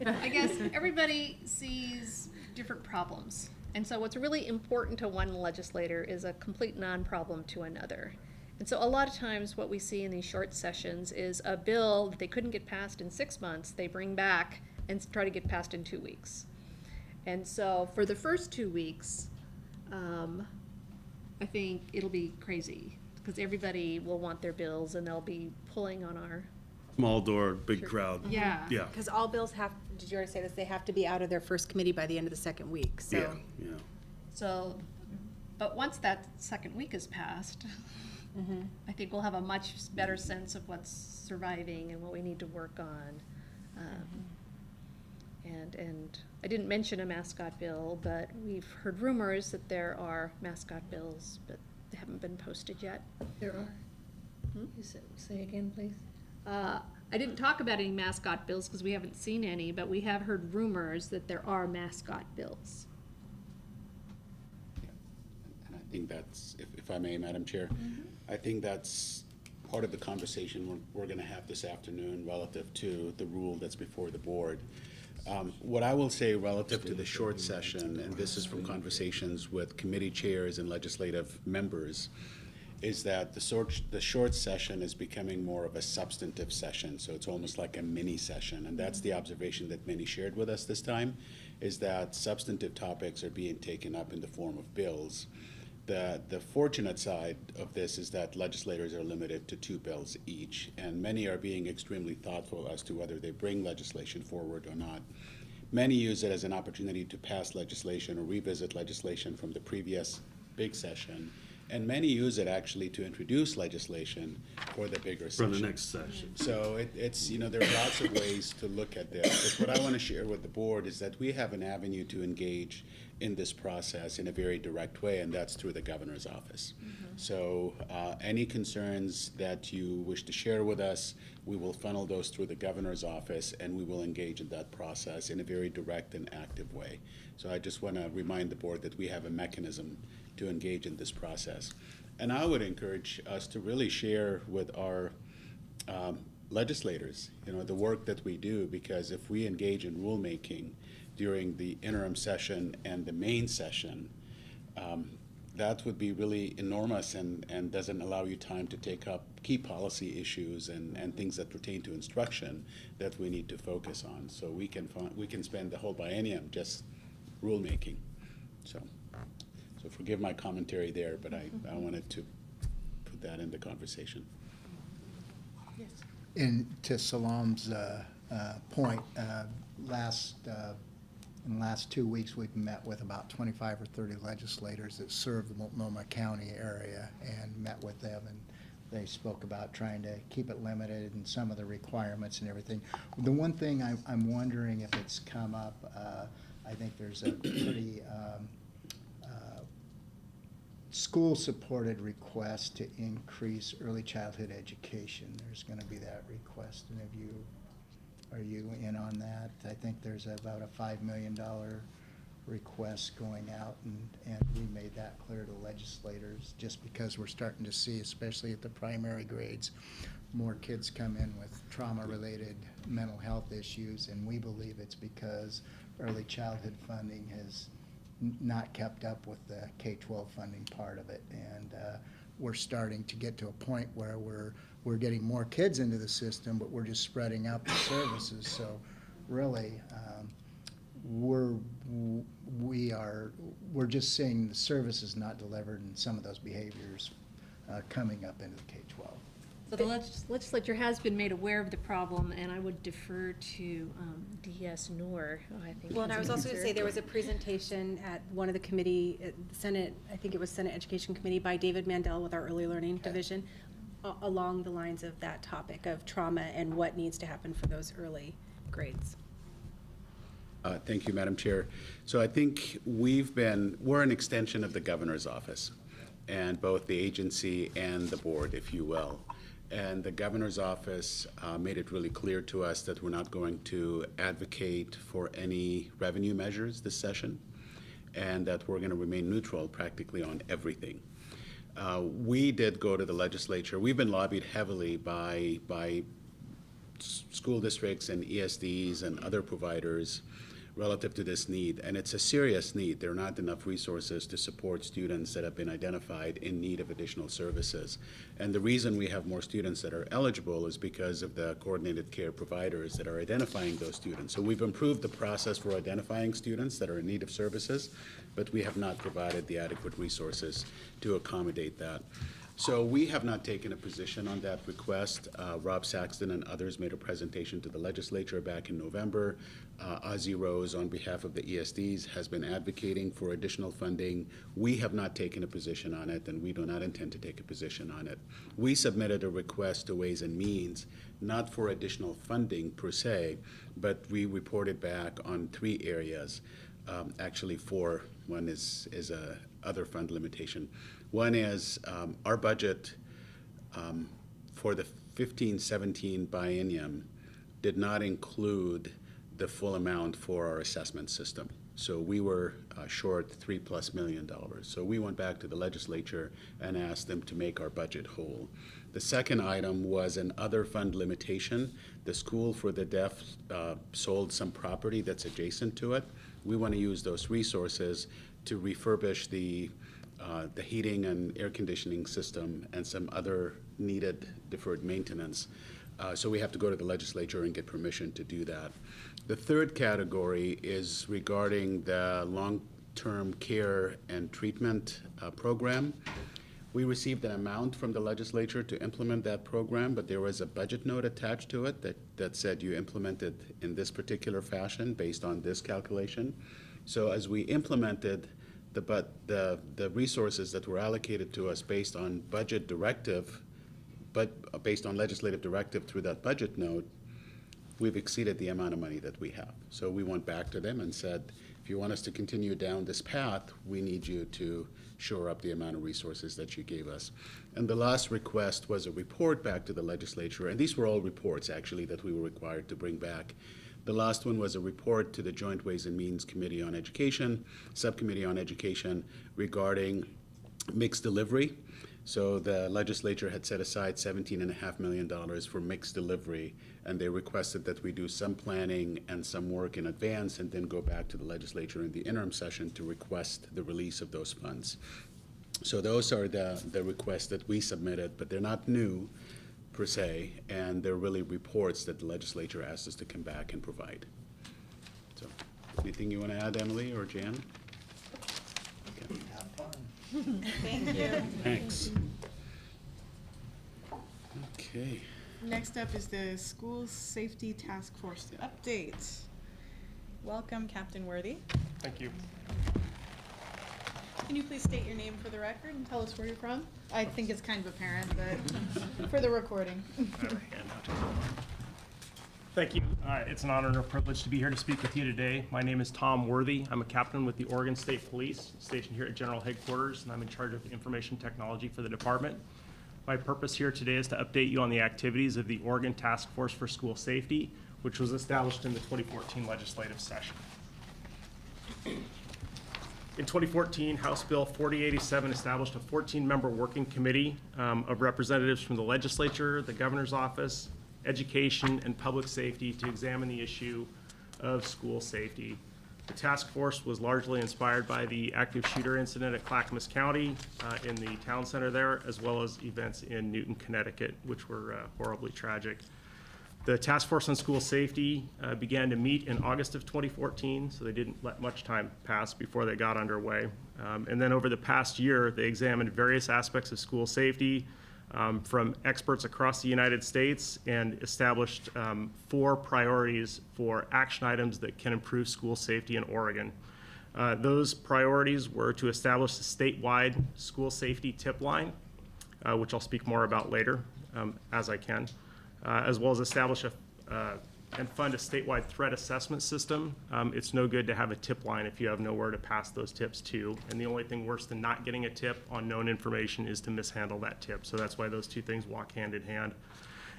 I guess everybody sees different problems. And so what's really important to one legislator is a complete non-problem to another. And so a lot of times what we see in these short sessions is a bill that they couldn't get passed in 6 months, they bring back and try to get passed in 2 weeks. And so for the first 2 weeks, I think it'll be crazy because everybody will want their bills and they'll be pulling on our Small door, big crowd. Yeah. Yeah. Because all bills did you already say this? They have to be out of their first committee by the end of the second week, so. Yeah. So, but once that second week is passed, I think we'll have a much better sense of what's surviving and what we need to work on. And I didn't mention a mascot bill, but we've heard rumors that there are mascot bills, but they haven't been posted yet. There are. You say again, please. I didn't talk about any mascot bills because we haven't seen any, but we have heard rumors that there are mascot bills. And I think that's, if I may, Madam Chair, I think that's part of the conversation we're going to have this afternoon relative to the rule that's before the board. What I will say relative to the short session, and this is from conversations with committee chairs and legislative members, is that the short session is becoming more of a substantive session, so it's almost like a mini session, and that's the observation that many shared with us this time, is that substantive topics are being taken up in the form of bills. The fortunate side of this is that legislators are limited to 2 bills each, and many are being extremely thoughtful as to whether they bring legislation forward or not. Many use it as an opportunity to pass legislation or revisit legislation from the previous big session, and many use it actually to introduce legislation for the bigger session. For the next session. So it's, there are lots of ways to look at this. But what I want to share with the board is that we have an avenue to engage in this process in a very direct way, and that's through the governor's office. So any concerns that you wish to share with us, we will funnel those through the governor's office, and we will engage in that process in a very direct and active way. So I just want to remind the board that we have a mechanism to engage in this process. And I would encourage us to really share with our legislators, the work that we do, because if we engage in rulemaking during the interim session and the main session, that would be really enormous and doesn't allow you time to take up key policy issues and things that pertain to instruction that we need to focus on. So we can spend the whole biennium just rulemaking. So forgive my commentary there, but I wanted to put that in the conversation. And to Salam's point, in the last 2 weeks, we've met with about 25 or 30 legislators that serve the Multnomah County area and met with them, and they spoke about trying to keep it limited and some of the requirements and everything. The one thing I'm wondering if it's come up, I think there's a pretty school-supported request to increase early childhood education. There's going to be that request, and are you in on that? I think there's about a $5 million request going out, and we made that clear to legislators just because we're starting to see, especially at the primary grades, more kids come in with trauma-related mental health issues, and we believe it's because early childhood funding has not kept up with the K-12 funding part of it, and we're starting to get to a point where we're getting more kids into the system, but we're just spreading out the services. So really, we're just seeing the services not delivered and some of those behaviors coming up into the K-12. So the legislature has been made aware of the problem, and I would defer to D.S. Noor, who I think. Well, and I was has an also going to answer. say, there was a presentation at one of the committee, at the Senate, I think it was Senate Education Committee, by David Mandel with our Early Learning Division, along the lines of that topic of trauma and what needs to happen for those early grades. Thank you, Madam Chair. So I think we're an extension of the governor's office, and both the agency and the board, if you will. And the governor's office made it really clear to us that we're not going to advocate for any revenue measures this session, and that we're going to remain neutral practically on everything. We did go to the legislature. We've been lobbied heavily by school districts and ESDs and other providers relative to this need, and it's a serious need. There are not enough resources to support students that have been identified in need of additional services. And the reason we have more students that are eligible is because of the coordinated care providers that are identifying those students. So we've improved the process for identifying students that are in need of services, but we have not provided the adequate resources to accommodate that. So we have not taken a position on that request. Rob Saxton and others made a presentation to the legislature back in November. Ozzie Rose, on behalf of the ESDs, has been advocating for additional funding. We have not taken a position on it, and we do not intend to take a position on it. We submitted a request to Ways and Means, not for additional funding per se, but we reported back on 3 areas. Actually 4. One is a other fund limitation. One is our budget for the 15-17 biennium did not include the full amount for our assessment system. So we were short $3+ million. So we went back to the legislature and asked them to make our budget whole. The second item was an other fund limitation. The School for the Deaf sold some property that's adjacent to it. We want to use those resources to refurbish the heating and air conditioning system and some other needed deferred maintenance. So we have to go to the legislature and get permission to do that. The third category is regarding the long-term care and treatment program. We received an amount from the legislature to implement that program, but there was a budget note attached to it that said you implement it in this particular fashion based on this calculation. So as we implemented the resources that were allocated to us based on budget directive, but based on legislative directive through that budget note, we've exceeded the amount of money that we have. So we went back to them and said, if you want us to continue down this path, we need you to shore up the amount of resources that you gave us. And the last request was a report back to the legislature, and these were all reports actually that we were required to bring back. The last one was a report to the Joint Ways and Means Committee on Education, Subcommittee on Education, regarding mixed delivery. So the legislature had set aside $17.5 million for mixed delivery, and they requested that we do some planning and some work in advance and then go back to the legislature in the interim session to request the release of those funds. So those are the requests that we submitted, but they're not new per se, and they're really reports that the legislature asked us to come back and provide. So, anything you want to add, Emily or Jan? Okay. Have fun. Thank you. Thanks. Okay. Next up is the School Safety Task Force update. Welcome, Captain Worthy. Thank you. Can you please state your name for the record and tell us where you're from? I think it's kind of apparent, but for the recording. Thank you. It's an honor and a privilege to be here to speak with you today. My name is Tom Worthy. I'm a captain with the Oregon State Police, stationed here at General Headquarters, and I'm in charge of information technology for the department. My purpose here today is to update you on the activities of the Oregon Task Force for School Safety, which was established in the 2014 legislative session. In 2014, House Bill 4087 established a 14-member working committee of representatives from the legislature, the governor's office, education, and public safety to examine the issue of school safety. The task force was largely inspired by the active shooter incident at Clackamas County in the town center there, as well as events in Newton, Connecticut, which were horribly tragic. The Task Force on School Safety began to meet in August of 2014, so they didn't let much time pass before they got underway. And then over the past year, they examined various aspects of school safety from experts across the United States and established 4 priorities for action items that can improve school safety in Oregon. Those priorities were to establish a statewide school safety tip line, which I'll speak more about later as I can. As well as establish and fund a statewide threat assessment system. It's no good to have a tip line if you have nowhere to pass those tips to. And the only thing worse than not getting a tip on known information is to mishandle that tip. So that's why those two things walk hand in hand.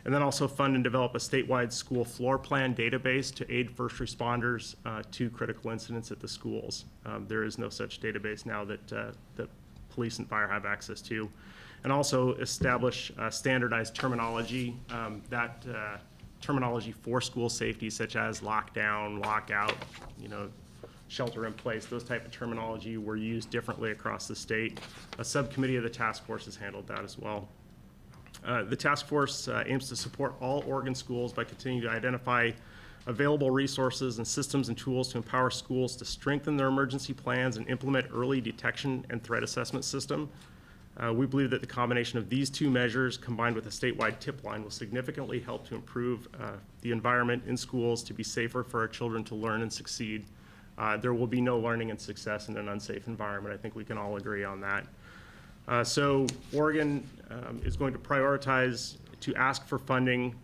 And then also fund and develop a statewide school floor plan database to aid first responders to critical incidents at the schools. There is no such database now that police and fire have access to. And also establish standardized terminology, terminology for school safety, such as lockdown, lockout, shelter in place. Those type of terminology were used differently across the state. A subcommittee of the task force has handled that as well. The task force aims to support all Oregon schools by continuing to identify available resources and systems and tools to empower schools to strengthen their emergency plans and implement early detection and threat assessment system. We believe that the combination of these 2 measures combined with a statewide tip line will significantly help to improve the environment in schools to be safer for our children to learn and succeed. There will be no learning and success in an unsafe environment. I think we can all agree on that. So Oregon is going to prioritize to ask for funding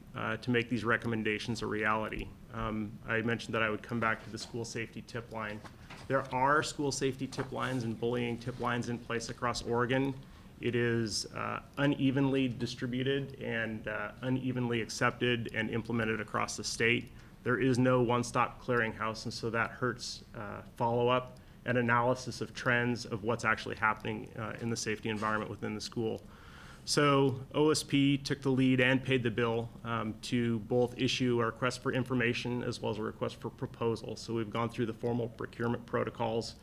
to make these recommendations a reality. I mentioned that I would come back to the school safety tip line. There are school safety tip lines and bullying tip lines in place across Oregon. It is unevenly distributed and unevenly accepted and implemented across the state. There is no one-stop clearinghouse, and so that hurts follow-up and analysis of trends of what's actually happening in the safety environment within the school. So OSP took the lead and paid the bill to both issue a request for information as well as a request for proposals. So we've gone through the formal procurement protocols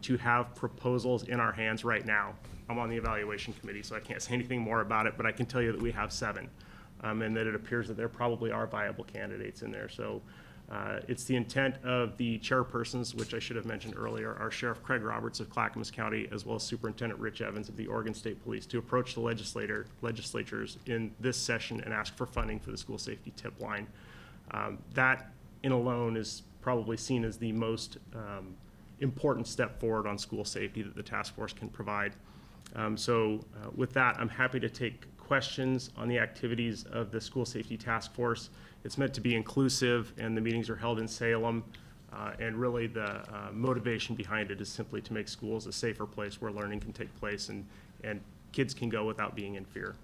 to have proposals in our hands right now. I'm on the evaluation committee, so I can't say anything more about it, but I can tell you that we have 7, and that it appears that there probably are viable candidates in there. So it's the intent of the chairpersons, which I should have mentioned earlier, our Sheriff Craig Roberts of Clackamas County, as well as Superintendent Rich Evans of the Oregon State Police, to approach the legislatures in this session and ask for funding for the school safety tip line. That in alone is probably seen as the most important step forward on school safety that the task force can provide. So with that, I'm happy to take questions on the activities of the school safety task force. It's meant to be inclusive, and the meetings are held in Salem. And really the motivation behind it is simply to make schools a safer place where learning can take place and kids can go without being in fear.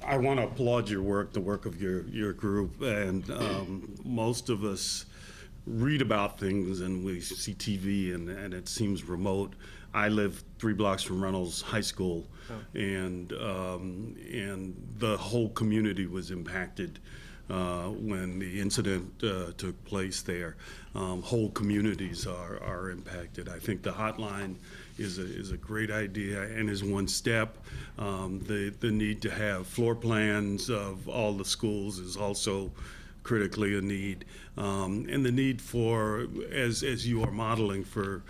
I want to applaud your work, the work of your group, and most of us read about things and we see TV and it seems remote. I live 3 blocks from Reynolds High School, and the whole community was impacted when the incident took place there. Whole communities are impacted. I think the hotline is a great idea and is one step. The need to have floor plans of all the schools is also critically a need, and the need for, as you are modeling, for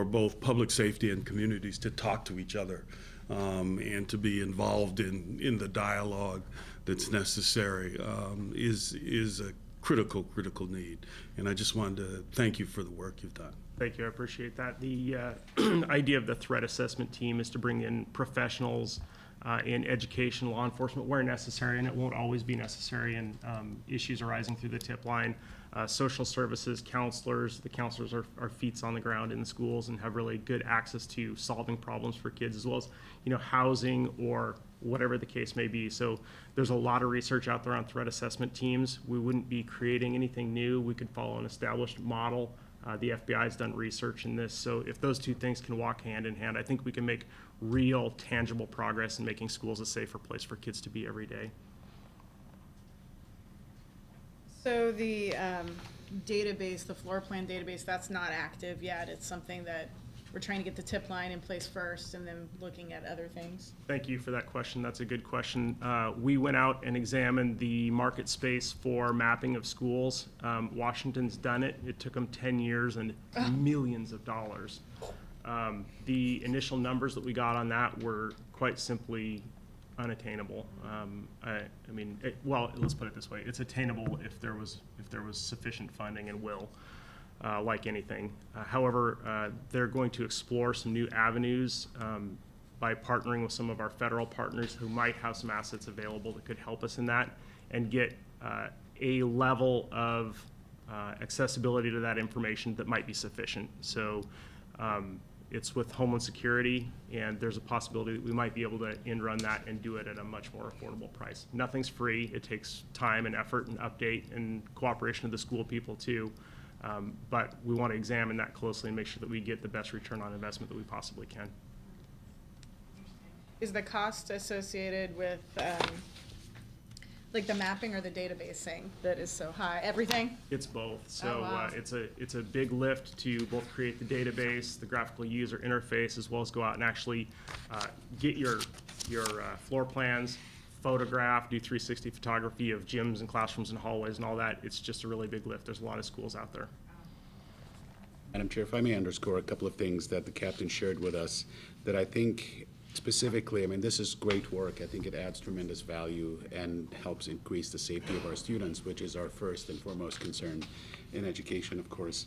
both public safety and communities to talk to each other and to be involved in the dialogue that's necessary is a critical need. And I just wanted to thank you for the work you've done. Thank you, I appreciate that. The idea of the threat assessment team is to bring in professionals in education, law enforcement where necessary, and it won't always be necessary, and issues arising through the tip line. Social services, counselors, the counselors are feet on the ground in the schools and have really good access to solving problems for kids, as well as, housing or whatever the case may be. So there's a lot of research out there on threat assessment teams. We wouldn't be creating anything new. We could follow an established model. The FBI has done research in this. So if those two things can walk hand in hand, I think we can make real, tangible progress in making schools a safer place for kids to be every day. So the database, the floor plan database, that's not active yet. It's something that we're trying to get the tip line in place first and then looking at other things. Thank you for that question. That's a good question. We went out and examined the market space for mapping of schools. Washington's done it. It took them 10 years and millions of dollars. The initial numbers that we got on that were quite simply unattainable. Well, let's put it this way: it's attainable if there was sufficient funding and will, like anything. However, they're going to explore some new avenues by partnering with some of our federal partners who might have some assets available that could help us in that and get a level of accessibility to that information that might be sufficient. So. It's with Homeland Security, and there's a possibility that we might be able to in-run that and do it at a much more affordable price. Nothing's free. It takes time and effort and update and cooperation of the school people too. But we want to examine that closely and make sure that we get the best return on investment that we possibly can. Is the cost associated with like the mapping or the databasing that is so high? Everything? It's both. So Oh, wow. it's a big lift to both create the database, the graphical user interface, as well as go out and actually get your floor plans, photograph, do 360 photography of gyms and classrooms and hallways and all that. It's just a really big lift. There's a lot of schools out there. Madam Chair, if I may underscore a couple of things that the captain shared with us that I think specifically, this is great work. I think it adds tremendous value and helps increase the safety of our students, which is our first and foremost concern in education, of course.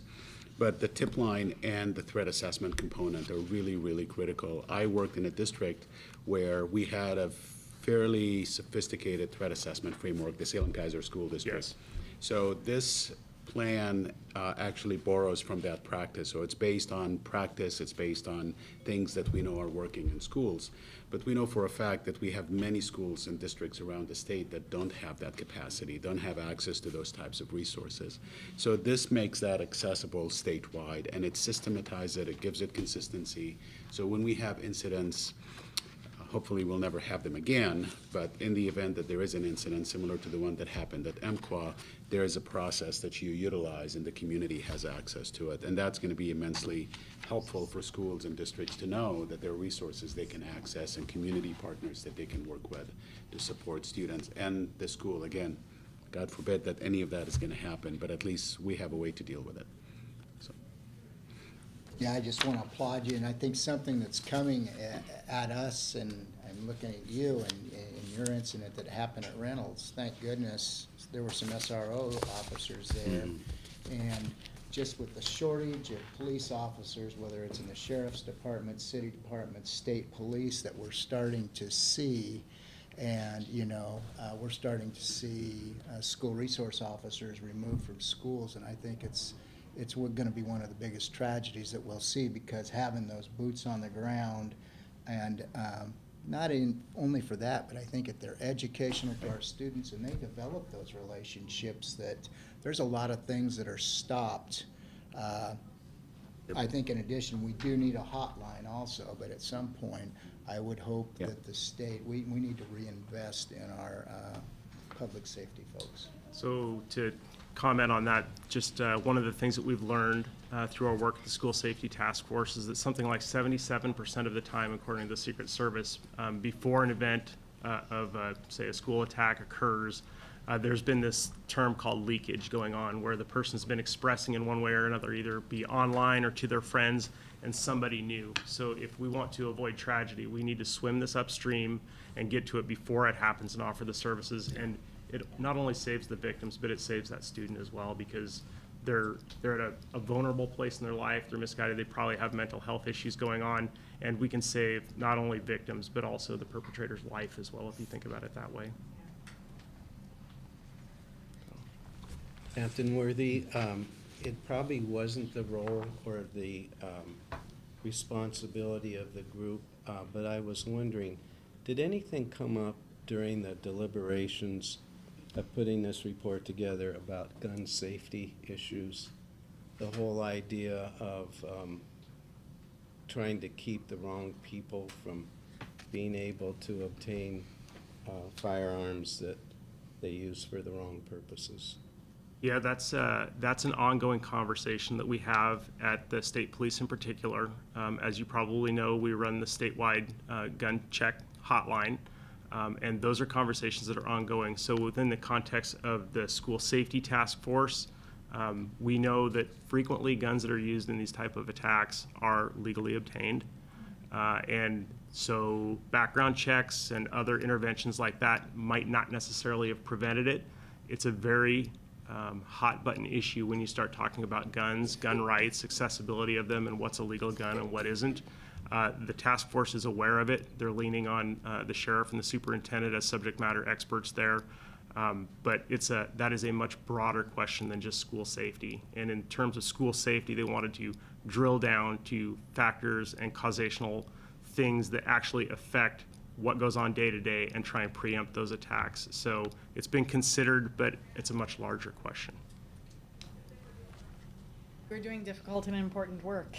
But the tip line and the threat assessment component are really, really critical. I worked in a district where we had a fairly sophisticated threat assessment framework, the Salem-Keizer School District. Yes. So this plan actually borrows from that practice. So it's based on practice, it's based on things that we know are working in schools. But we know for a fact that we have many schools and districts around the state that don't have that capacity, don't have access to those types of resources. So this makes that accessible statewide, and it systematizes it, it gives it consistency. So when we have incidents, hopefully we'll never have them again, but in the event that there is an incident similar to the one that happened at MQA, there is a process that you utilize and the community has access to it. And that's going to be immensely helpful for schools and districts to know that there are resources they can access and community partners that they can work with to support students and the school. Again, God forbid that any of that is going to happen, but at least we have a way to deal with it. Yeah, I just want to applaud you, and I think something that's coming at us, and I'm looking at you and your incident that happened at Reynolds. Thank goodness there were some SRO officers there, and just with the shortage of police officers, whether it's in the sheriff's department, city department, state police, that we're starting to see. And, we're starting to see school resource officers removed from schools, and I think it's going to be one of the biggest tragedies that we'll see, because having those boots on the ground, and not only for that, but I think they're educational to our students, and they develop those relationships, that there's a lot of things that are stopped. I think in addition, we do need a hotline also, but at some point, I would hope that the state, we need to reinvest in our public safety folks. So to comment on that, just one of the things that we've learned through our work at the School Safety Task Force is that something like 77% of the time, according to the Secret Service, before an event of, say, a school attack occurs, there's been this term called leakage going on, where the person's been expressing in one way or another, either be online or to their friends, and somebody knew. So if we want to avoid tragedy, we need to swim this upstream and get to it before it happens and offer the services. And it not only saves the victims, but it saves that student as well, because they're at a vulnerable place in their life, they're misguided, they probably have mental health issues going on, and we can save not only victims, but also the perpetrator's life as well, if you think about it that way. Hampton Worthy, it probably wasn't the role or the responsibility of the group, but I was wondering, did anything come up during the deliberations of putting this report together about gun safety issues? The whole idea of trying to keep the wrong people from being able to obtain firearms that they use for the wrong purposes. Yeah, that's an ongoing conversation that we have at the state police in particular. As you probably know, we run the statewide gun check hotline, and those are conversations that are ongoing. So within the context of the School Safety Task Force, we know that frequently guns that are used in these type of attacks are legally obtained. And so background checks and other interventions like that might not necessarily have prevented it. It's a very hot button issue when you start talking about guns, gun rights, accessibility of them, and what's a legal gun and what isn't. The task force is aware of it. They're leaning on the sheriff and the superintendent as subject matter experts there. But that is a much broader question than just school safety. And in terms of school safety, they wanted to drill down to factors and causational things that actually affect what goes on day to day and try and preempt those attacks. So it's been considered, but it's a much larger question. We're doing difficult and important work.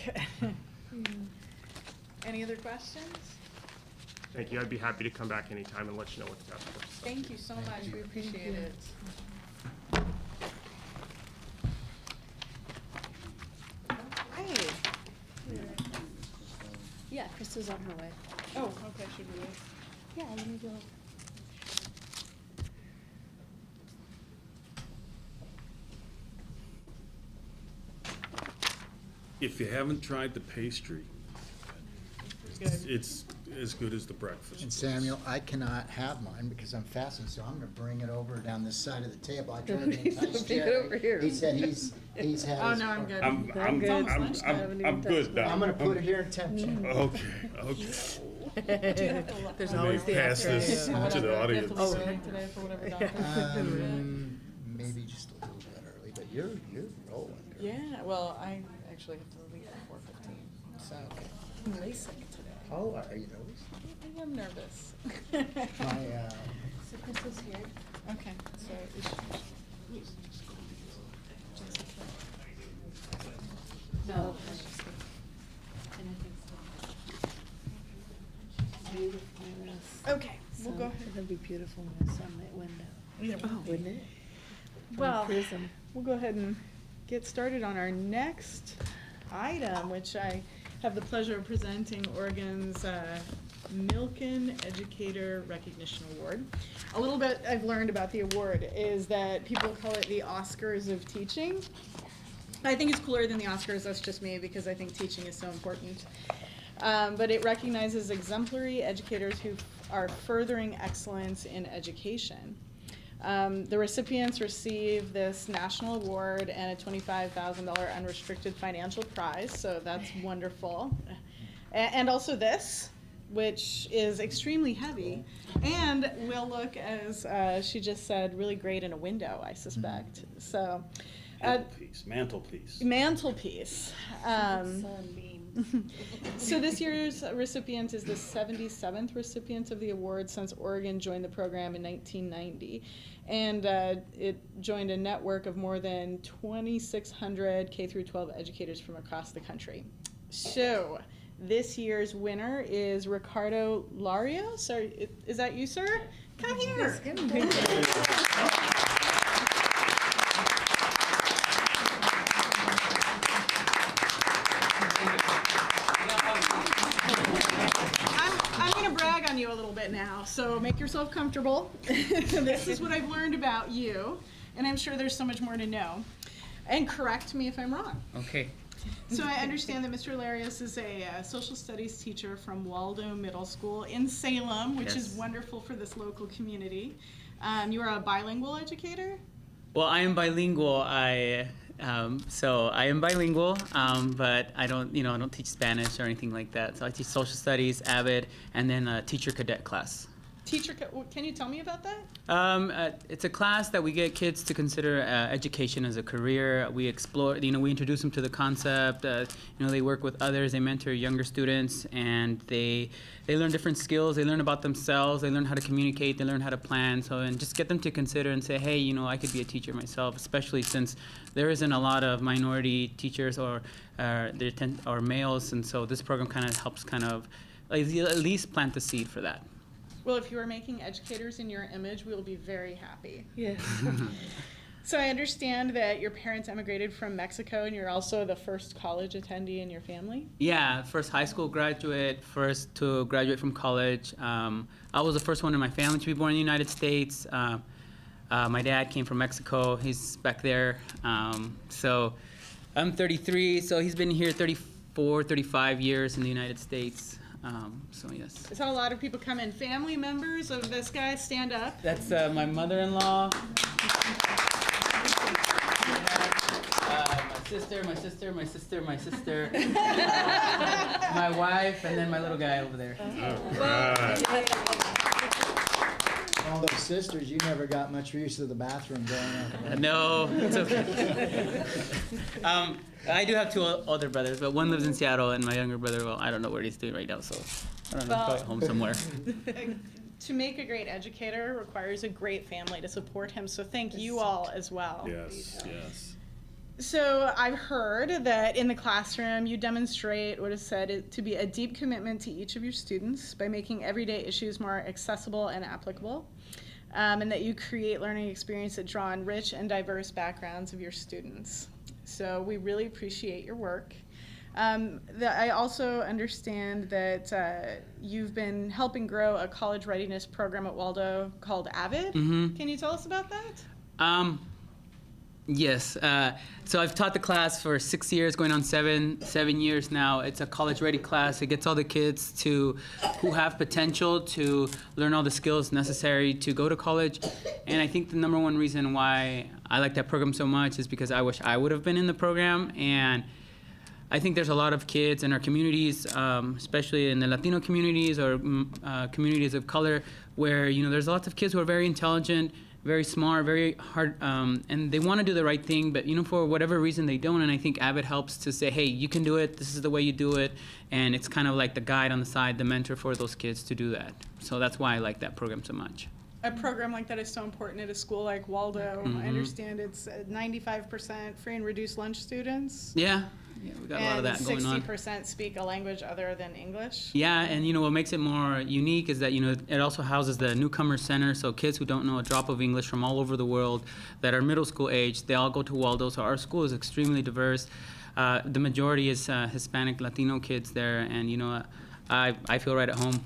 Any other questions? Thank you. I'd be happy to come back anytime and let you know what the task force is. Thank you so much. We appreciate it. Right. Yeah, Krista's on her way. Oh, okay, should we wait? Yeah, let me go. If you haven't tried the pastry, it's as good as the breakfast. And Samuel, I cannot have mine because I'm fasting, so I'm gonna bring it over down this side of the table. I tried to entice Bring it Jerry. over here. He said he's had Oh, his no, I'm good. I'm good now. I'm gonna put it here and tempt you. Okay. There's I always may the pass after. this to the audience. Today for whatever doctor. Maybe just a little bit early, but you're rolling. girl. Yeah, well, I actually have to leave at 4:15, so I'm really sick today. Oh, are you nervous? I am nervous. My, So Krista's here. Okay, so we should. No. Okay, we'll go ahead. It'll be beautiful in the sunlit window. Yeah, Wouldn't it? Well, Prism. we'll go ahead and get started on our next item, which I have the pleasure of presenting Oregon's Milken Educator Recognition Award. A little bit I've learned about the award is that people call it the Oscars of teaching. I think it's cooler than the Oscars, that's just me, because I think teaching is so important. But it recognizes exemplary educators who are furthering excellence in education. The recipients receive this national award and a $25,000 unrestricted financial prize, so that's wonderful. And also this, which is extremely heavy, and will look, as she just said, really great in a window, I suspect. So, Mantelpiece. mantelpiece. So this year's recipient is the 77th recipient of the award since Oregon joined the program in 1990. And it joined a network of more than 2,600 K-12 educators from across the country. So this year's winner is Ricardo Larios. Is that you, sir? Come here. it now, so make yourself comfortable. This is what I've learned about you, and I'm sure there's so much more to know. And correct me if I'm wrong. Okay. So I understand that Mr. Larius is a social studies teacher from Waldo Middle School in Salem, which is Yes. wonderful for this local community. You are a bilingual educator? Well, I am bilingual. So I am bilingual, but I don't teach Spanish or anything like that. So I teach social studies, AVID, and then a teacher cadet class. Can you tell me about that? It's a class that we get kids to consider education as a career. We explore, we introduce them to the concept. They work with others, they mentor younger students, and they learn different skills. They learn about themselves. They learn how to communicate. They learn how to plan. And just get them to consider and say, hey, I could be a teacher myself, especially since there isn't a lot of minority teachers or males, and so this program kind of helps at least plant the seed for that. Well, if you are making educators in your image, we will be very happy. Yes. So I understand that your parents emigrated from Mexico, and you're also the first college attendee in your family? Yeah, first high school graduate, first to graduate from college. I was the first one in my family to be born in the United States. My dad came from Mexico. He's back there. So I'm 33, so he's been here 34, 35 years in the United States. So yes. I saw a lot of people come in. Family members of this guy, stand up. That's my mother-in-law. My sister, my wife, and then my little guy over there. All those sisters, you never got much use of the bathroom growing up. No, it's okay. I do have two older brothers, but one lives in Seattle, and my younger brother, well, I don't know what he's doing right now, so I don't know, probably home somewhere. To make a great educator requires a great family to support him, so thank you all as well. Yes, yes. So I've heard that in the classroom you demonstrate what is said to be a deep commitment to each of your students by making everyday issues more accessible and applicable, and that you create learning experiences that draw on rich and diverse backgrounds of your students. So we really appreciate your work. I also understand that you've been helping grow a college readiness program at Waldo called AVID. Mm-hmm. Can you tell us about that? Yes. So I've taught the class for 6 years, going on seven years now. It's a college-ready class. It gets all the kids who have potential to learn all the skills necessary to go to college. And I think the number one reason why I like that program so much is because I wish I would have been in the program. And I think there's a lot of kids in our communities, especially in the Latino communities or communities of color, where there's lots of kids who are very intelligent, very smart, very hard, and they want to do the right thing, but for whatever reason they don't. And I think AVID helps to say, hey, you can do it. This is the way you do it, and it's kind of like the guide on the side, the mentor for those kids to do that. So that's why I like that program so much. A program like that is so important at a school like Waldo. Mm-hmm. I understand it's 95% free and reduced lunch students. Yeah, we got a lot of that going on. And 60% speak a language other than English. Yeah, and what makes it more unique is that it also houses the Newcomer Center, so kids who don't know a drop of English from all over the world that are middle school age, they all go to Waldo. So our school is extremely diverse. The majority is Hispanic, Latino kids there, and I feel right at home,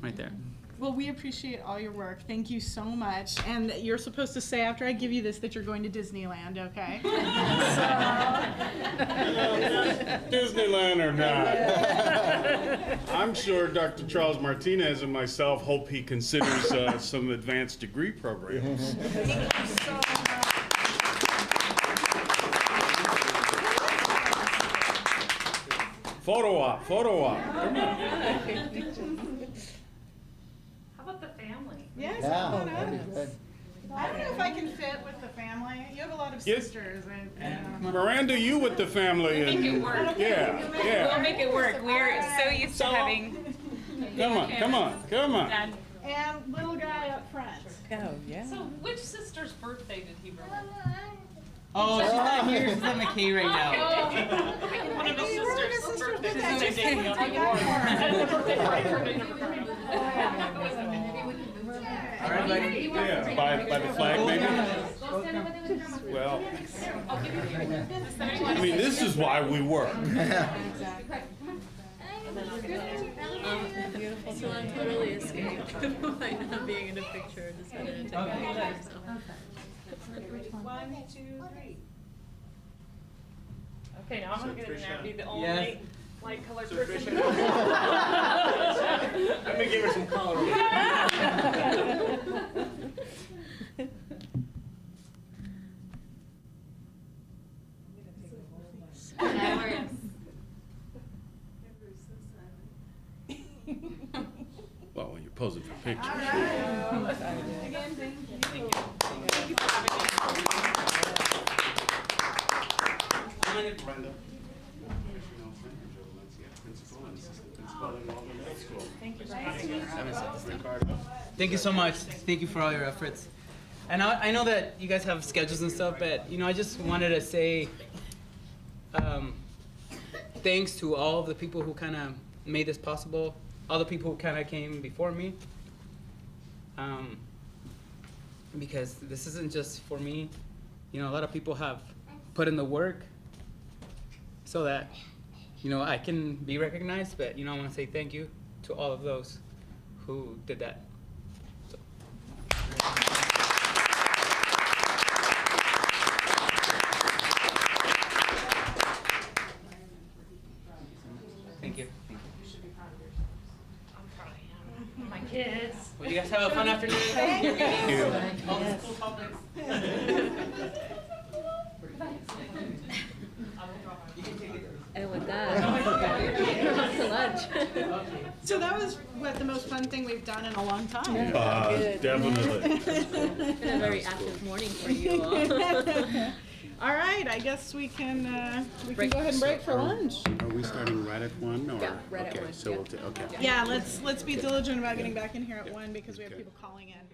right there. Well, we appreciate all your work. Thank you so much. And you're supposed to say after I give you this that you're going to Disneyland, okay? Disneyland or not. I'm sure Dr. Charles Martinez and myself hope he considers some advanced degree programs. Thank you so much. Photo op. Come on. Yes, Yeah, come on that'd be up. good. I don't know if I can fit with the family. You have a lot of Yes. sisters. Miranda, you with the family. Make it work. Yeah. We'll make it work. We're so used to having. Come on. And little guy up front. Oh, yeah. So which sister's birthday did he remember? Oh, she's not here. She's at McKay right now. One of his sisters' birthday. All right, buddy. Yeah, by the flag, maybe? Well, I mean, this is why we work. Beautiful. So I'm totally escaped by not being in a picture. Just wanted to take a picture. So. 1, 2, 3. Okay, now I'm gonna get in there and be the only Yes. light colored person. I'm gonna give her some color. Well, when you're posing for pictures. Again, thank you. Thank you for having me. Brenda. Principal and assistant principal in Walden Middle School. Thank you for having me. Thank you so much. Thank you for all your efforts. And I know that you guys have schedules and stuff, but I just wanted to say thanks to all of the people who kind of made this possible, all the people who kind of came before me. Because this isn't just for me. A lot of people have put in the work so that, I can be recognized, but, I want to say thank you to all of those who did that. So. Thank you. I'm proud of you. My kids. Well, you guys have a fun afternoon. Thank you. All the school topics. And with that, we're off to lunch. So that was the most fun thing we've done in a long time. Definitely. It's been a very active morning for you all. All right, I guess we can go ahead and break for lunch. Are we starting right at 1 or? Yeah, right at okay, 1, so yeah. we'll okay. Yeah, let's be diligent about getting back in here at 1 because we have people calling in.